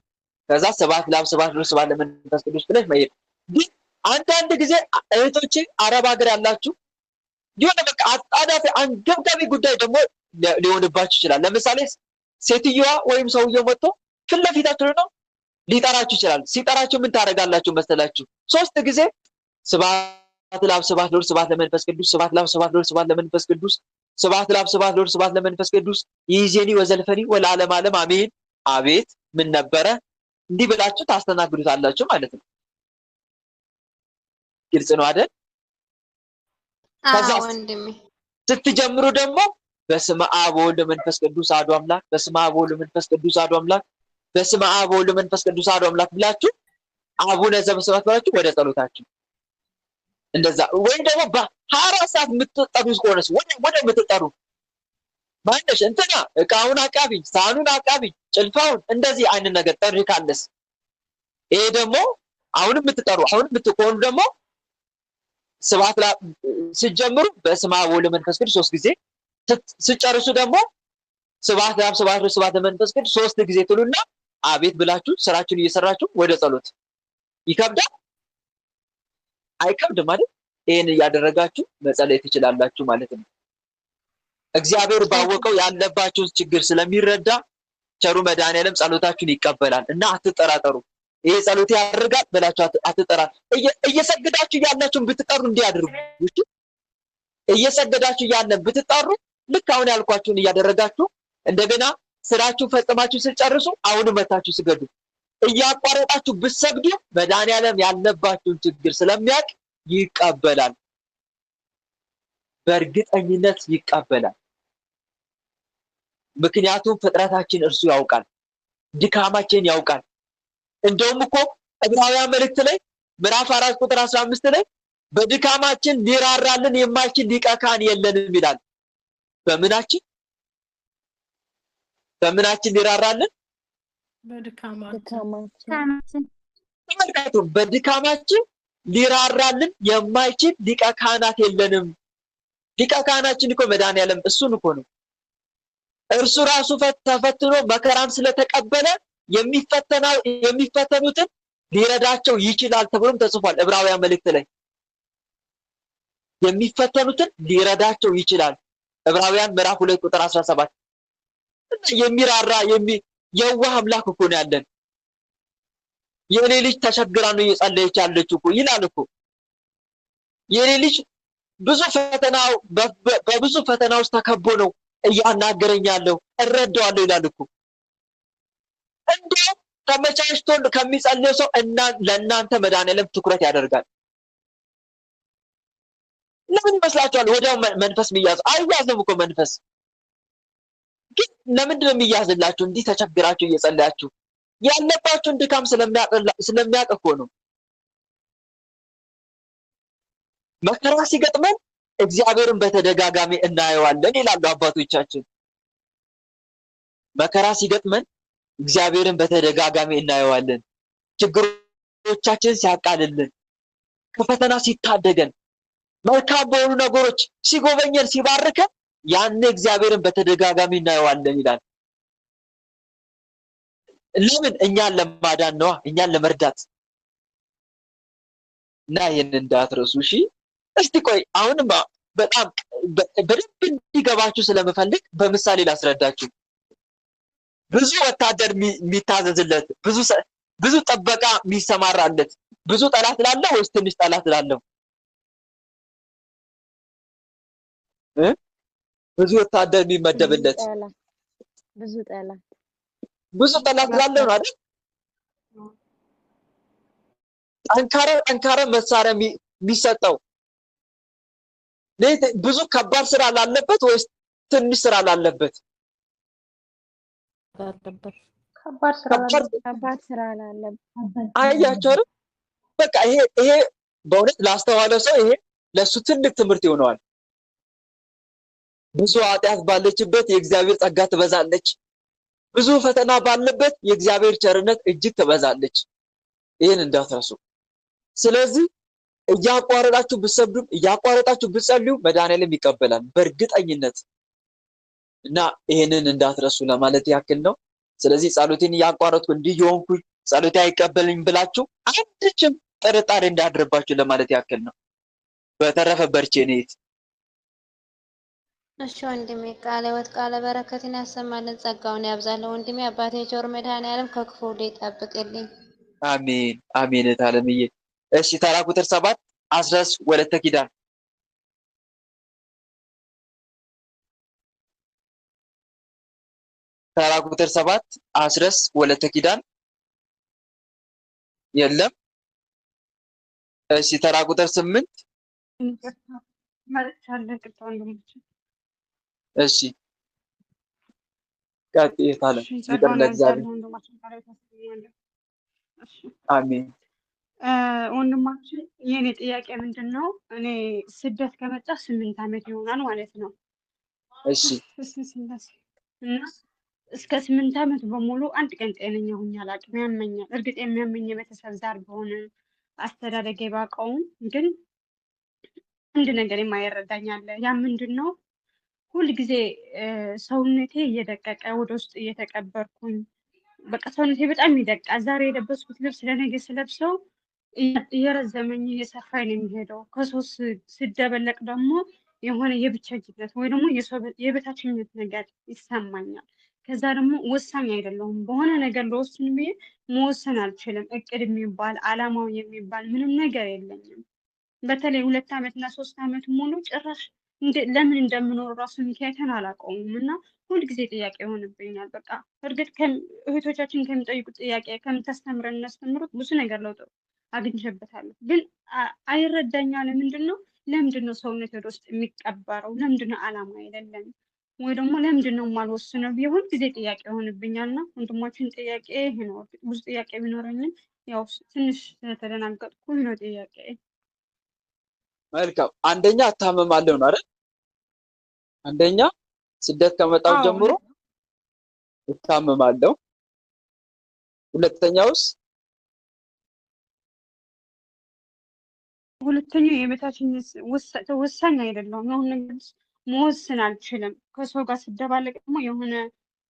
ከዛ ስብሐት ለአብ ስብሐት ለወልድ ስብሐት ለመንፈስ ቅዱስ ብለሽ መሄድ። ግን አንዳንድ ጊዜ እህቶቼ አረብ ሀገር ያላችሁ የሆነ በቃ አጣዳፊ አንገብጋቢ ጉዳይ ደግሞ ሊሆንባችሁ ይችላል። ለምሳሌ ሴትዮዋ ወይም ሰውየው መጥቶ ፊት ለፊታችሁ ነው ሊጠራችሁ ይችላል። ሲጠራችሁ ምን ታደርጋላችሁ መሰላችሁ? 3 ጊዜ ስብሐት ለአብ ስብሐት ለወልድ ስብሐት ለመንፈስ ቅዱስ ስብሐት ለአብ ስብሐት ለወልድ ስብሐት ለመንፈስ ቅዱስ ስብሐት ለአብ ስብሐት ለወልድ ስብሐት ለመንፈስ ቅዱስ ይእዜኒ ወዘልፈኒ ወለዓለመ ዓለም አሜን። አቤት ምን ነበረ? እንዲህ ብላችሁ ታስተናግዱታላችሁ ማለት ነው። ግልጽ ነው አይደል? ከዛ ወንድሜ ስትጀምሩ ደግሞ በስመ አብ ወወልድ ወመንፈስ ቅዱስ አሐዱ አምላክ፣ በስመ አብ ወወልድ ወመንፈስ ቅዱስ አሐዱ አምላክ፣ በስመ አብ ወወልድ ወመንፈስ ቅዱስ አሐዱ አምላክ ብላችሁ አቡነ ዘበሰማያት ብላችሁ ወደ ጸሎታችሁ እንደዛ። ወይም ደግሞ በ24 ሰዓት የምትጠሩ ከሆነስ ወደ የምትጠሩ ማነሽ እንትና እቃውን አቃቢ፣ ሳህኑን አቃቢ፣ ጭልፋውን እንደዚህ አይነት ነገር ጠሪ ካለስ ይሄ ደግሞ አሁንም የምትጠሩ የምትቆኑ ደግሞ ስብሐት ስትጀምሩ በስመ አብ ወወልድ ወመንፈስ ቅዱስ 3 ጊዜ ስትጨርሱ ደግሞ ስብሐት ለአብ ስብሐት ለወልድ ስብሐት ለመንፈስ ቅዱስ 3 ጊዜ ትሉና አቤት ብላችሁ ስራችሁን እየሰራችሁ ወደ ጸሎት። ይከብዳል? አይከብድም ማለት ይሄን እያደረጋችሁ መጸለይ ትችላላችሁ ማለት ነው። እግዚአብሔር ባወቀው ያለባችሁን ችግር ስለሚረዳ ቸሩ መድኃኔዓለም ጸሎታችሁን ይቀበላል እና አትጠራጠሩ። ይሄ ጸሎት ያደርጋል ብላችሁ አትጠራጠሩ። እየሰገዳችሁ ያላችሁን ብትጠሩ እንዲያደርጉ እየሰገዳችሁ ያለን ብትጠሩ ልክ አሁን ያልኳችሁን እያደረጋችሁ እንደገና ስራችሁን ፈጽማችሁ ስትጨርሱ አሁንም መታችሁ ስገዱ። እያቋረጣችሁ ብትሰግዱ መድኃኔዓለም ያለባችሁን ችግር ስለሚያውቅ ይቀበላል። በእርግጠኝነት ይቀበላል። ምክንያቱም ፍጥረታችን እርሱ ያውቃል፣ ድካማችን ያውቃል። እንደውም እኮ ዕብራውያን መልእክት ላይ ምዕራፍ 4 ቁጥር 15 ላይ በድካማችን ሊራራልን የማይችል ሊቀ ካህን የለንም ይላል። በምናችን ሊራራልን? በድካማችን። ተመልከቱ፣ በድካማችን ሊራራልን የማይችል ሊቀ ካህናት የለንም። ሊቀ ካህናችን እኮ መድኃኔዓለም እሱን እኮ ነው። እርሱ ራሱ ተፈትኖ መከራም ስለተቀበለ የሚፈተኑትን ሊረዳቸው ይችላል ተብሎም ተጽፏል ዕብራውያን መልእክት ላይ። የሚፈተኑትን ሊረዳቸው ይችላል። ዕብራውያን ምዕራፍ 2 ቁጥር 17 የሚራራ የዋህ አምላክ እኮ ነው ያለን። የኔ ልጅ ተቸግራ ነው እየጸለየች ያለች እኮ ይላል እኮ። የኔ ልጅ በብዙ ፈተና ውስጥ ተከቦ ነው እያናገረኝ ያለው እረዳዋለሁ ይላል እኮ። እንዴት ተመቻችቶ ከሚጸልየው ሰው ለእናንተ መድኃኔዓለም ትኩረት ያደርጋል። ለምን ይመስላችኋል ወዲያው መንፈስ የሚያዘው? አይያዝም እኮ መንፈስ። ግን ለምንድን ነው የሚያዝላችሁ? እንዲህ ተቸግራችሁ እየጸለያችሁ ያለባችሁን ድካም ስለሚያውቅ እኮ ነው። መከራ ሲገጥመን እግዚአብሔርን በተደጋጋሚ እናየዋለን ይላሉ አባቶቻችን። መከራ ሲገጥመን እግዚአብሔርን በተደጋጋሚ እናየዋለን። ችግሮቻችን ሲያቃልልን፣ ከፈተና ሲታደገን፣ መልካም በሆኑ ነገሮች ሲጎበኘን፣ ሲባርከን ያን እግዚአብሔርን በተደጋጋሚ እናየዋለን ይላል። ለምን? እኛን ለማዳን ነዋ፣ እኛን ለመርዳት እና ይህን እንዳትረሱ እሺ። እስቲ ቆይ አሁንም በጣም በደንብ እንዲገባችሁ ስለምፈልግ በምሳሌ ላስረዳችሁ። ብዙ ወታደር የሚታዘዝለት፣ ብዙ ጥበቃ የሚሰማራለት ብዙ ጠላት ላለው ወይስ ትንሽ ጠላት ላለው? ብዙ ወታደር የሚመደብለት ብዙ ጠላት ላለው ነው አይደል? ጠንካራ መሳሪያ የሚሰጠው ብዙ ከባድ ስራ ላለበት ወይስ ትንሽ ስራ ላለበት? ከባድ ስራ ላለበት። አያችሁ አይደል? በቃ ይሄ በእውነት ላስተዋለ ሰው ይሄ ለሱ ትልቅ ትምህርት ይሆነዋል። ብዙ ኃጢአት ባለችበት የእግዚአብሔር ጸጋ ትበዛለች። ብዙ ፈተና ባለበት የእግዚአብሔር ቸርነት እጅግ ትበዛለች። ይሄን እንዳትረሱ። ስለዚህ እያቋረጣችሁ ብትሰግዱም እያቋረጣችሁ ብትጸልዩ መድኃኔዓለም ይቀበላል በእርግጠኝነት እና ይሄንን እንዳትረሱ ለማለት ያክል ነው። ስለዚህ ጸሎቴን እያቋረጥኩ እንዲየሆንኩ ጸሎቴ አይቀበልኝ ብላችሁ አንድችም ጥርጣሬ እንዳያድርባችሁ ለማለት ያክል ነው። በተረፈ በርቼ ነይት። እሺ ወንድሜ ቃለ ሕይወት ቃለ በረከትን ያሰማልን፣ ጸጋውን ያብዛልን። ወንድሜ አባቴ ቸሩ መድኃኔዓለም ከክፉ ሁሉ ይጠብቅልኝ። አሜን አሜን። ታለምዬ እሺ ተራ ቁጥር 7 አስረስ ወለተ ኪዳን ተራ ቁጥር 7 አስረስ ወለተ ኪዳን የለም። እሺ ተራ ቁጥር 8 እሺ ቀጥይ ታለ ይቅር ለእግዚአብሔር አሜን። ወንድማችን የኔ ጥያቄ ምንድነው? እኔ ስደት ከመጣ 8 ዓመት ይሆናል ማለት ነው። እሺ እና እስከ 8 ዓመት በሙሉ አንድ ቀን ጤነኛ ሆኜ አላውቅም። ያመኛል። እርግጥ የሚያመኝ የቤተሰብ ዛር ቢሆንም አስተዳደጌ ባውቀውም ግን አንድ ነገር የማይረዳኝ አለ። ያ ምንድነው? ሁል ጊዜ ሰውነቴ እየደቀቀ ወደ ውስጥ እየተቀበርኩኝ በቃ ሰውነቴ በጣም ይደቃል። ዛሬ የለበስኩት ልብስ ለነገ ስለብሰው እየረዘመኝ እየሰፋኝ ነው የሚሄደው። ከሰው ስደበለቅ ደግሞ የሆነ የብቸኝነት ወይ ደግሞ የበታችነት ነገር ይሰማኛል። ከዛ ደግሞ ወሳኝ አይደለሁም። በሆነ ነገር ለወስን ብዬ መወሰን አልችልም። እቅድ የሚባል አላማው የሚባል ምንም ነገር የለኝም። በተለይ 2 ዓመት እና 3 ዓመት ሙሉ ጭራሽ ለምን እንደምኖር ራሱ ምክንያቱን አላውቀውም እና ሁልጊዜ ጥያቄ ይሆንብኛል። በቃ እርግጥ እህቶቻችን ከሚጠይቁት ጥያቄ ከምታስተምረን እናስተምሩት ብዙ ነገር ለውጥ አግኝቼበታለሁ። ግን አይረዳኛል። ለምንድን ነው ሰውነት ወደ ውስጥ የሚቀበረው? ለምንድን ነው አላማ አይደለም ወይ ደግሞ ለምንድን ነው የማልወስነው? ቢሆን ጊዜ ጥያቄ ይሆንብኛል። እና ወንድሞችን ጥያቄ ይሄ ነው። ብዙ ጥያቄ ቢኖረኝም ያው ትንሽ ስለተደናገጥኩ ነው ጥያቄ። መልካም አንደኛ እታመማለሁ ነው አይደል? አንደኛ ስደት ከመጣው ጀምሮ እታመማለሁ። ሁለተኛውስ? ሁለተኛው የቤታችንን ወሳኝ አይደለሁም። አሁን ነገር መወሰን አልችልም። ከሰው ጋር ስደባለቅ ደግሞ የሆነ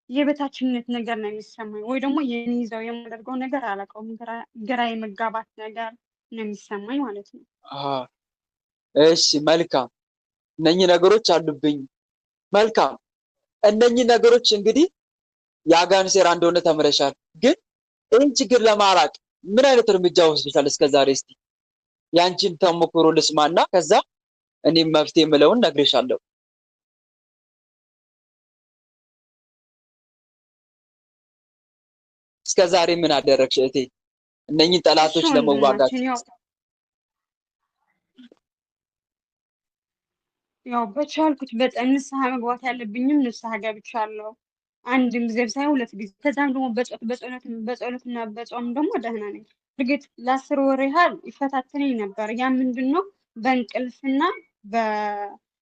የቤታችንነት ነገር ነው የሚሰማኝ፣ ወይ ደግሞ የሚይዘው የማደርገው ነገር አላውቀውም። ግራ የመጋባት ነገር ነው የሚሰማኝ ማለት ነው። እሺ መልካም። እነኚህ ነገሮች አሉብኝ። መልካም። እነኚህ ነገሮች እንግዲህ የአጋንንት ሴራ እንደሆነ ተምረሻል። ግን ይህን ችግር ለማራቅ ምን አይነት እርምጃ ወስደሻል እስከዛሬ? እስቲ ያንቺን ተሞክሮ ልስማና ከዛ እኔም መፍትሄ የምለውን ነግሬሻለሁ። እስከዛሬ ምን አደረግሽ እህቴ እነኚህ ጠላቶች ለመዋጋት? ያው በቻልኩት በጣም ንስሐ መግባት ያለብኝም ንስሐ ገብቻለሁ። አንድም ጊዜ ሳይሆን 2 ጊዜ። ከዛም ደግሞ በጸሎትና በጾም ደግሞ ደህና ነኝ። እርግጥ ለ10 ወር ያህል ይፈታተነኝ ነበር። ያ ምንድነው በእንቅልፍና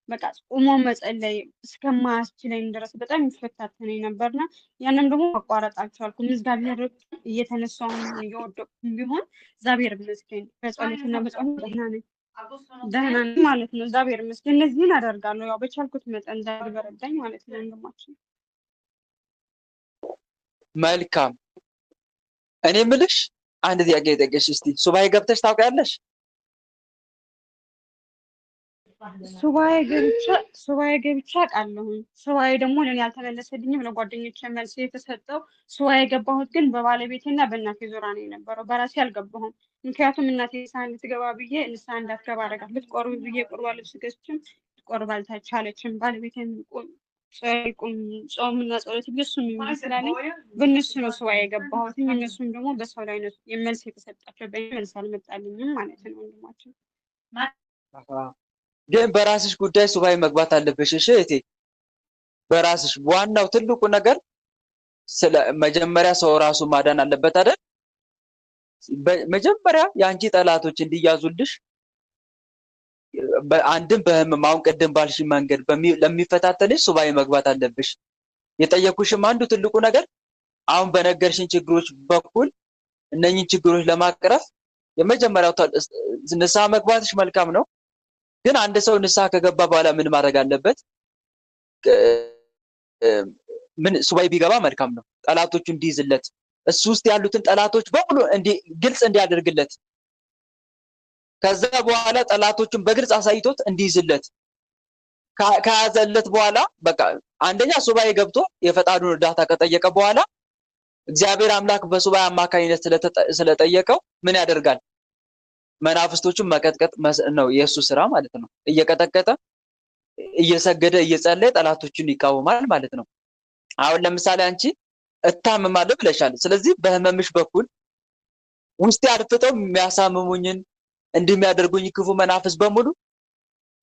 በቃ ጾሞ መጸለይ እስከማያስችለኝ ድረስ በጣም ይፈታተነኝ ነበርና ያንን ደግሞ ማቋረጥ አልቻልኩም። እግዚአብሔር እየተነሳው እየወደቅኩም ቢሆን እግዚአብሔር ይመስገን በጸሎትና በጾም ደህና ነኝ ማለት ነው። እግዚአብሔር ይመስገን። እነዚህን አደርጋለሁ ያው በቻልኩት መጠን እግዚአብሔር በረዳኝ ማለት ነው። ወንድማችን መልካም። እኔ የምልሽ አንድ ጥያቄ ልጠይቅሽ እስቲ። ሱባኤ ገብተሽ ታውቂያለሽ? ሱባኤ ገብቻ አውቃለሁ። ሱባኤ ደግሞ ለኔ ያልተመለሰልኝም ለጓደኞቼ መልስ የተሰጠው ሱባኤ የገባሁት ግን በባለቤቴና በእናቴ ዙሪያ ነው የነበረው። በራሴ አልገባሁም። ምክንያቱም እናቴ ንስሐ እንድትገባ ብዬ ንስሐ እንዳትገባ አደረጋት። ልትቆርብ ብዬ ቁርባ ልብስ ገዝቼም ልትቆርብ አልቻለችም። ባለቤቴን ጾምና ጸሎት እሱም ይመስላለኝ በእነሱ ነው ሱባኤ የገባሁት። እነሱም ደግሞ በሰው ላይ ነው የመልስ የተሰጣቸው፣ በእኔ መልስ አልመጣልኝም ማለት ነው። ወንድማችን ግን በራስሽ ጉዳይ ሱባኤ መግባት አለብሽ። እሺ እህቴ፣ በራስሽ ዋናው ትልቁ ነገር መጀመሪያ ሰው ራሱ ማዳን አለበት አይደል? መጀመሪያ የአንቺ ጠላቶች እንዲያዙልሽ አንድም በህመም አሁን ቅድም ባልሽ መንገድ ለሚፈታተልሽ ሱባኤ መግባት አለብሽ። የጠየኩሽም አንዱ ትልቁ ነገር አሁን በነገርሽን ችግሮች በኩል እነኚህን ችግሮች ለማቅረፍ የመጀመሪያው ንስሐ መግባትሽ መልካም ነው። ግን አንድ ሰው ንስሐ ከገባ በኋላ ምን ማድረግ አለበት? ምን ሱባኤ ቢገባ መልካም ነው። ጠላቶቹ እንዲይዝለት እሱ ውስጥ ያሉትን ጠላቶች በሙሉ ግልጽ እንዲያደርግለት ከዛ በኋላ ጠላቶቹን በግልጽ አሳይቶት እንዲይዝለት ከያዘለት በኋላ በቃ አንደኛ ሱባኤ ገብቶ የፈጣሪውን እርዳታ ከጠየቀ በኋላ እግዚአብሔር አምላክ በሱባኤ አማካኝነት ስለጠየቀው ምን ያደርጋል? መናፍስቶቹን መቀጥቀጥ ነው የሱ ስራ ማለት ነው። እየቀጠቀጠ እየሰገደ እየጸለየ ጠላቶቹን ይቃወማል ማለት ነው። አሁን ለምሳሌ አንቺ እታመማለሁ ብለሻል። ስለዚህ በህመምሽ በኩል ውስጤ አድፍጠው የሚያሳምሙኝን እንደሚያደርጉኝ ክፉ መናፍስ በሙሉ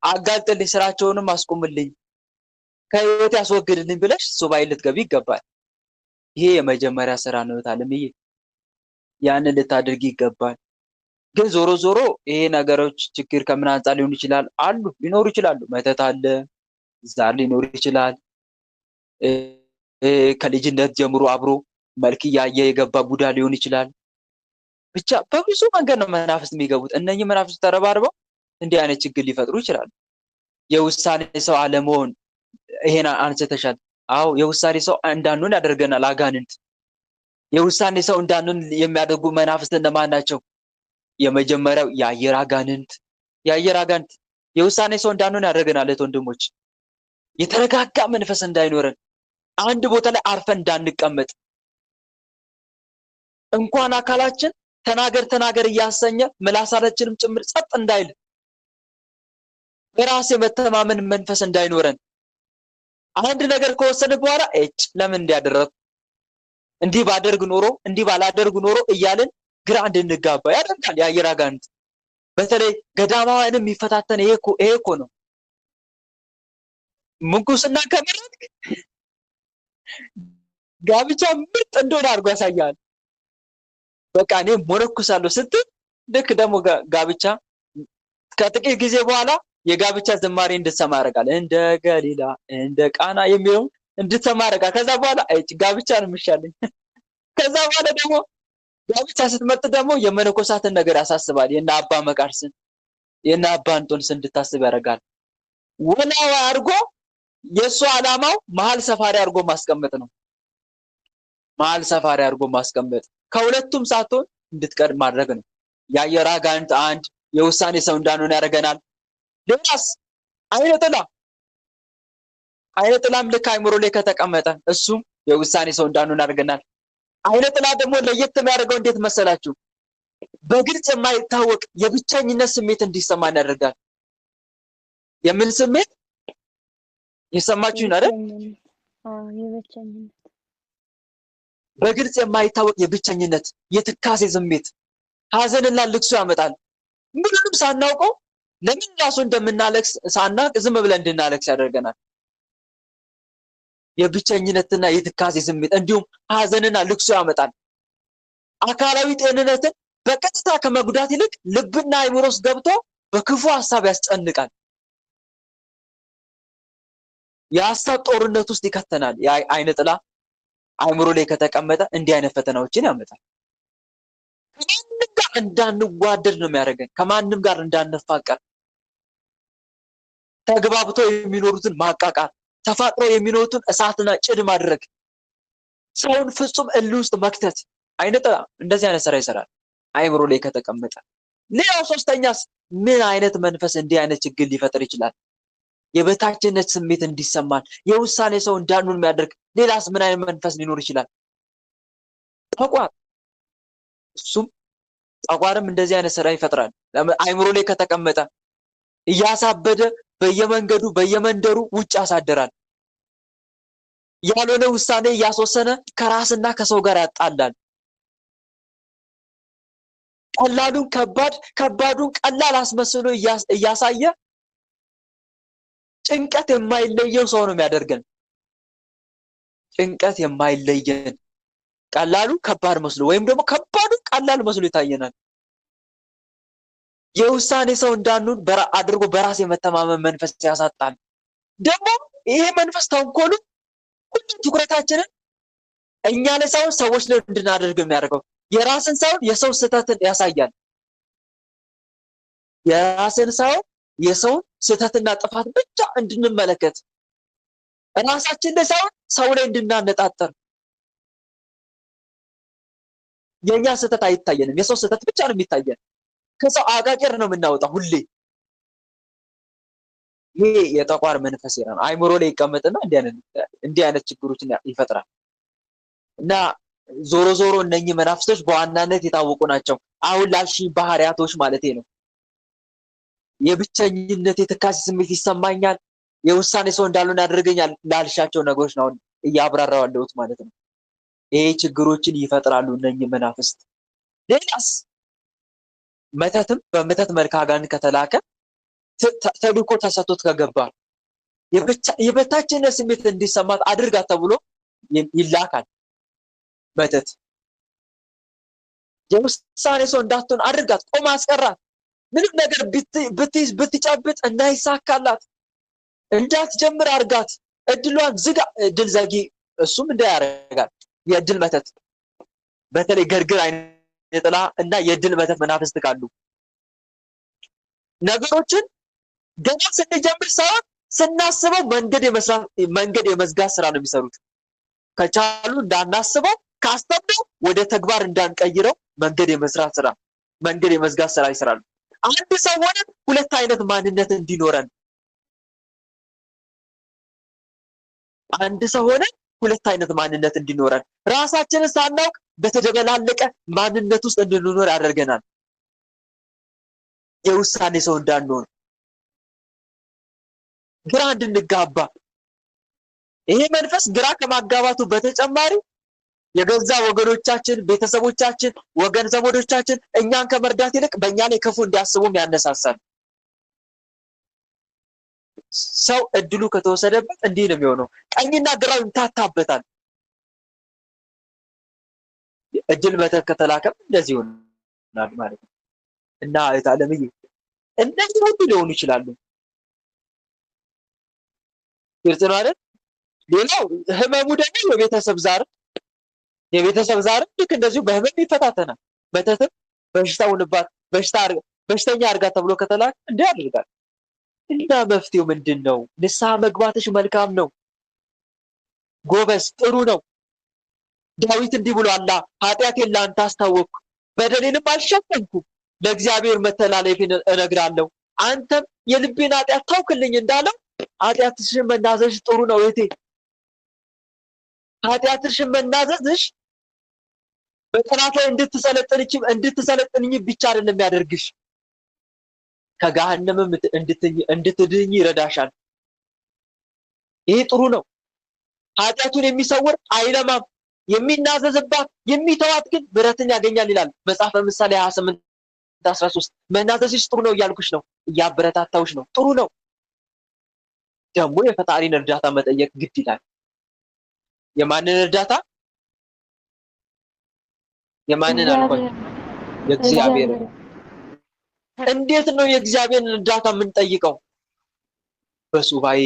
አጋልጥልኝ፣ ስራቸውንም አስቆምልኝ፣ ከህይወት ያስወግድልኝ ብለሽ ሱባኤ ልትገቢ ይገባል። ይሄ የመጀመሪያ ስራ ነው ታለምዬ፣ ያንን ልታደርጊ ይገባል። ግን ዞሮ ዞሮ ይሄ ነገሮች ችግር ከምን አንፃር ሊሆን ይችላል? ሊኖሩ ይችላሉ። መተት አለ፣ ዛር ሊኖር ይችላል። ከልጅነት ጀምሮ አብሮ መልክ እያየ የገባ ቡዳ ሊሆን ይችላል። ብቻ በብዙ መንገድ ነው መናፍስት የሚገቡት። እነኚህ መናፍስት ተረባርበው እንዲህ አይነት ችግር ሊፈጥሩ ይችላሉ። የውሳኔ ሰው አለመሆን፣ ይሄን አንስተሻል። አዎ የውሳኔ ሰው እንዳንሆን ያደርገናል አጋንንት። የውሳኔ ሰው እንዳንሆን የሚያደርጉ መናፍስት እነማን ናቸው? የመጀመሪያው የአየር አጋንንት። የአየር አጋንንት የውሳኔ ሰው እንዳንሆን ያደርገናል። ወንድሞች፣ የተረጋጋ መንፈስ እንዳይኖረን፣ አንድ ቦታ ላይ አርፈን እንዳንቀመጥ፣ እንኳን አካላችን ተናገር ተናገር እያሰኘ ምላሳችንም ጭምር ጸጥ እንዳይል፣ በራስ የመተማመን መንፈስ እንዳይኖረን፣ አንድ ነገር ከወሰነ በኋላ ለምን እንዲያደረኩ እንዲህ ባደርግ ኖሮ እንዲህ ባላደርግ ኖሮ እያልን ግራ እንድንጋባ ያደርጋል የአየር አጋንንት። በተለይ ገዳማውያንን የሚፈታተን ይሄ እኮ ነው። ምንኩስና ከመረጥክ ጋብቻ ምርጥ እንደሆነ አድርጎ ያሳያል። በቃ እኔ ሞነኩሳለሁ ስትል ልክ ደግሞ ጋብቻ ከጥቂት ጊዜ በኋላ የጋብቻ ዝማሬ እንድትሰማ ያደርጋል። እንደ ገሊላ እንደ ቃና የሚለው እንድትሰማ ያደርጋል። ከዛ በኋላ ጋብቻ ነው የሚሻለኝ። ከዛ በኋላ ደግሞ ጋብቻ ስትመጥ ደግሞ የመነኮሳትን ነገር ያሳስባል። የእነ አባ መቃርስን የእነ አባ እንጦንስን እንድታስብ ያደርጋል። ወላዋ አድርጎ የእሱ ዓላማው መሀል ሰፋሪ አድርጎ ማስቀመጥ ነው። መሀል ሰፋሪ አድርጎ ማስቀመጥ፣ ከሁለቱም ሳትሆን እንድትቀር ማድረግ ነው። የአየር አጋንንት አንድ የውሳኔ ሰው እንዳንሆን ያደርገናል። ሌላስ አይነ ጥላም ልክ አይምሮ ላይ ከተቀመጠ እሱም የውሳኔ ሰው እንዳንሆን ያደርገናል። አይነ ጥላ ደግሞ ለየት የሚያደርገው እንዴት መሰላችሁ? በግልጽ የማይታወቅ የብቸኝነት ስሜት እንዲሰማን ያደርጋል። የምን ስሜት የሰማችሁኝ አይደል? የብቸኝነት በግልጽ የማይታወቅ የብቸኝነት የትካሴ ስሜት ሀዘንና ልቅሶ ያመጣል። ምንም ሳናውቀው ለምን ራሱ እንደምናለቅስ ሳናቅ ዝም ብለን እንድናለቅስ ያደርገናል። የብቸኝነትና የትካሴ ስሜት እንዲሁም ሀዘንና ልቅሶ ያመጣል። አካላዊ ጤንነትን በቀጥታ ከመጉዳት ይልቅ ልብና አይምሮ ውስጥ ገብቶ በክፉ ሐሳብ ያስጨንቃል። የሐሳብ ጦርነት ውስጥ ይከተናል። አይነ ጥላ አይምሮ ላይ ከተቀመጠ እንዲህ አይነት ፈተናዎችን ያመጣል። ከማንም ጋር እንዳንዋደድ ነው የሚያደርገን። ከማንም ጋር እንዳንፋቀር፣ ተግባብቶ የሚኖሩትን ማቃቃር፣ ተፋቅሮ የሚኖሩትን እሳትና ጭድ ማድረግ፣ ሰውን ፍጹም እልህ ውስጥ መክተት። አይነ ጥላ እንደዚህ አይነት ስራ ይሰራል አይምሮ ላይ ከተቀመጠ። ሌላው ሶስተኛስ ምን አይነት መንፈስ እንዲህ አይነት ችግር ሊፈጥር ይችላል? የበታችነት ስሜት እንዲሰማን፣ የውሳኔ ሰው እንዳንሆን የሚያደርግ ሌላስ ምን አይነት መንፈስ ሊኖር ይችላል? ጠቋር። እሱም ጠቋርም እንደዚህ አይነት ስራ ይፈጥራል። አይምሮ ላይ ከተቀመጠ እያሳበደ በየመንገዱ በየመንደሩ ውጭ ያሳደራል። ያልሆነ ውሳኔ እያስወሰነ ከራስና ከሰው ጋር ያጣላል። ቀላሉን ከባድ፣ ከባዱን ቀላል አስመስሎ እያሳየ ጭንቀት የማይለየው ሰው ነው የሚያደርገን። ጭንቀት የማይለየን ቀላሉ ከባድ መስሎ ወይም ደግሞ ከባዱ ቀላል መስሎ ይታየናል። የውሳኔ ሰው እንዳንሆን አድርጎ በራስ የመተማመን መንፈስ ያሳጣል። ደግሞ ይሄ መንፈስ ተንኮሉ ሁሉም ትኩረታችንን እኛ ላይ ሳይሆን ሰዎች ላይ እንድናደርግ የሚያደርገው፣ የራስን ሳይሆን የሰው ስህተትን ያሳያል። የራስን ሳይሆን የሰውን ስህተትና ጥፋት ብቻ እንድንመለከት፣ ራሳችን ላይ ሳይሆን ሰው ላይ እንድናነጣጠር። የኛ ስህተት አይታየንም፣ የሰው ስህተት ብቻ ነው የሚታየን። ከሰው አቃቂር ነው የምናወጣው ሁሌ። ይሄ የጠቋር መንፈስ ነው። አይምሮ ላይ ይቀመጥና እንዲህ አይነት ችግሮችን ይፈጥራል። እና ዞሮ ዞሮ እነኚህ መናፍስቶች በዋናነት የታወቁ ናቸው። አሁን ላልሽ ባህሪያቶች ማለቴ ነው። የብቸኝነት የትካሴ ስሜት ይሰማኛል፣ የውሳኔ ሰው እንዳልሆን ያደርገኛል ላልሻቸው ነገሮች ነው እያብራራው ያለሁት ማለት ነው። ይሄ ችግሮችን ይፈጥራሉ እነኚህ መናፍስት። ሌላስ መተትም በመተት መልክ አጋንንት ከተላከ ተልእኮ ተሰጥቶት ከገባ የበታችነት ስሜት እንዲሰማት አድርጋት ተብሎ ይላካል። መተት የውሳኔ ሰው እንዳትሆን አድርጋት፣ ቆማ አስቀራት። ምንም ነገር ብትይዝ ብትጨብጥ እንዳይሳካላት እንዳትጀምር አድርጋት። እድሏን ዝጋ፣ እድል ዘጊ። እሱም እንዳያረጋል። የእድል መተት በተለይ ገርግር አይነት ጥላ እና የእድል መተት መናፍስት ካሉ ነገሮችን ገና ስንጀምር ሳይሆን ስናስበው መንገድ የመዝጋት ስራ ነው የሚሰሩት። ከቻሉ እንዳናስበው ካስተምነው ወደ ተግባር እንዳንቀይረው መንገድ የመስራት ስራ፣ መንገድ የመዝጋት ስራ ይሰራሉ። አንድ ሰው ሆነን ሁለት አይነት ማንነት እንዲኖረን፣ አንድ ሰው ሆነን ሁለት አይነት ማንነት እንዲኖረን ራሳችንን ሳናውቅ በተደበላለቀ ማንነት ውስጥ እንድንኖር ያደርገናል። የውሳኔ ሰው እንዳንሆን፣ ግራ እንድንጋባ። ይሄ መንፈስ ግራ ከማጋባቱ በተጨማሪ የገዛ ወገኖቻችን፣ ቤተሰቦቻችን፣ ወገን ዘመዶቻችን እኛን ከመርዳት ይልቅ በእኛ ላይ ክፉ እንዲያስቡም ያነሳሳል። ሰው እድሉ ከተወሰደበት እንዲህ ነው የሚሆነው። ቀኝና ግራው ይምታታበታል። እድል መተት ከተላከም እንደዚህ ይሆናል ማለት ነው። እና እህት ዓለምዬ እነዚህ ሁሉ ሊሆኑ ይችላሉ። ግልጽ ነው አይደል? ሌላው ህመሙ ደግሞ የቤተሰብ ዛር ልክ እንደዚሁ በህመም ይፈታተናል። መተትም በሽታውንባት በሽተኛ አድርጋ ተብሎ ከተላከ እንዲህ ያደርጋል። እና መፍትሄው ምንድን ነው? ንስሐ መግባትሽ መልካም ነው፣ ጎበዝ፣ ጥሩ ነው። ዳዊት እንዲህ ብሏል፣ ኃጢአቴን ለአንተ አስታወቅኩ፣ በደሌንም አልሸፈንኩም፣ ለእግዚአብሔር መተላለፌን እነግራለሁ፣ አንተም የልቤን ኃጢአት ታውክልኝ እንዳለው ኃጢአትሽን መናዘዝሽ ጥሩ ነው እህቴ። ኃጢአትሽን መናዘዝሽ በጠላት ላይ እንድትሰለጥንኝ ብቻ አይደለም ያደርግሽ፣ ከገሃነምም እንድትድኝ ይረዳሻል። ይሄ ጥሩ ነው። ኃጢአቱን የሚሰውር አይለማም፣ የሚናዘዝባት የሚተዋት ግን ምሕረትን ያገኛል ይላል መጽሐፈ ምሳሌ 28:13። መናዘዝሽ ጥሩ ነው እያልኩሽ ነው፣ እያበረታታውሽ ነው። ጥሩ ነው። ደግሞ የፈጣሪን እርዳታ መጠየቅ ግድ ይላል። የማንን እርዳታ? የማንን አልኳት? የእግዚአብሔር። እንዴት ነው የእግዚአብሔርን እርዳታ የምንጠይቀው? በሱባኤ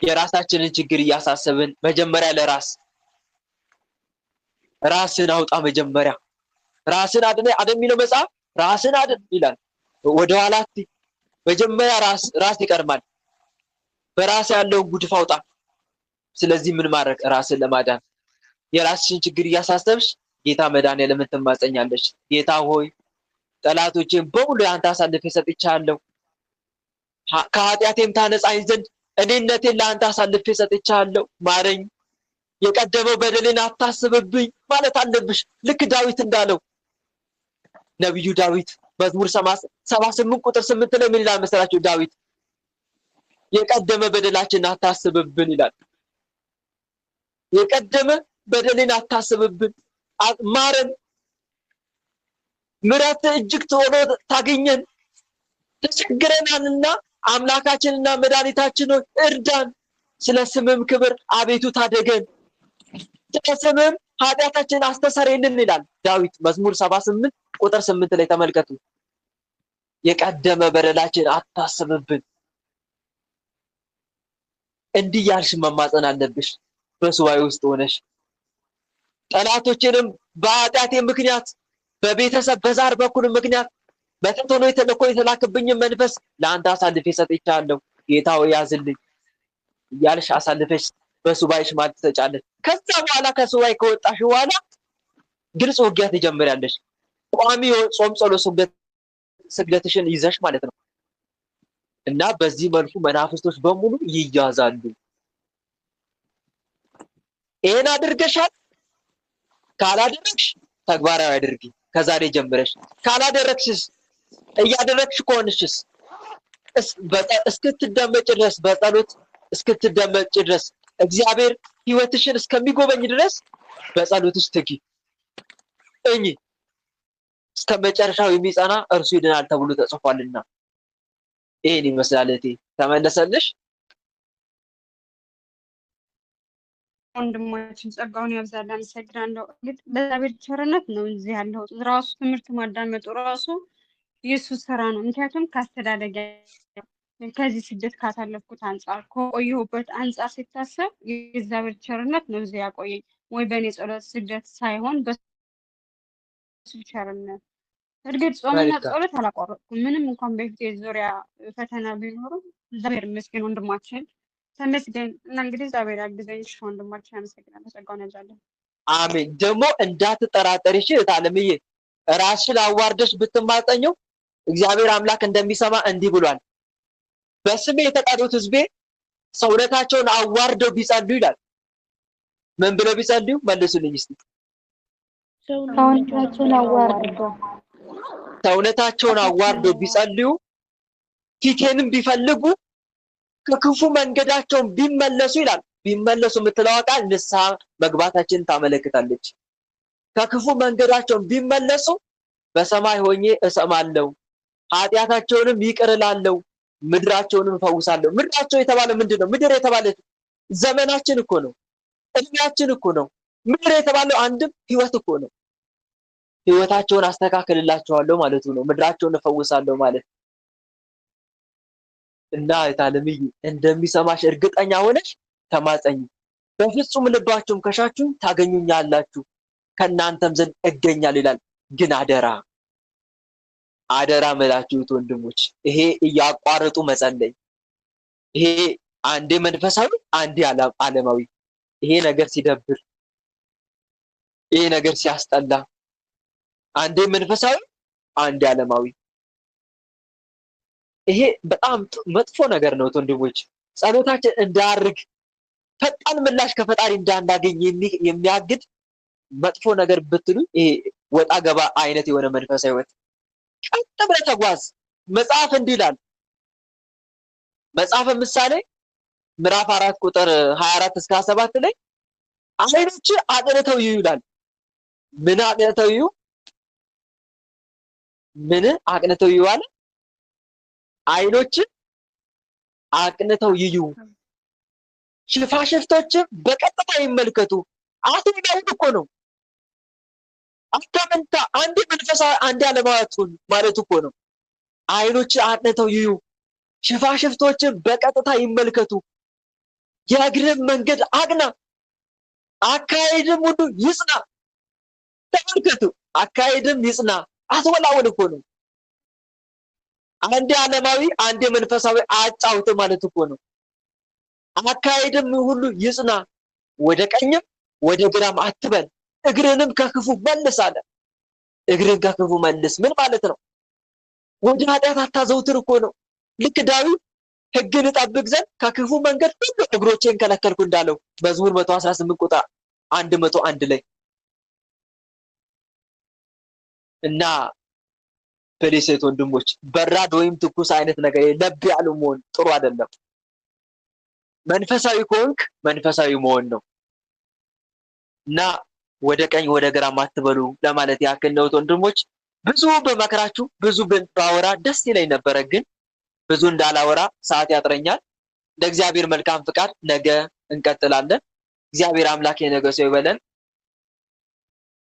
የራሳችንን ችግር እያሳሰብን መጀመሪያ ራስን አውጣ። መጀመሪያ ራስን አድን የሚለው መጽሐፍ ራስን አድን ይላል። ወደኋላ መጀመሪያ ራስ ይቀድማል። በራስ ያለውን ጉድፍ አውጣ። ስለዚህ ምን ማድረግ? ራስን ለማዳን የራስሽን ችግር እያሳሰብሽ ጌታ መድኃኒዓለምን ትማጸኛለሽ። ጌታ ሆይ ጠላቶቼን በሙሉ አንተ አሳልፌ ሰጥቻለሁ፣ ከኃጢአቴም ታነጻኝ ዘንድ እኔነቴን ለአንተ አሳልፌ ሰጥቻለሁ፣ ማረኝ፣ የቀደመው በደሌን አታስብብኝ ማለት አለብሽ። ልክ ዳዊት እንዳለው ነብዩ ዳዊት መዝሙር 78:8 ላይ ምን ይላል መሰላችሁ? ዳዊት የቀደመ በደላችን አታስብብን ይላል። የቀደመ በደልን አታስብብን፣ ማረን፣ ምሕረት እጅግ ቶሎ ታገኘን፣ ተቸግረናልና አምላካችንና መድኃኒታችን ሆይ እርዳን፣ ስለ ስምም ክብር አቤቱ ታደገን፣ ስለ ስምም ኃጢአታችን አስተሰርይልን ይላል ዳዊት መዝሙር 78:8 ላይ ተመልከቱ። የቀደመ በደላችን አታስብብን። እንዲህ ያልሽ መማጸን አለብሽ በሱባኤ ውስጥ ሆነሽ። ጠላቶችንም በኃጢአቴ ምክንያት በቤተሰብ በዛር በኩል ምክንያት በተንቶሎ የተላከብኝ መንፈስ ለአንተ አሳልፌ ሰጥቻለሁ፣ ጌታ ሆይ ያዝልኝ እያልሽ አሳልፈሽ በሱባኤሽ ማለት ትሰጫለሽ። ከዛ በኋላ ከሱባኤ ከወጣሽ በኋላ ግልጽ ውጊያ ትጀምሪያለሽ። ቋሚ ጾም፣ ጸሎት፣ ስግደትሽን ይዘሽ ማለት ነው። እና በዚህ መልኩ መናፍስቶች በሙሉ ይያዛሉ። ይሄን አድርገሻል? ካላደረግሽ ተግባራዊ አድርጊ ከዛሬ ጀምረሽ። ካላደረግሽስ? እያደረግሽ ከሆንሽስ እስክትደመጭ ድረስ በጸሎት እስክትደመጭ ድረስ እግዚአብሔር ህይወትሽን እስከሚጎበኝ ድረስ በጸሎትሽ ትጊ። እኚ እስከ መጨረሻው የሚጸና እርሱ ይድናል ተብሎ ተጽፏልና። ይሄን ይመስላል። እቴ ተመለሰልሽ? ወንድማችን ጸጋውን ያብዛል። አመሰግናለሁ። እንግዲህ በእግዚአብሔር ቸርነት ነው እዚህ ያለው ራሱ ትምህርት ማዳመጡ ራሱ የሱ ስራ ነው። ምክንያቱም ካስተዳደገ ከዚህ ስደት ካሳለፍኩት አንጻር ከቆየሁበት አንጻር ሲታሰብ የእግዚአብሔር ቸርነት ነው እዚህ ያቆየኝ። ወይ በእኔ ጸሎት ስደት ሳይሆን በሱ ቸርነት። እርግጥ ጾምና ጸሎት አላቋረጥኩም። ምንም እንኳን በፊት ዙሪያ ፈተና ቢኖርም እግዚአብሔር ይመስገን ወንድማችን ተመስገን። እና እንግዲህ እግዚአብሔር ያግዘኝ። ወንድማችን አመሰግናለሁ። ጸጋውን ያብዛልን። አሜን። ደግሞ እንዳትጠራጠሪ እሺ እህት አለምዬ፣ ራስሽን አዋርደሽ ብትማጸኘው እግዚአብሔር አምላክ እንደሚሰማ እንዲህ ብሏል፣ በስሜ የተጠሩት ሕዝቤ ሰውነታቸውን አዋርደው ቢጸልዩ ይላል። ምን ብለው ቢጸልዩ? መልሱልኝ እስቲ። ሰውነታቸውን አዋርደው ቢጸልዩ፣ ፊቴንም ቢፈልጉ፣ ከክፉ መንገዳቸውን ቢመለሱ ይላል። ቢመለሱ የምትለዋ ቃል ንስሐ መግባታችንን ታመለክታለች። ከክፉ መንገዳቸውን ቢመለሱ በሰማይ ሆኜ እሰማለሁ፣ ኃጢአታቸውንም ይቅር እላለሁ፣ ምድራቸውንም እፈውሳለሁ። ምድራቸው የተባለ ምንድን ነው? ምድር የተባለ ዘመናችን እኮ ነው፣ እድሜያችን እኮ ነው። ምድር የተባለው አንድም ህይወት እኮ ነው። ህይወታቸውን አስተካክልላቸዋለሁ ማለቱ ነው። ምድራቸውን እፈውሳለሁ ማለት እና የታለምይ እንደሚሰማሽ እርግጠኛ ሆነሽ ተማጸኝ። በፍጹም ልባችሁም ከሻችሁ ታገኙኛላችሁ፣ ከእናንተም ዘንድ እገኛለሁ ይላል። ግን አደራ አደራ መላችሁት ወንድሞች፣ ይሄ እያቋረጡ መጸለይ፣ ይሄ አንዴ መንፈሳዊ አንዴ ዓለማዊ፣ ይሄ ነገር ሲደብር፣ ይሄ ነገር ሲያስጠላ፣ አንዴ መንፈሳዊ አንዴ ዓለማዊ፣ ይሄ በጣም መጥፎ ነገር ነው ወንድሞች። ጸሎታችን እንዳርግ ፈጣን ምላሽ ከፈጣሪ እንዳናገኝ የሚያግድ መጥፎ ነገር ብትሉ ይሄ ወጣ ገባ አይነት የሆነ መንፈሳዊ ህይወት። ቀጥ ብለህ ተጓዝ። መጽሐፍ እንዲህ ይላል። መጽሐፈ ምሳሌ ምዕራፍ 4 ቁጥር 24 እስከ 27 ላይ ዓይኖች አቅንተው ይዩ ይላል። ምን አቅንተው ይዩ? ምን አቅንተው ይዩ አለ? ዓይኖች አቅንተው ይዩ፣ ሽፋሽፍቶች በቀጥታ ይመልከቱ። አትወዳው እኮ ነው። አታመንታ። አንዴ መንፈሳዊ አንዴ ዓለማዊቱን ማለት እኮ ነው። ዓይኖች አቅንተው ይዩ፣ ሽፋሽፍቶች በቀጥታ ይመልከቱ። የእግርህን መንገድ አቅና፣ አካሄድም ሁሉ ይጽና። ተመልከቱ፣ አካሄድም ይጽና። አትወላወል እኮ ነው። አንዴ ዓለማዊ አንዴ መንፈሳዊ አጫውት ማለት እኮ ነው። አካሄድም ሁሉ ይጽና፣ ወደ ቀኝም ወደ ግራም አትበል፣ እግርንም ከክፉ መልስ አለ። እግርን ከክፉ መልስ ምን ማለት ነው? ወደ ኃጢአት አታዘውትር እኮ ነው። ልክ ዳዊት ሕግን እጠብቅ ዘንድ ከክፉ መንገድ ሁሉ እግሮቼን ከለከልኩ እንዳለው መዝሙር 118 ቁጥር 101 ላይ እና ፕሊሴት ወንድሞች፣ በራድ ወይም ትኩስ አይነት ነገር ለብ ያሉ መሆን ጥሩ አይደለም። መንፈሳዊ ከሆንክ መንፈሳዊ መሆን ነው እና ወደ ቀኝ ወደ ግራ ማትበሉ ለማለት ያክል ነው ወንድሞች። ብዙ በመከራችሁ ብዙ ባወራ ደስ ይለኝ ነበረ፣ ግን ብዙ እንዳላወራ ሰዓት ያጥረኛል። ለእግዚአብሔር መልካም ፍቃድ ነገ እንቀጥላለን። እግዚአብሔር አምላክ የነገ ሰው ይበለን።